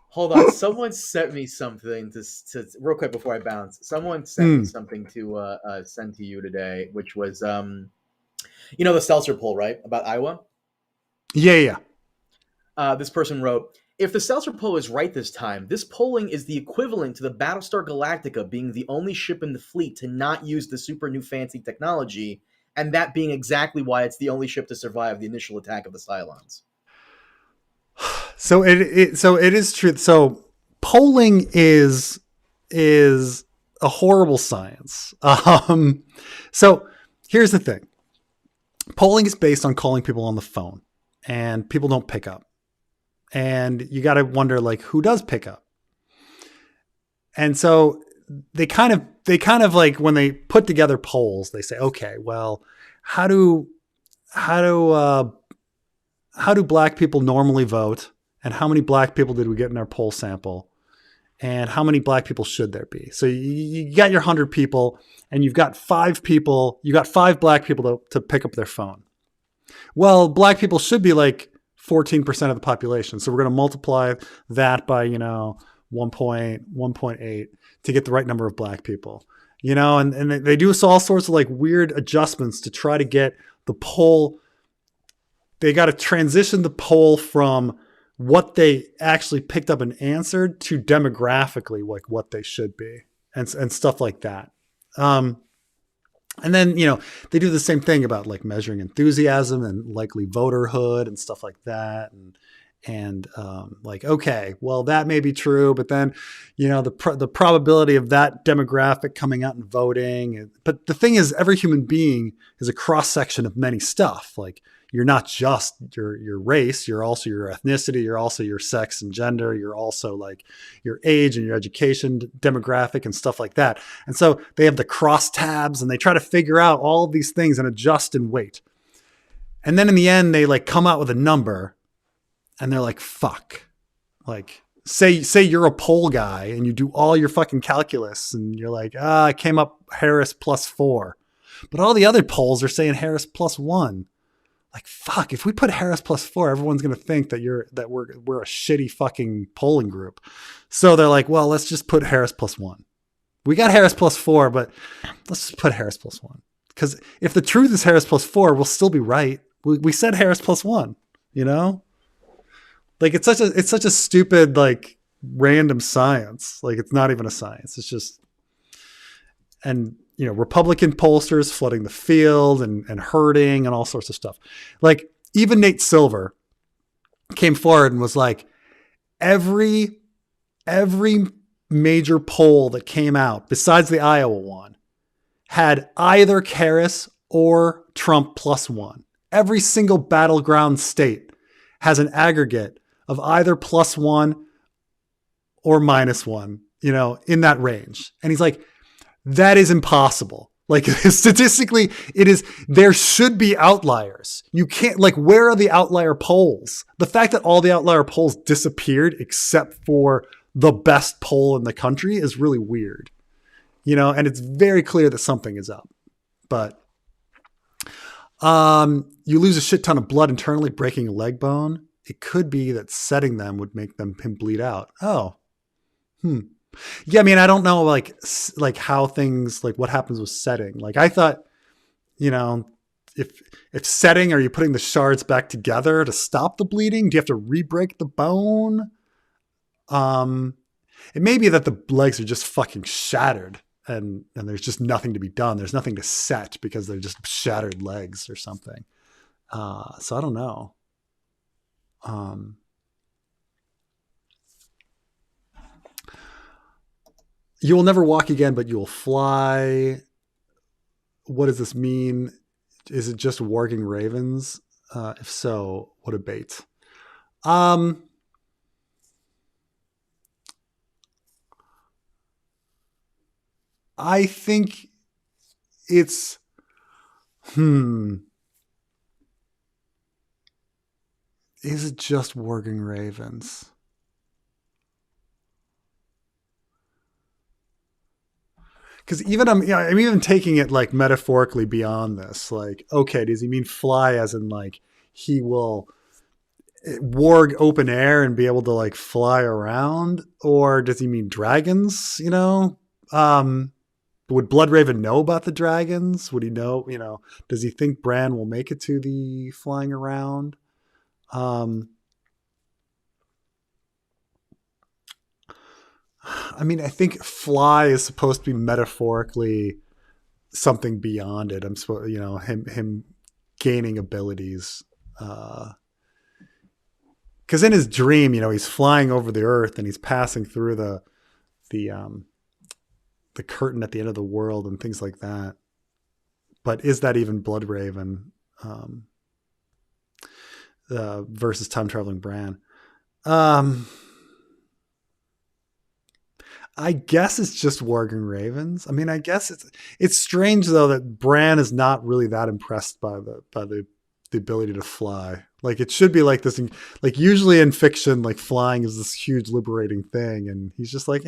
Hold on. Someone sent me something to real quick before I bounce. Someone sent me something to send to you today, which was the Seltzer poll, right? About Iowa? Yeah. This person wrote, if the Seltzer poll is right this time, this polling is the equivalent to the Battlestar Galactica being the only ship in the fleet to not use the super new fancy technology and that being exactly why it's the only ship to survive the initial attack of the Cylons. So it is true. So polling is a horrible science. So here's the thing. Polling is based on calling people on the phone, and people don't pick up. And you got to wonder, like, who does pick up? And so they kind of like, when they put together polls, they say, okay, well, how do black people normally vote? And how many black people did we get in our poll sample? And how many black people should there be? So you got your 100 people, and you've got 5 people, you got 5 black people to pick up their phone. Well, black people should be like 14% of the population. So we're going to multiply that by, 1.8 to get the right number of black people, and they do all sorts of like weird adjustments to try to get the poll. They got to transition the poll from what they actually picked up and answered to demographically like what they should be and stuff like that. And then, they do the same thing about like measuring enthusiasm and likely voterhood and stuff like that. And like, okay, well, that may be true, but then, the probability of that demographic coming out and voting. But the thing is, every human being is a cross section of many stuff. Like, you're not just your race, you're also your ethnicity, you're also your sex and gender, you're also like your age and your education demographic and stuff like that. And so they have the cross tabs, and they try to figure out all of these things and adjust and wait. And then in the end, they like come out with a number, and they're like, fuck. Like, say you're a poll guy and you do all your fucking calculus, and you're like, I came up Harris +4. But all the other polls are saying Harris +1. Like, fuck, if we put Harris +4, everyone's going to think that we're a shitty fucking polling group. So they're like, well, let's just put Harris +1. We got Harris +4, but let's just put Harris +1. Because if the truth is Harris +4, we'll still be right. We said Harris +1, Like, it's such a stupid, like, random science. Like, it's not even a science. It's just, and Republican pollsters flooding the field and herding and all sorts of stuff. Like, even Nate Silver came forward and was like, every major poll that came out besides the Iowa one had either Harris or Trump +1. Every single battleground state has an aggregate of either +1 or -1, in that range. And he's like, that is impossible. Like, statistically, there should be outliers. You can't, like, where are the outlier polls? The fact that all the outlier polls disappeared except for the best poll in the country is really weird, and it's very clear that something is up. But you lose a shit ton of blood internally, breaking a leg bone. It could be that setting them would make him bleed out. Oh, yeah, I mean, I don't know, like how things, like what happens with setting. Like, I thought, if setting, are you putting the shards back together to stop the bleeding? Do you have to re-break the bone? It may be that the legs are just fucking shattered and there's just nothing to be done. There's nothing to set because they're just shattered legs or something. So I don't know. You will never walk again, but you will fly. What does this mean? Is it just warging ravens? If so, what a bait. I think it's, is it just warging ravens? Because even I'm even taking it like metaphorically beyond this. Like, okay, does he mean fly as in like he will warg open air and be able to like fly around, or does he mean dragons? Would Bloodraven know about the dragons? Would he know? Does he think Bran will make it to the flying around? I mean, I think fly is supposed to be metaphorically something beyond it. I'm supposed, him gaining abilities. Because in his dream, he's flying over the earth and he's passing through the curtain at the end of the world and things like that. But is that even Bloodraven versus time traveling Bran? I guess it's just Warging Ravens. I mean, I guess it's strange though that Bran is not really that impressed by the ability to fly. Like it should be like this. Like usually in fiction, like flying is this huge liberating thing, and he's just like,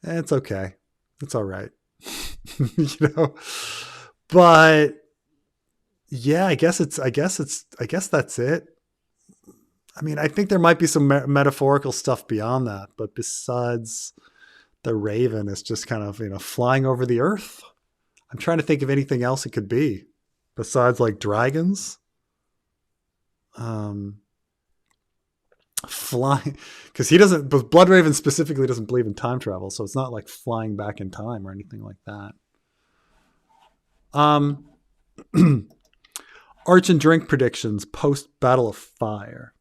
it's okay, it's all right, But yeah, I guess that's it. I mean, I think there might be some metaphorical stuff beyond that, but besides the Raven, it's just kind of, flying over the earth. I'm trying to think of anything else it could be besides like dragons. Flying, because Bloodraven specifically doesn't believe in time travel, so it's not like flying back in time or anything like that. Arch and Drink predictions post Battle of Fire.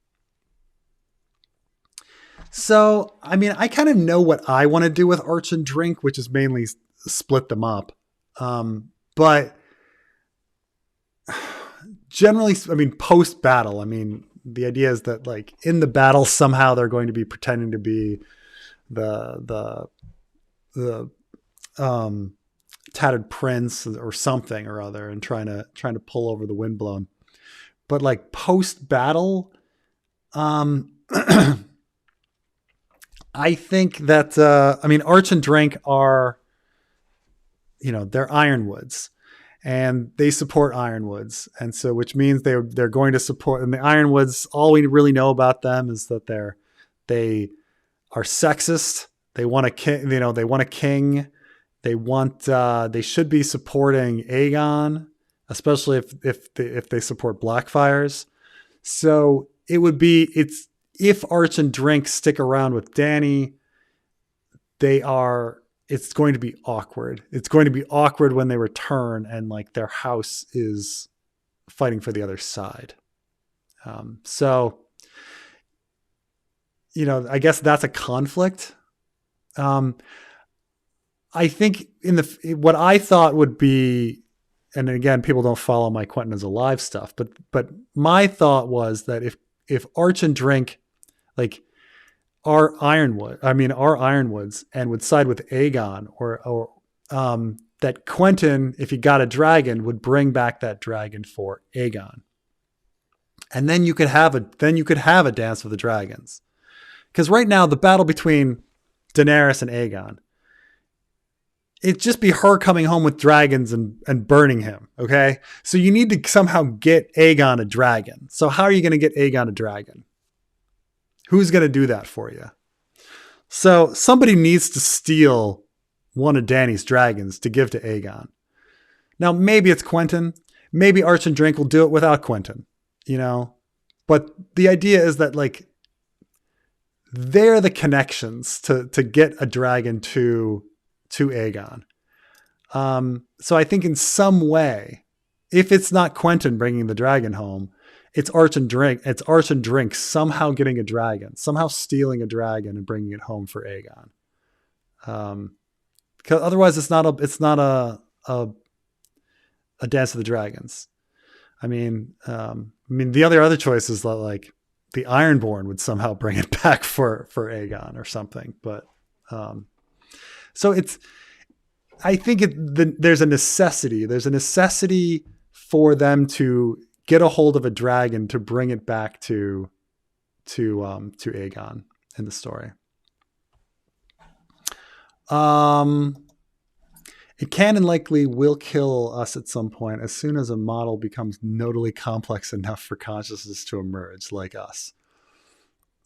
So, I mean, I kind of know what I want to do with Arch and Drink, which is mainly split them up. But generally, I mean, post battle, I mean, the idea is that like in the battle, somehow they're going to be pretending to be the tattered prince or something or other, and trying to pull over the windblown. But like post battle, I think that, Arch and Drink are, they're Ironwoods and they support Ironwoods. And so, which means they're going to support, and the Ironwoods, all we really know about them is that they are sexist. They want a king, they want a king. They should be supporting Aegon, especially if they support Blackfires. So if Arch and Drink stick around with Dany, it's going to be awkward. It's going to be awkward when they return and like their house is fighting for the other side. So, I guess that's a conflict. I think what I thought would be, and again, people don't follow my Quentin is Alive stuff, but my thought was that if Arch and Drink like are Ironwoods and would side with Aegon, or that Quentin, if he got a dragon, would bring back that dragon for Aegon, and then you could have a Dance with the Dragons, because right now the battle between Daenerys and Aegon, it'd just be her coming home with dragons and burning him. Okay. So you need to somehow get Aegon a dragon. So how are you going to get Aegon a dragon? Who's going to do that for you? So somebody needs to steal one of Dany's dragons to give to Aegon. Now, maybe it's Quentin. Maybe Arch and Drink will do it without Quentin, but the idea is that like, they're the connections to get a dragon to Aegon. So I think in some way, if it's not Quentin bringing the dragon home, it's Arch and Drink. It's Arch and Drink somehow getting a dragon, somehow stealing a dragon and bringing it home for Aegon. Because otherwise, it's not a Dance of the Dragons. The other choice is that like the Ironborn would somehow bring it back for Aegon or something. But so I think there's a necessity. There's a necessity for them to get a hold of a dragon to bring it back to Aegon in the story. It can and likely will kill us at some point as soon as a model becomes notably complex enough for consciousness to emerge, like us.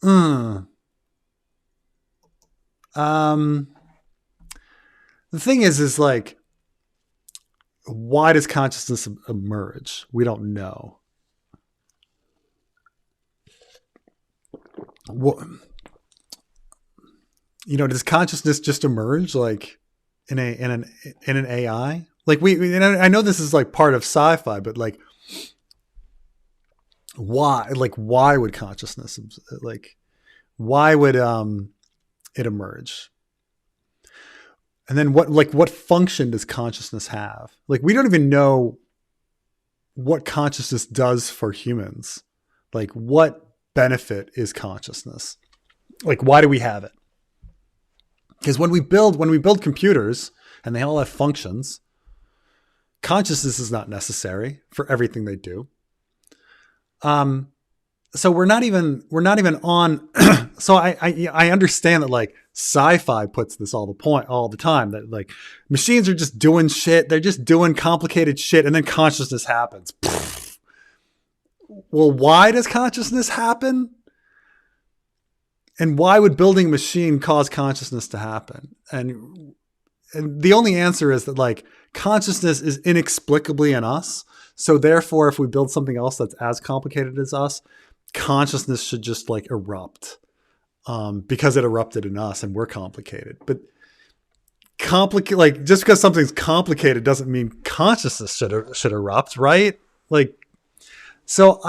The thing is like, why does consciousness emerge? We don't know. What, does consciousness just emerge like in an AI? Like and I know this is like part of sci-fi, but like why? Like why would consciousness, like why would it emerge? And then what function does consciousness have? Like we don't even know what consciousness does for humans. Like what benefit is consciousness? Like why do we have it? Because when we build computers and they all have functions, consciousness is not necessary for everything they do. So we're not even on. So I understand that like sci-fi puts this all the time that like machines are just doing shit. They're just doing complicated shit, and then consciousness happens. Well, why does consciousness happen? And why would building a machine cause consciousness to happen? And the only answer is that like consciousness is inexplicably in us. So therefore, if we build something else that's as complicated as us, consciousness should just like erupt because it erupted in us and we're complicated. But like just because something's complicated doesn't mean consciousness should erupt, right? Like, so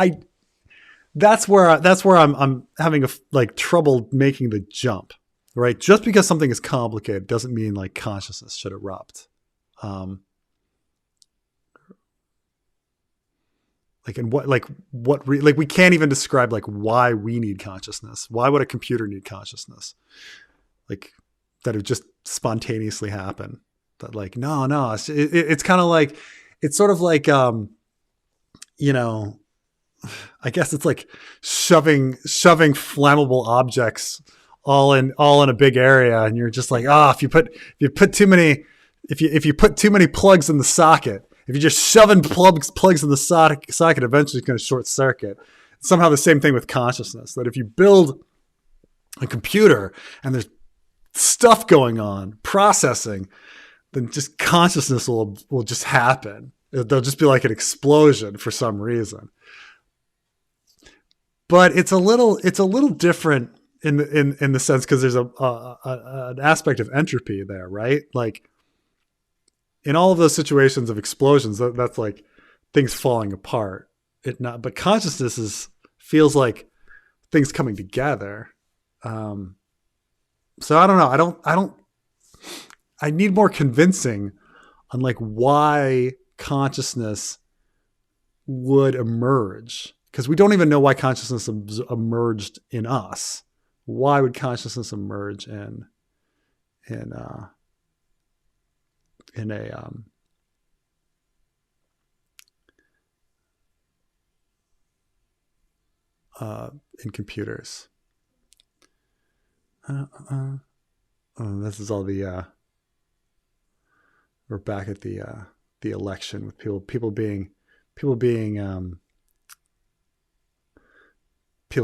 that's where I'm having like trouble making the jump, right? Just because something is complicated doesn't mean like consciousness should erupt. We can't even describe like why we need consciousness. Why would a computer need consciousness? Like that it just spontaneously happen. That like, no, it's kind of like, it's sort of like, I guess it's like shoving flammable objects all in a big area. And you're just like, if you put too many plugs in the socket, if you're just shoving plugs in the socket, eventually it's going to short circuit. It's somehow the same thing with consciousness, that if you build a computer and there's stuff going on, processing, then just consciousness will just happen. There'll just be like an explosion for some reason. But it's a little different in the sense because there's an aspect of entropy there, right? Like in all of those situations of explosions, that's like things falling apart. But consciousness feels like things coming together. So I don't know. I need more convincing on like why consciousness would emerge. Because we don't even know why consciousness emerged in us. Why would consciousness emerge in computers? This is all the. We're back at the election with people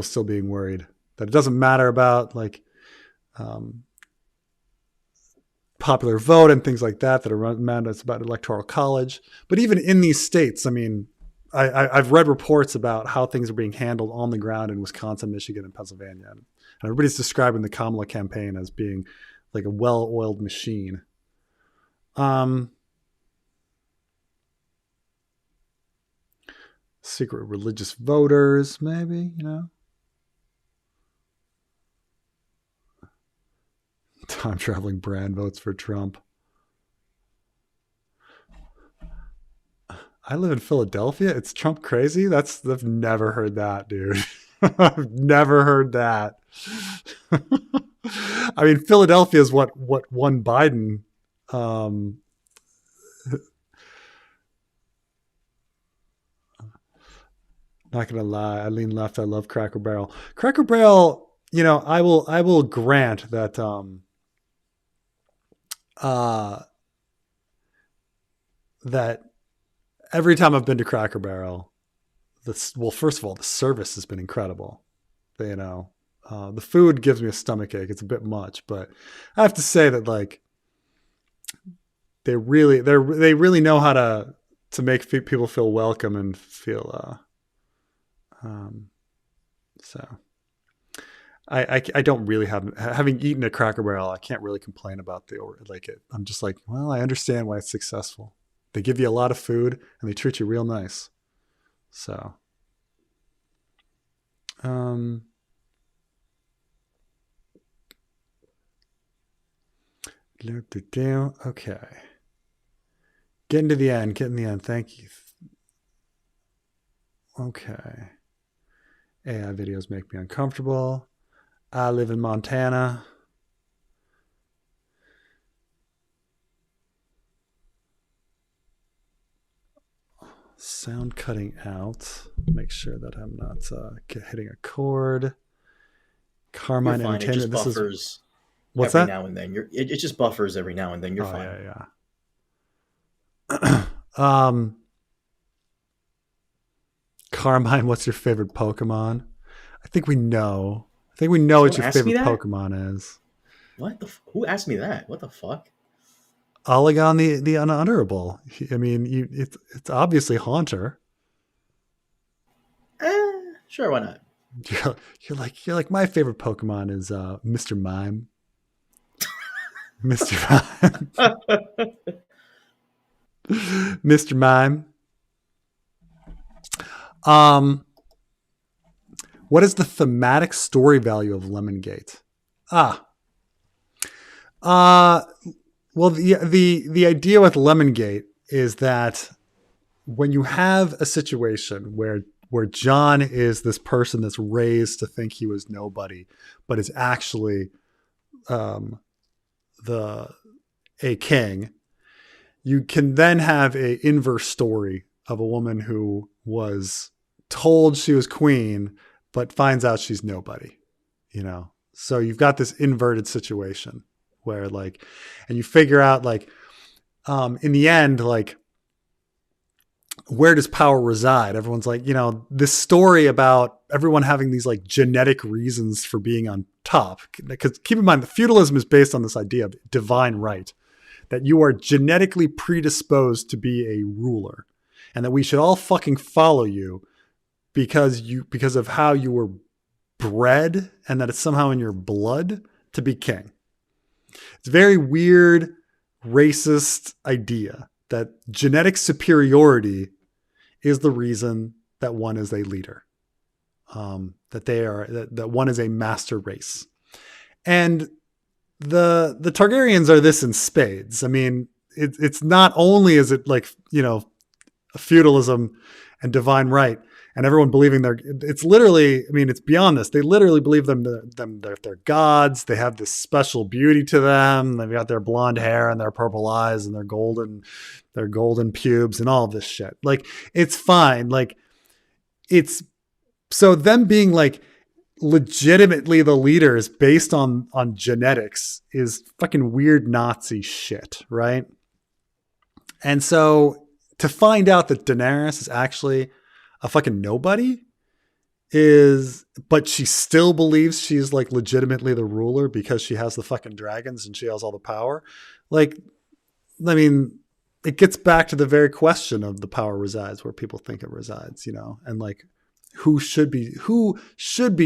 still being worried that it doesn't matter about like popular vote and things like that are mandates about electoral college. But even in these states, I mean, I've read reports about how things are being handled on the ground in Wisconsin, Michigan, and Pennsylvania. And everybody's describing the Kamala campaign as being like a well-oiled machine. Secret religious voters, maybe, Time traveling Bran votes for Trump. I live in Philadelphia. It's Trump crazy. I've never heard that, dude. I've never heard that. I mean, Philadelphia is what won Biden. Not gonna lie, I lean left. I love Cracker Barrel. Cracker Barrel, I will grant that that every time I've been to Cracker Barrel, first of all, the service has been incredible. The food gives me a stomachache. It's a bit much, but I have to say that like they really know how to make people feel welcome and feel. So I don't really having eaten at Cracker Barrel, I can't really complain about it. I'm just like, well, I understand why it's successful. They give you a lot of food and they treat you real nice. So, okay. Getting to the end. Thank you. Okay. AI videos make me uncomfortable. I live in Montana. Sound cutting out. Make sure that I'm not hitting a chord. Carmine Entertainment. It just buffers what's every that? now and then. It just buffers every now and then. You're fine. Yeah. Carmine, what's your favorite Pokemon? I think we know what your favorite Pokemon is. What the? Who asked me that? What the fuck? Olegon the Unutterable. I mean, it's obviously Haunter. Sure, why not? You're like my favorite Pokemon is Mr. Mime. Mr. Mime. Mr. Mime. What is the thematic story value of Lemongate? Well, the idea with Lemongate is that when you have a situation where Jon is this person that's raised to think he was nobody, but is actually a king, you can then have a inverse story of a woman who was told she was queen, but finds out she's nobody, you know? So you've got this inverted situation where and you figure out in the end, where does power reside? Everyone's this story about everyone having these genetic reasons for being on top. Because keep in mind, the feudalism is based on this idea of divine right, that you are genetically predisposed to be a ruler and that we should all fucking follow you because of how you were bred and that it's somehow in your blood to be king. It's a very weird, racist idea that genetic superiority is the reason that one is a leader, that one is a master race. And the Targaryens are this in spades. I mean, it's not only is it feudalism and divine right, and everyone believing it's literally, I mean, it's beyond this. They literally believe they're gods. They have this special beauty to them. They've got their blonde hair and their purple eyes and their golden pubes and all of this shit. It's fine. It's so them being legitimately the leaders based on genetics is fucking weird Nazi shit. Right. And so to find out that Daenerys is actually a fucking nobody but she still believes she's legitimately the ruler because she has the fucking dragons and she has all the power. I mean, it gets back to the very question of the power resides where people think it resides, and who should be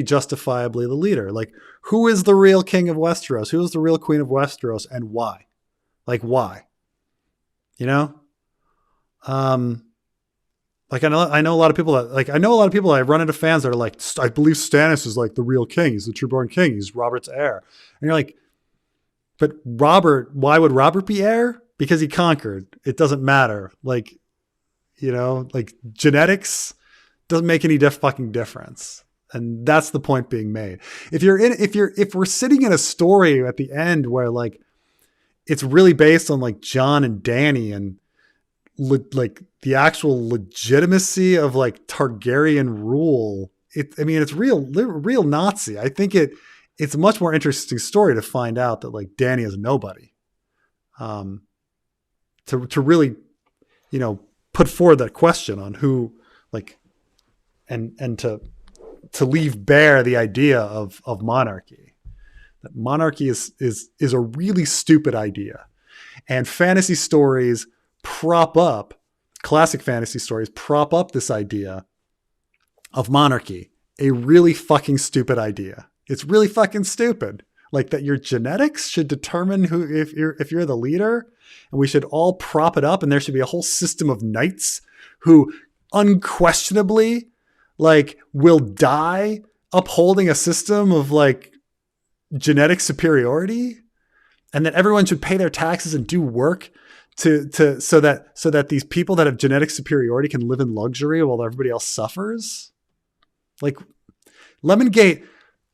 justifiably the leader? Who is the real king of Westeros? Who is the real queen of Westeros and why? Why? I know a lot of people that I run into fans that are I believe Stannis is the real king. He's the trueborn king. He's Robert's heir. And you're but Robert, why would Robert be heir? Because he conquered. It doesn't matter. Genetics doesn't make any fucking difference. And that's the point being made. If we're sitting in a story at the end where it's really based on Jon and Dany and the actual legitimacy of Targaryen rule, it's real Nazi. I think it's a much more interesting story to find out that Dany is nobody. To really, put forward that question on who and to leave bare the idea of monarchy. That monarchy is a really stupid idea. And fantasy stories classic fantasy stories prop up this idea of monarchy, a really fucking stupid idea. It's really fucking stupid. Like that your genetics should determine who, if you're the leader, and we should all prop it up, and there should be a whole system of knights who unquestionably like will die upholding a system of like genetic superiority, and that everyone should pay their taxes and do work so that these people that have genetic superiority can live in luxury while everybody else suffers. Like Lemongate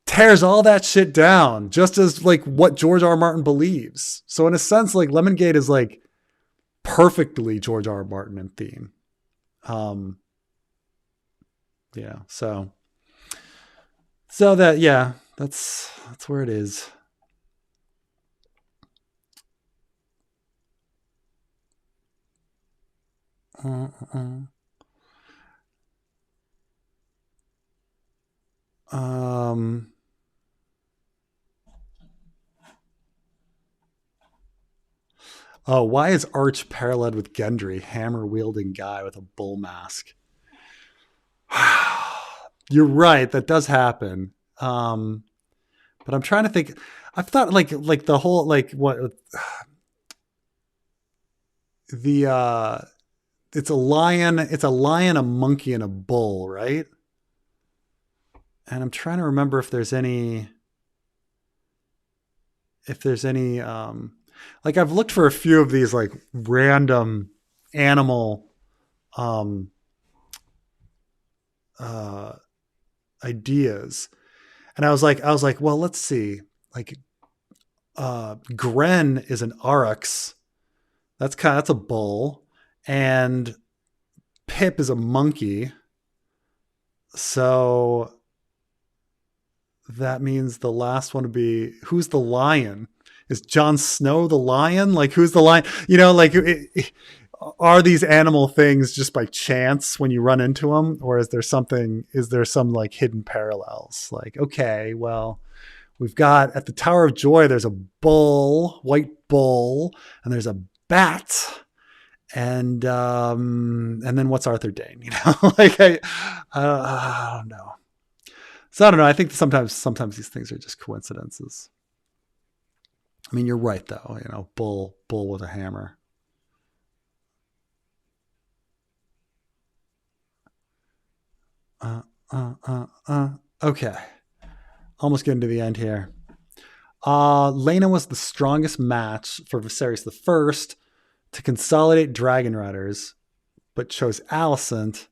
tears all that shit down, just as like what George R. R. Martin believes. So in a sense, like Lemongate is like perfectly George R. R. Martin in theme. Yeah. So that, yeah, that's where it is. Oh, why is Arch paralleled with Gendry, hammer-wielding guy with a bull mask? You're right, that does happen. But I'm trying to think. I've thought like the whole like what the it's a lion, a monkey, and a bull, right? And I'm trying to remember if there's any like I've looked for a few of these like random animal ideas. And I was like, well, let's see. Like Gren is an aurochs. That's a bull. And Pip is a monkey. So that means the last one would be, who's the lion? Is Jon Snow the lion? Like, who's the lion? You know, like, are these animal things just by chance when you run into them? Or is there some like hidden parallels? Like, okay, well, we've got at the Tower of Joy, there's a bull, white bull, and there's a bat. And then what's Arthur Dayne? You know, like I don't know. So I don't know. I think sometimes these things are just coincidences. I mean, you're right though. You know, bull with a hammer. Okay. Almost getting to the end here. Laena was the strongest match for Viserys the First to consolidate Dragon Riders, but chose Alicent.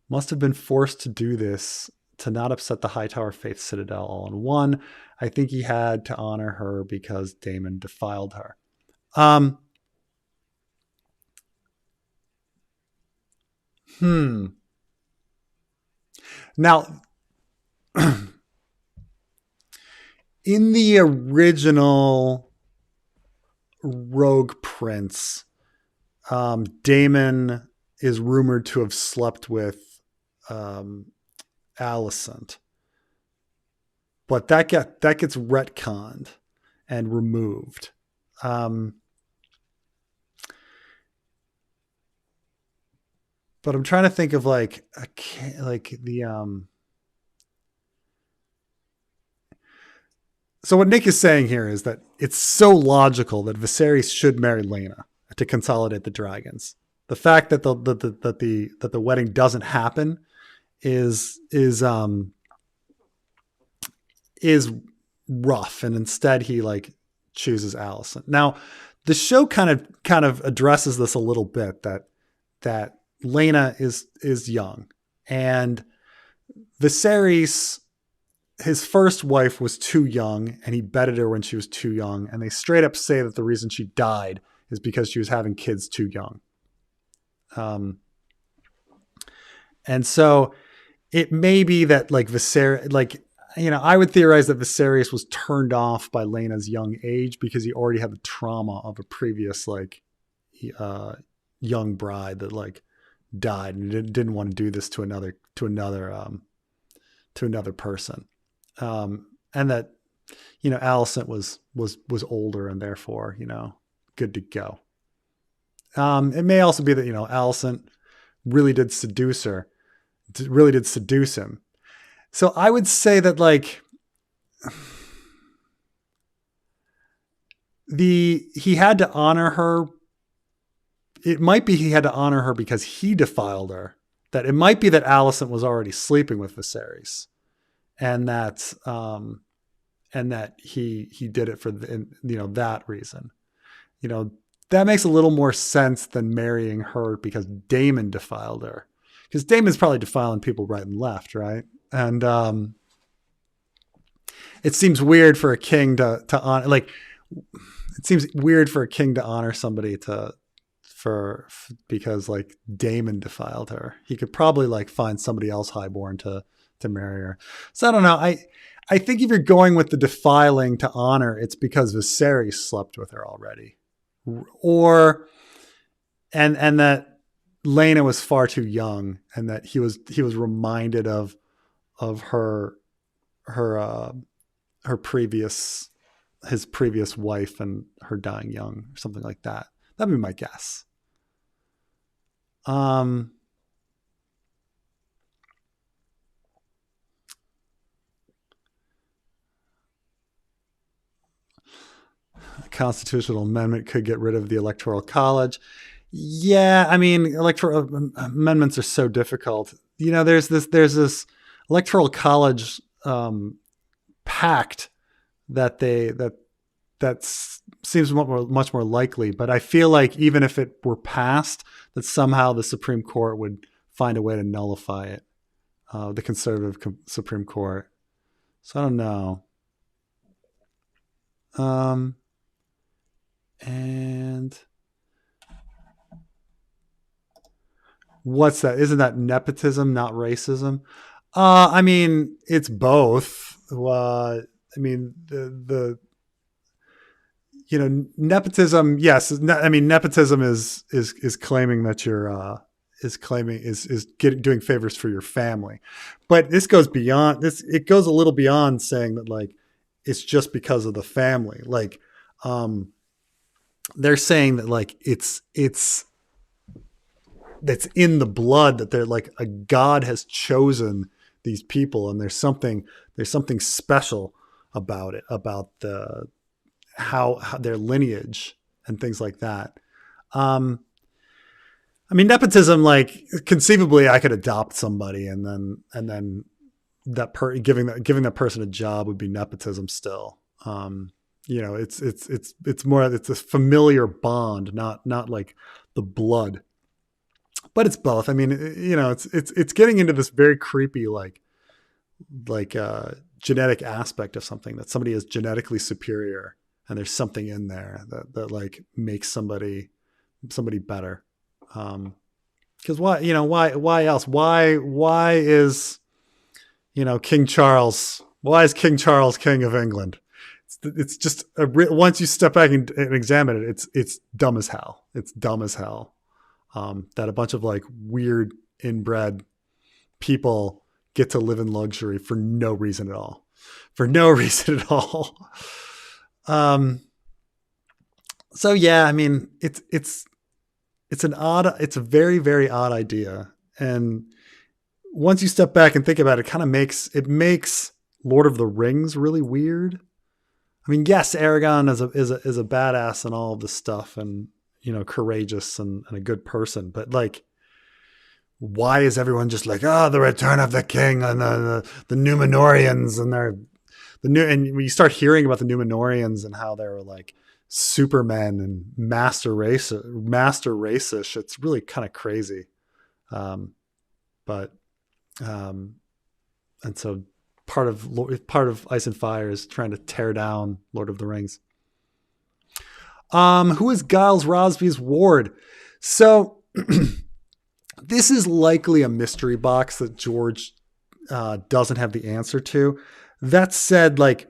Must have been forced to do this to not upset the Hightower Faith Citadel all in one. I think he had to honor her because Damon defiled her. Now, in the original Rogue Prince, Damon is rumored to have slept with Alicent, but that gets retconned and removed. But I'm trying to think of like the So what Nick is saying here is that it's so logical that Viserys should marry Laena to consolidate the dragons. The fact that the wedding doesn't happen is rough, and instead he like chooses Alicent. Now, the show kind of addresses this a little bit, that Laena is young, and Viserys, his first wife, was too young, and he bedded her when she was too young, and they straight up say that the reason she died is because she was having kids too young. And so it may be that like Viserys, like, you know, I would theorize that Viserys was turned off by Laena's young age because he already had the trauma of a previous like young bride that like died, and didn't want to do this to another person. And that, you know, Alicent was older and therefore, you know, good to go. It may also be that, you know, Alicent really did seduce him. So I would say that like, he had to honor her. It might be he had to honor her because he defiled her. That it might be that Alicent was already sleeping with Viserys, and that he did it for that reason. That makes a little more sense than marrying her because Damon defiled her. Because Damon's probably defiling people right and left, right? And it seems weird for a king to honor, like, it seems weird for a king to honor somebody because like Damon defiled her. He could probably like find somebody else highborn to marry her. So I don't know. I think if you're going with the defiling to honor, it's because Viserys slept with her already, and that Laena was far too young, and that he was reminded of her his previous wife and her dying young or something like that. That'd be my guess. Constitutional amendment could get rid of the Electoral College. Yeah, I mean, electoral amendments are so difficult. There's this Electoral College pact that seems much more likely. But I feel like even if it were passed, that somehow the Supreme Court would find a way to nullify it, the conservative Supreme Court. So I don't know. And what's that? Isn't that nepotism, not racism? I mean, it's both. I mean, nepotism. Yes. I mean, nepotism is claiming that you're, doing favors for your family, but this goes beyond this. It goes a little beyond saying that like, it's just because of the family. Like, they're saying that like, that's in the blood, that they're like a God has chosen these people, and there's something special about it, about how their lineage and things like that. I mean, nepotism, like conceivably I could adopt somebody and then giving that person a job would be nepotism still. It's more, it's a familiar bond, not like the blood. But it's both. I mean, it's getting into this very creepy, like genetic aspect of something, that somebody is genetically superior, and there's something in there that like makes somebody better. Because why else? Why is King Charles? Why is King Charles king of England? It's just once you step back and examine it, it's dumb as hell. It's dumb as hell. That a bunch of like weird inbred people get to live in luxury for no reason at all. So yeah, I mean, it's a very, very odd idea. And once you step back and think about it, it makes Lord of the Rings really weird. I mean, yes, Aragorn is a badass and all of this stuff, and courageous and a good person, but like, why is everyone just like, the return of the king and the Númenóreans and and when you start hearing about the Númenóreans and how they were like supermen and master racish, it's really kind of crazy. And so part of Ice and Fire is trying to tear down Lord of the Rings. Who is Giles Rosby's ward? So this is likely a mystery box that George doesn't have the answer to. That said, like,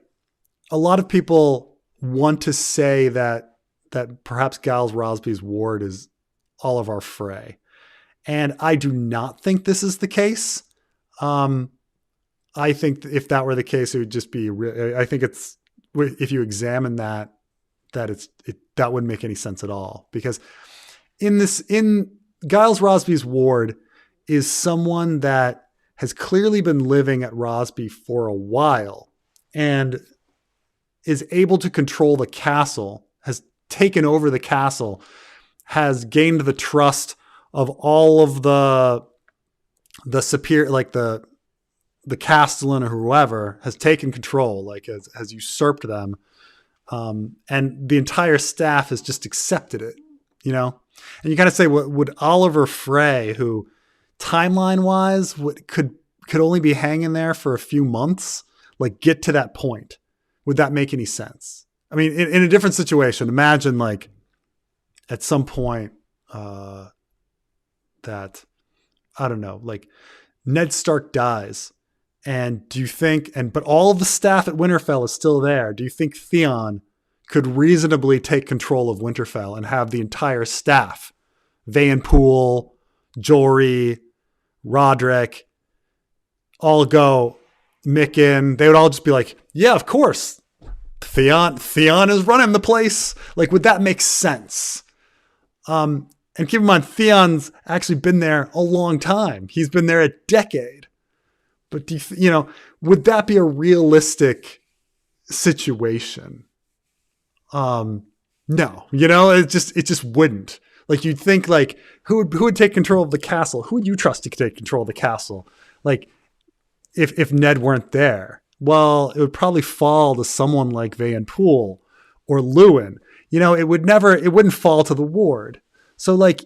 a lot of people want to say that perhaps Giles Rosby's ward is Oliver Frey. And I do not think this is the case. I think if that were the case, it would just be, I think it's, if you examine that wouldn't make any sense at all, because in Giles Rosby's ward is someone that has clearly been living at Rosby for a while and is able to control the castle has taken over the castle, has gained the trust of all of the superior, like the castellan or whoever, has taken control, like has usurped them. And the entire staff has just accepted it, you know? And you kind of say, would Oliver Frey, who timeline wise could only be hanging there for a few months, like get to that point? Would that make any sense? I mean, in a different situation, imagine like at some point, that, I don't know, like Ned Stark dies. And do you think, but all of the staff at Winterfell is still there. Do you think Theon could reasonably take control of Winterfell and have the entire staff, Vanpool, Jory, Roderick, all go Micken? They would all just be like, yeah, of course. Theon is running the place. Like, would that make sense? And keep in mind, Theon's actually been there a long time. He's been there a decade. But would that be a realistic situation? No, it just wouldn't. Like, you'd think, like, who would take control of the castle? Who would you trust to take control of the castle? Like, if Ned weren't there, well, it would probably fall to someone like Vanpool or Luwin. It wouldn't fall to the ward. So, like,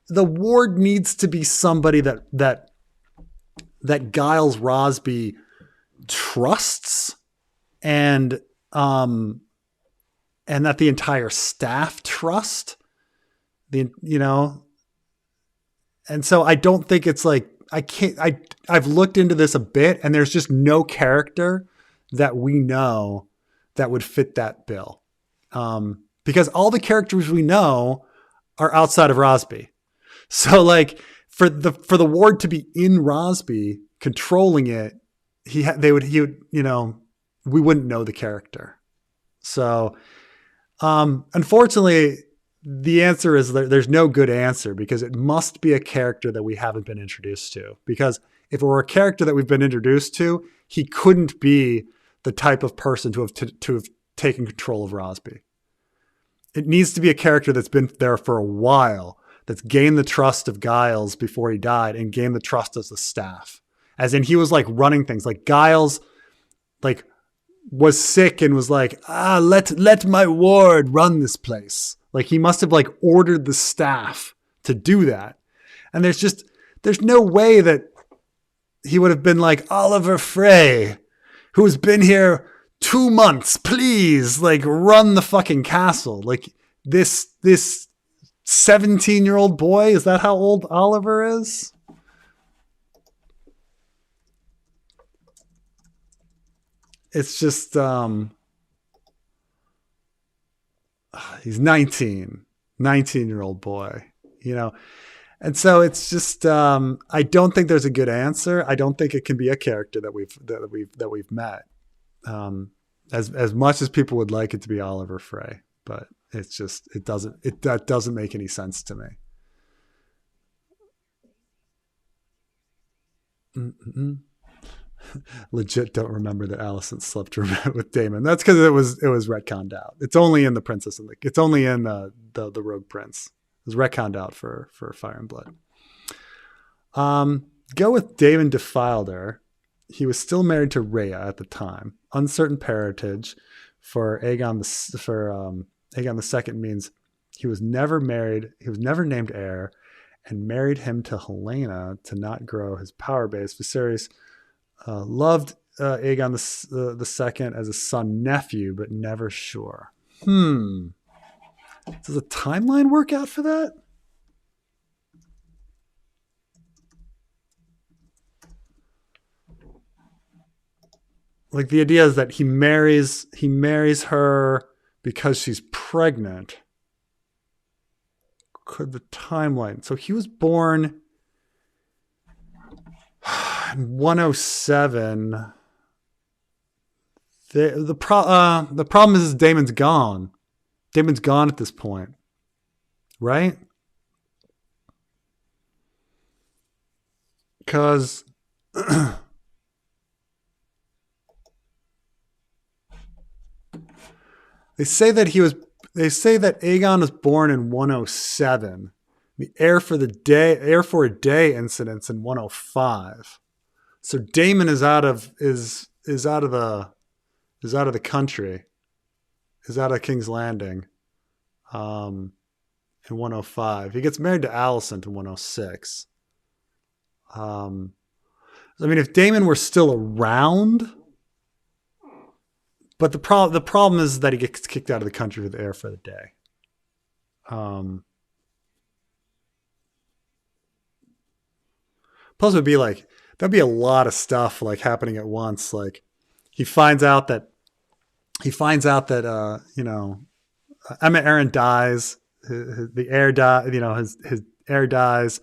the ward needs to be somebody that Giles Rosby trusts, and that the entire staff trust. And so I don't think it's like, I've looked into this a bit, and there's just no character that we know that would fit that bill. Because all the characters we know are outside of Rosby. So, like, for the ward to be in Rosby controlling it, we wouldn't know the character. So, unfortunately, the answer is there's no good answer, because it must be a character that we haven't been introduced to. Because if it were a character that we've been introduced to, he couldn't be the type of person to have taken control of Rosby. It needs to be a character that's been there for a while, that's gained the trust of Giles before he died, and gained the trust of the staff. As in, he was like running things. Like, Giles, like, was sick and was like, let my ward run this place. Like, he must have like ordered the staff to do that. And there's no way that he would have been like, Oliver Frey, who's been here 2 months, please, like, run the fucking castle. Like, this 17-year-old boy, is that how old Oliver is? It's just, he's 19-year-old boy, And so it's just, I don't think there's a good answer. I don't think it can be a character that we've met. As much as people would like it to be Oliver Frey, but it's just, that doesn't make any sense to me. Mm-mm. Legit don't remember that Alicent slept with Damon. That's because it was retconned out. It's only in the Princess and it's only in the Rogue Prince. It was retconned out for Fire and Blood. Go with Damon defiled her. He was still married to Rhea at the time. Uncertain parentage for Aegon II means he was never married. He was never named heir, and married him to Helena to not grow his power base. Viserys loved Aegon the second as a son nephew, but never sure. Does a timeline work out for that? Like, the idea is that he marries her because she's pregnant. Could the timeline? So he was born in 107. The problem is Damon's gone. Damon's gone at this point, right? Because they say that he was they say that Aegon was born in 107. The heir for a day incidents in 105. So Damon is out of the country, is out of King's Landing, in 105. He gets married to Alicent in 106. I mean, if Damon were still around, but the problem is that he gets kicked out of the country with heir for the day. Plus, it'd be like that'd be a lot of stuff like happening at once. Like he finds out that Emma Aaron dies, the heir die, his heir dies,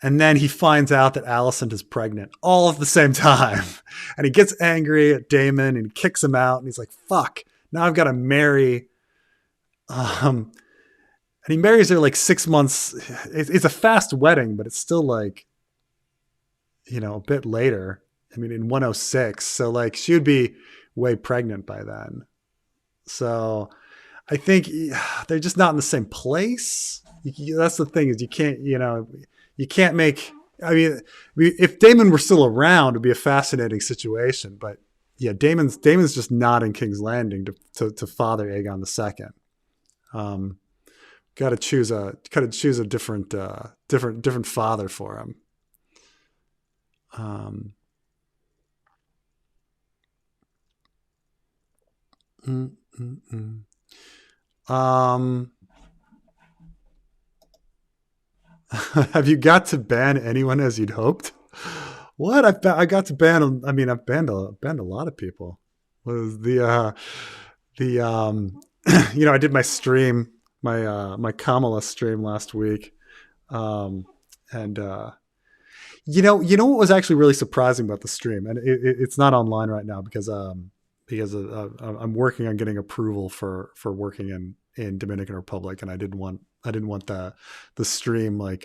and then he finds out that Alicent is pregnant all at the same time, and he gets angry at Damon and kicks him out, and he's like, "Fuck! Now I've got to marry." And he marries her like 6 months. It's a fast wedding, but it's still like, a bit later. I mean, in 106. So like she would be way pregnant by then. So I think they're just not in the same place. That's the thing is you can't make, I mean, if Damon were still around, it'd be a fascinating situation, but yeah, Damon's just not in King's Landing to father Aegon II. Got to choose a different father for him. Have you got to ban anyone as you'd hoped? What? I got to ban. I mean, I've banned a lot of people. Was I did my stream, my Kamala stream last week, and what was actually really surprising about the stream, and it's not online right now because I'm working on getting approval for working in Dominican Republic, and I didn't want the stream like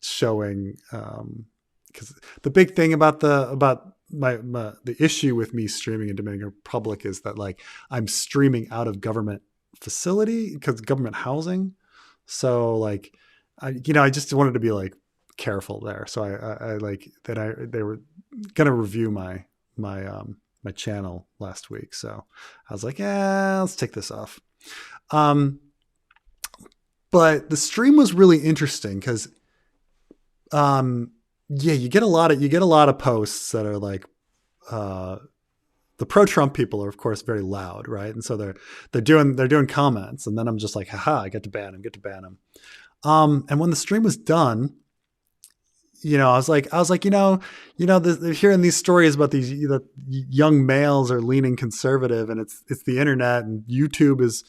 showing, because the big thing about the issue with me streaming in Dominican Republic is that like I'm streaming out of government facility because government housing, so like I just wanted to be like careful there. So I like that they were gonna review my channel last week, so I was like, yeah, let's take this off. But the stream was really interesting because you get a lot of posts that are like the pro-Trump people are of course very loud, right? And so they're doing comments, and then I'm just like, haha, I get to ban him. And when the stream was done, I was like, they're hearing these stories about these young males are leaning conservative, and it's the internet, and YouTube is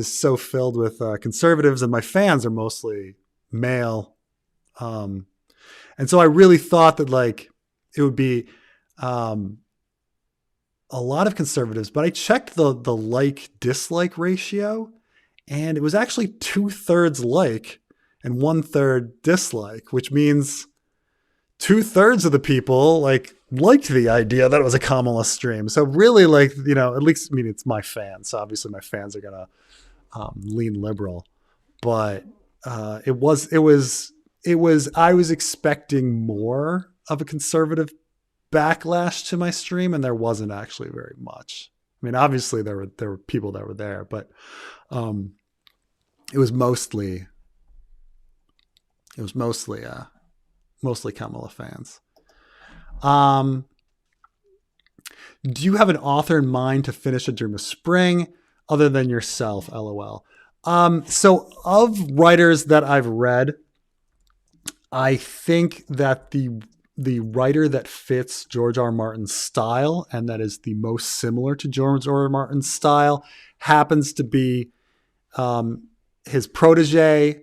so filled with conservatives, and my fans are mostly male. And so I really thought that like it would be a lot of conservatives, but I checked the like dislike ratio, and it was actually 2/3 like and 1/3 dislike, which means 2/3 of the people liked the idea that it was a Kamala stream. So really, like, at least, I mean, it's my fans. So obviously my fans are going to lean liberal, but I was expecting more of a conservative backlash to my stream, and there wasn't actually very much. I mean, obviously there were people that were there, but it was mostly Kamala fans. Do you have an author in mind to finish A Dream of Spring other than yourself? LOL. So of writers that I've read, I think that the writer that fits George R. R. Martin's style and that is the most similar to George R. R. Martin's style happens to be his protege.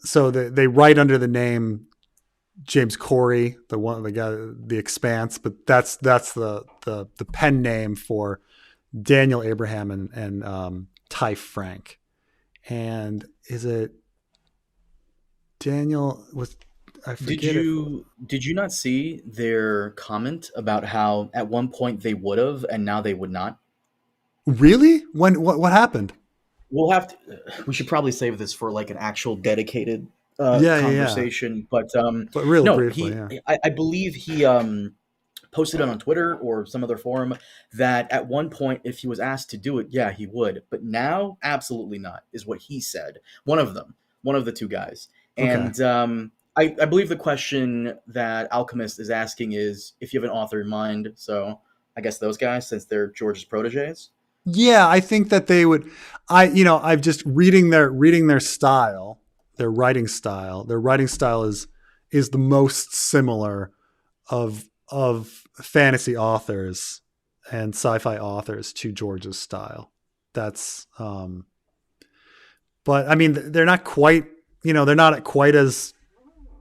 So they write under the name James Corey, the guy, The Expanse, but that's the pen name for Daniel Abraham and Ty Frank. And is it Daniel? I forget. Did you not see their comment about how at one point they would have and now they would not? Really? What happened? we'll have to. We should probably save this for like an actual dedicated Yeah. conversation. But But real no, briefly, yeah. I believe he posted it on Twitter or some other forum that at one point, if he was asked to do it, yeah, he would. But now, absolutely not, is what he said. One of them, one of the two guys. Okay. And I believe the question that Alchemist is asking is if you have an author in mind. So I guess those guys, since they're George's proteges. Yeah, I think that they would. I've just reading their style, their writing style. Their writing style is the most similar of fantasy authors and sci-fi authors to George's style. That's but I mean they're not quite, they're not quite as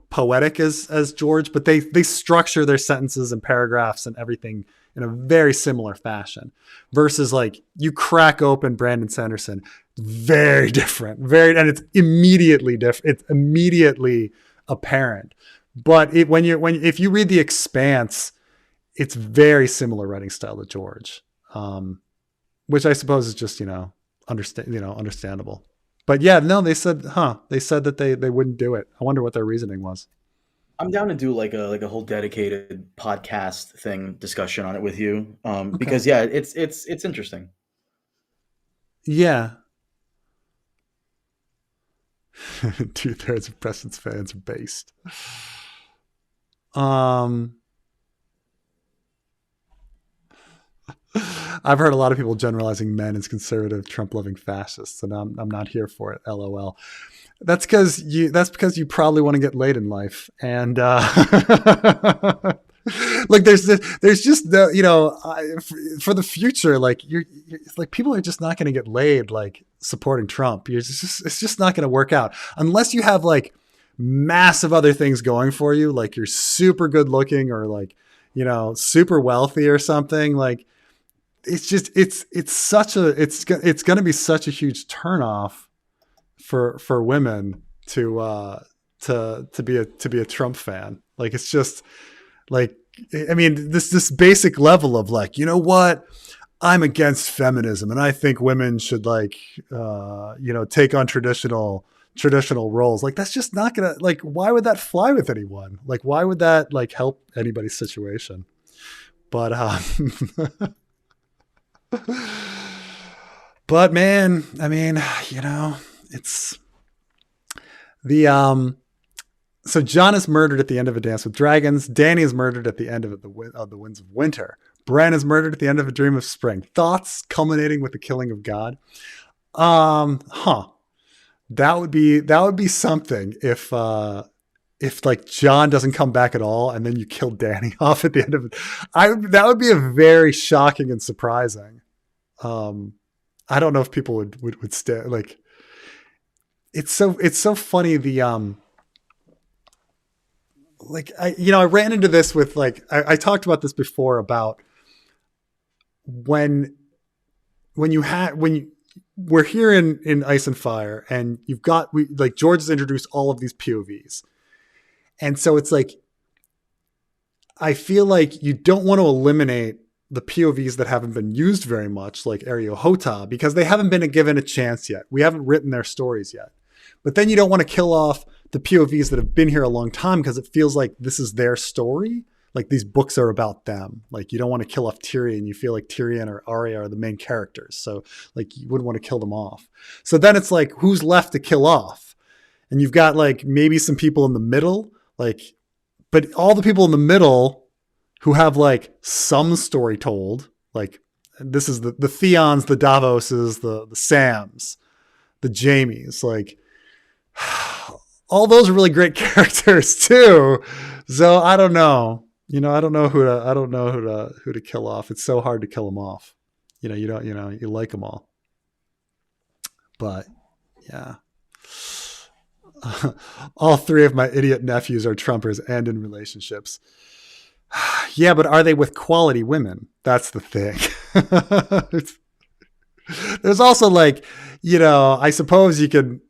poetic as George, but they structure their sentences and paragraphs and everything in a very similar fashion versus like you crack open Brandon Sanderson, very different, and it's immediately different. It's immediately apparent. But if you read The Expanse, it's very similar writing style to George, which I suppose is just, understandable. But yeah, no, they said that they wouldn't do it. I wonder what their reasoning was. I'm down to do like a whole dedicated podcast thing discussion on it with you, because yeah, it's interesting. Yeah. 2/3 of Preston's fans are based. I've heard a lot of people generalizing men as conservative, Trump-loving fascists, and I'm not here for it. LOL. That's because you probably want to get laid in life, and like there's just the for the future, like you're like people are just not going to get laid like supporting Trump. It's just not going to work out unless you have like massive other things going for you, like you're super good looking or like super wealthy or something. Like it's going to be such a huge turnoff for women to be a Trump fan. Like it's just like, I mean, this basic level of like, you know what, I'm against feminism and I think women should like take on traditional roles. Like that's just not gonna, like, why would that fly with anyone? Like why would that like help anybody's situation? But but man, I mean, it's the so Jon is murdered at the end of A Dance with Dragons. Dany is murdered at the end of the Winds of Winter. Bran is murdered at the end of A Dream of Spring. Thoughts culminating with the killing of God. That would be something if like Jon doesn't come back at all and then you kill Dany off at the end of it. That would be a very shocking and surprising. I don't know if people would stay, like it's so funny. The like I ran into this with like I talked about this before about when we're here in Ice and Fire and like George has introduced all of these POVs, and so it's like I feel like you don't want to eliminate the POVs that haven't been used very much, like Arya Hota, because they haven't been given a chance yet. We haven't written their stories yet. But then you don't want to kill off the POVs that have been here a long time because it feels like this is their story. Like these books are about them. Like you don't want to kill off Tyrion. You feel like Tyrion or Arya are the main characters. So like you wouldn't want to kill them off. So then it's like, who's left to kill off? And you've got like maybe some people in the middle, like, but all the people in the middle who have like some story told, like this is the Theons, the Davoses, the Sams, the Jamies, like all those are really great characters too. So I don't know. I don't know who to kill off. It's so hard to kill them off. You like them all. But yeah. All three of my idiot nephews are Trumpers and in relationships. Yeah, but are they with quality women? That's the thing. There's also like, I suppose you could,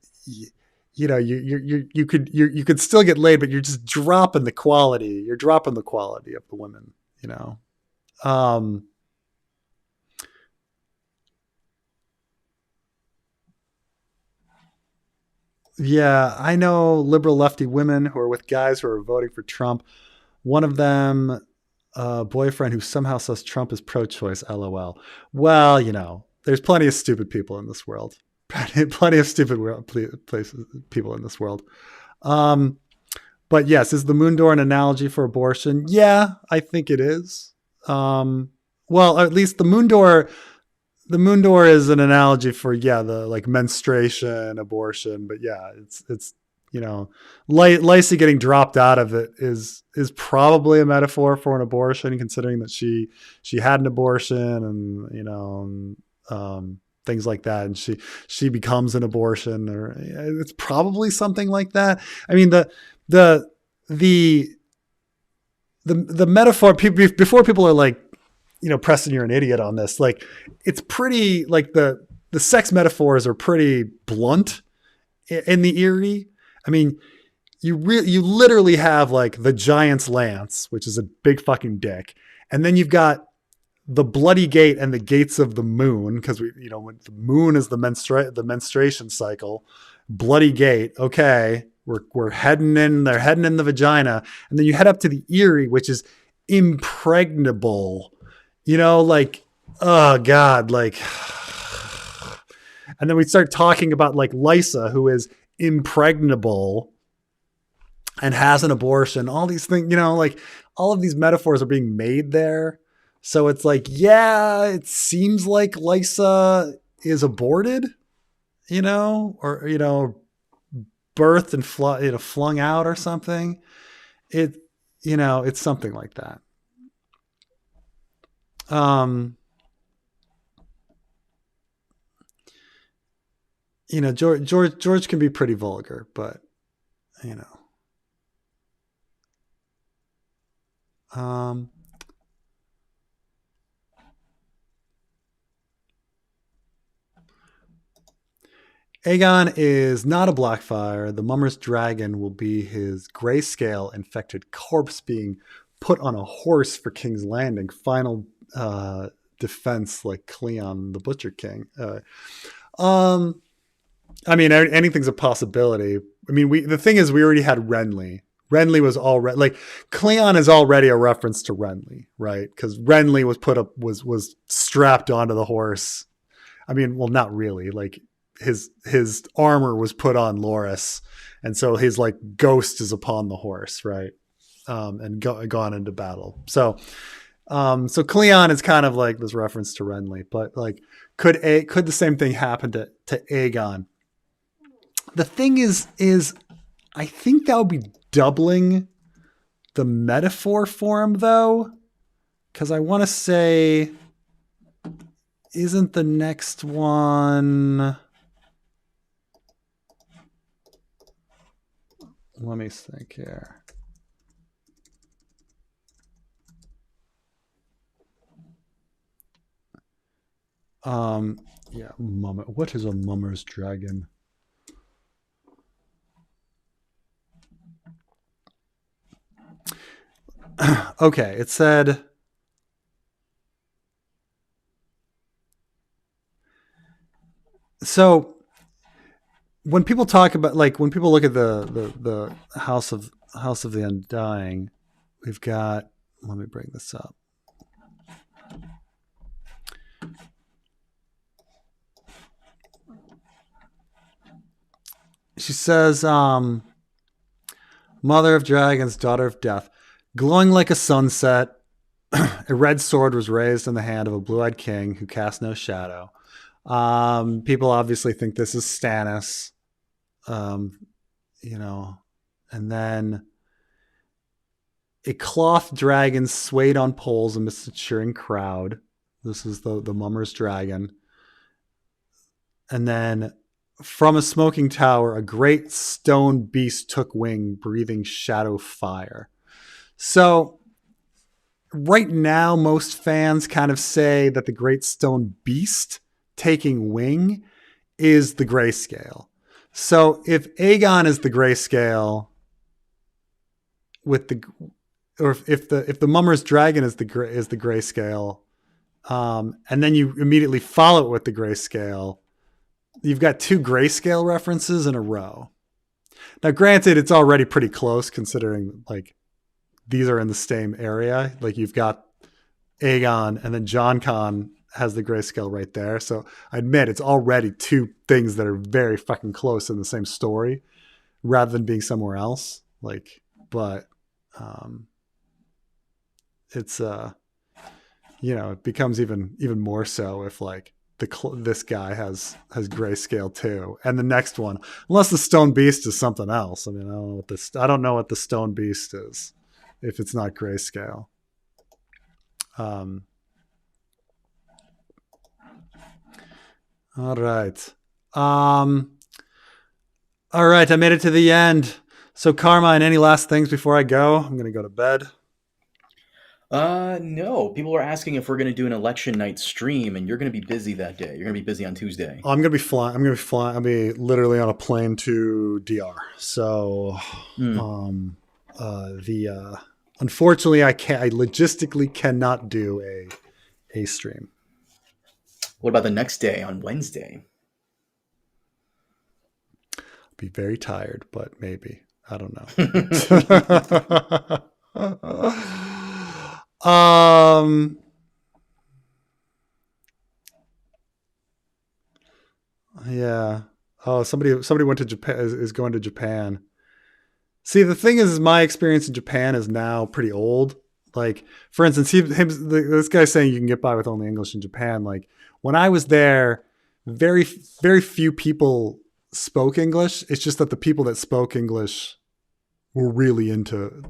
you could still get laid, but you're just dropping the quality. You're dropping the quality of the women, Yeah, I know liberal lefty women who are with guys who are voting for Trump. One of them, a boyfriend who somehow says Trump is pro-choice. LOL. Well, there's plenty of stupid people in this world. Plenty of stupid places, people in this world. But yes, is the moon door an analogy for abortion? Yeah, I think it is. Well, at least the moon door. The moon door is an analogy for the like menstruation, abortion, but yeah, it's Lacey getting dropped out of it is probably a metaphor for an abortion, considering that she had an abortion and things like that, and she becomes an abortion, or it's probably something like that. I mean the metaphor before people are like, Preston, you're an idiot on this. Like, it's pretty, like the sex metaphors are pretty blunt in the Eerie. I mean, you literally have like the giant's lance, which is a big fucking dick. And then you've got the bloody gate and the gates of the moon. Cause when the moon is the menstruation cycle, bloody gate. Okay. We're heading in, they're heading in the vagina. And then you head up to the Eerie, which is impregnable. Like, oh God, like, and then we start talking about like Lysa, who is impregnable and has an abortion, all these things, like all of these metaphors are being made there. So it's like, yeah, it seems like Lysa is aborted, or, birthed and flung out or something. It's something like that. George can be pretty vulgar, but Aegon is not a Blackfire. The Mummer's dragon will be his grayscale infected corpse being put on a horse for King's Landing. Final defense, like Cleon the Butcher King. I mean, anything's a possibility. I mean, the thing is, we already had Renly. Renly was already like, Cleon is already a reference to Renly, right? Because Renly was strapped onto the horse. I mean, well, not really. Like his armor was put on Loras, and so his like ghost is upon the horse, right? And gone into battle. So Cleon is kind of like this reference to Renly, but like, could the same thing happen to Aegon? The thing is I think that would be doubling the metaphor for him, though, because I want to say, isn't the next one? Let me think here. Yeah, Mummer. What is a Mummer's dragon? Okay, it said, so when people talk about, like, when people look at the House of the Undying, we've got, let me bring this up. She says, Mother of Dragons, Daughter of Death, glowing like a sunset, a red sword was raised in the hand of a blue-eyed king who cast no shadow. People obviously think this is Stannis, and then a cloth dragon swayed on poles amidst a cheering crowd. This is the Mummer's dragon. And then from a smoking tower, a great stone beast took wing, breathing shadow fire. So right now, most fans kind of say that the great stone beast taking wing is the grayscale. So if Aegon is the grayscale or if the Mummer's dragon is the grayscale, and then you immediately follow it with the grayscale, you've got two grayscale references in a row. Now, granted, it's already pretty close considering like these are in the same area. Like you've got Aegon and then Jon Con has the grayscale right there. So I admit it's already two things that are very fucking close in the same story rather than being somewhere else. Like, but it's it becomes even more so if like this guy has grayscale too, and the next one, unless the Stone Beast is something else. I mean, I don't know what the Stone Beast is if it's not grayscale. All right. All right. I made it to the end. So Carmine, any last things before I go? I'm going to go to bed. No. People are asking if we're going to do an election night stream, and you're going to be busy that day. You're going to be busy on Tuesday. I'm going to be flying. I'll be literally on a plane to DR. So, unfortunately, I logistically cannot do a stream. What about the next day on Wednesday? I'll be very tired, but maybe. I don't know. Yeah. Oh, somebody went to Japan, is going to Japan. See, the thing is my experience in Japan is now pretty old. Like, for instance, this guy's saying you can get by with only English in Japan. Like, when I was there, very, very few people spoke English. It's just that the people that spoke English were really into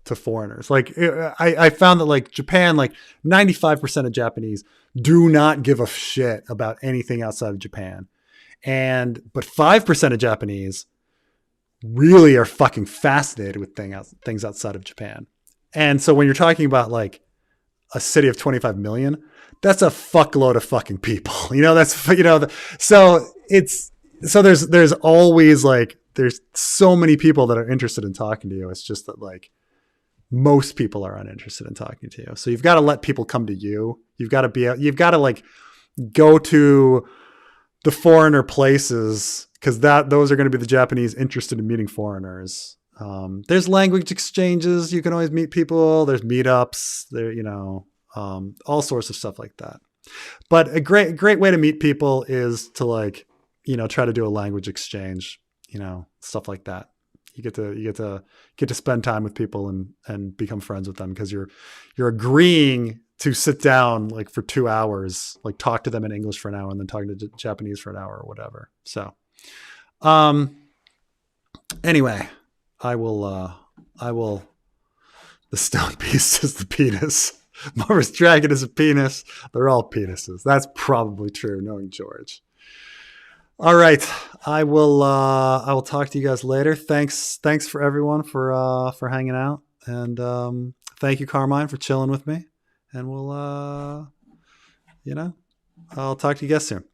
foreigners. Like, I found that like Japan, like 95% of Japanese do not give a shit about anything outside of Japan. But 5% of Japanese really are fucking fascinated with things outside of Japan. And so when you're talking about like a city of 25 million, that's a fuckload of fucking people. So there's always like, there's so many people that are interested in talking to you. It's just that like most people are uninterested in talking to you. So you've got to let people come to you. You've got to like go to the foreigner places because those are going to be the Japanese interested in meeting foreigners. There's language exchanges. You can always meet people. There's meetups there, all sorts of stuff like that. But a great way to meet people is to like, try to do a language exchange, stuff like that. You get to spend time with people and become friends with them because you're agreeing to sit down like for 2 hours, like talk to them in English for an hour and then talking to Japanese for an hour or whatever. So, anyway, I will, the Stone Beast is the penis. Mara's dragon is a penis. They're all penises. That's probably true, knowing George. All right. I will talk to you guys later. Thanks for everyone for hanging out. And, thank you, Carmine, for chilling with me. And we'll, I'll talk to you guys soon.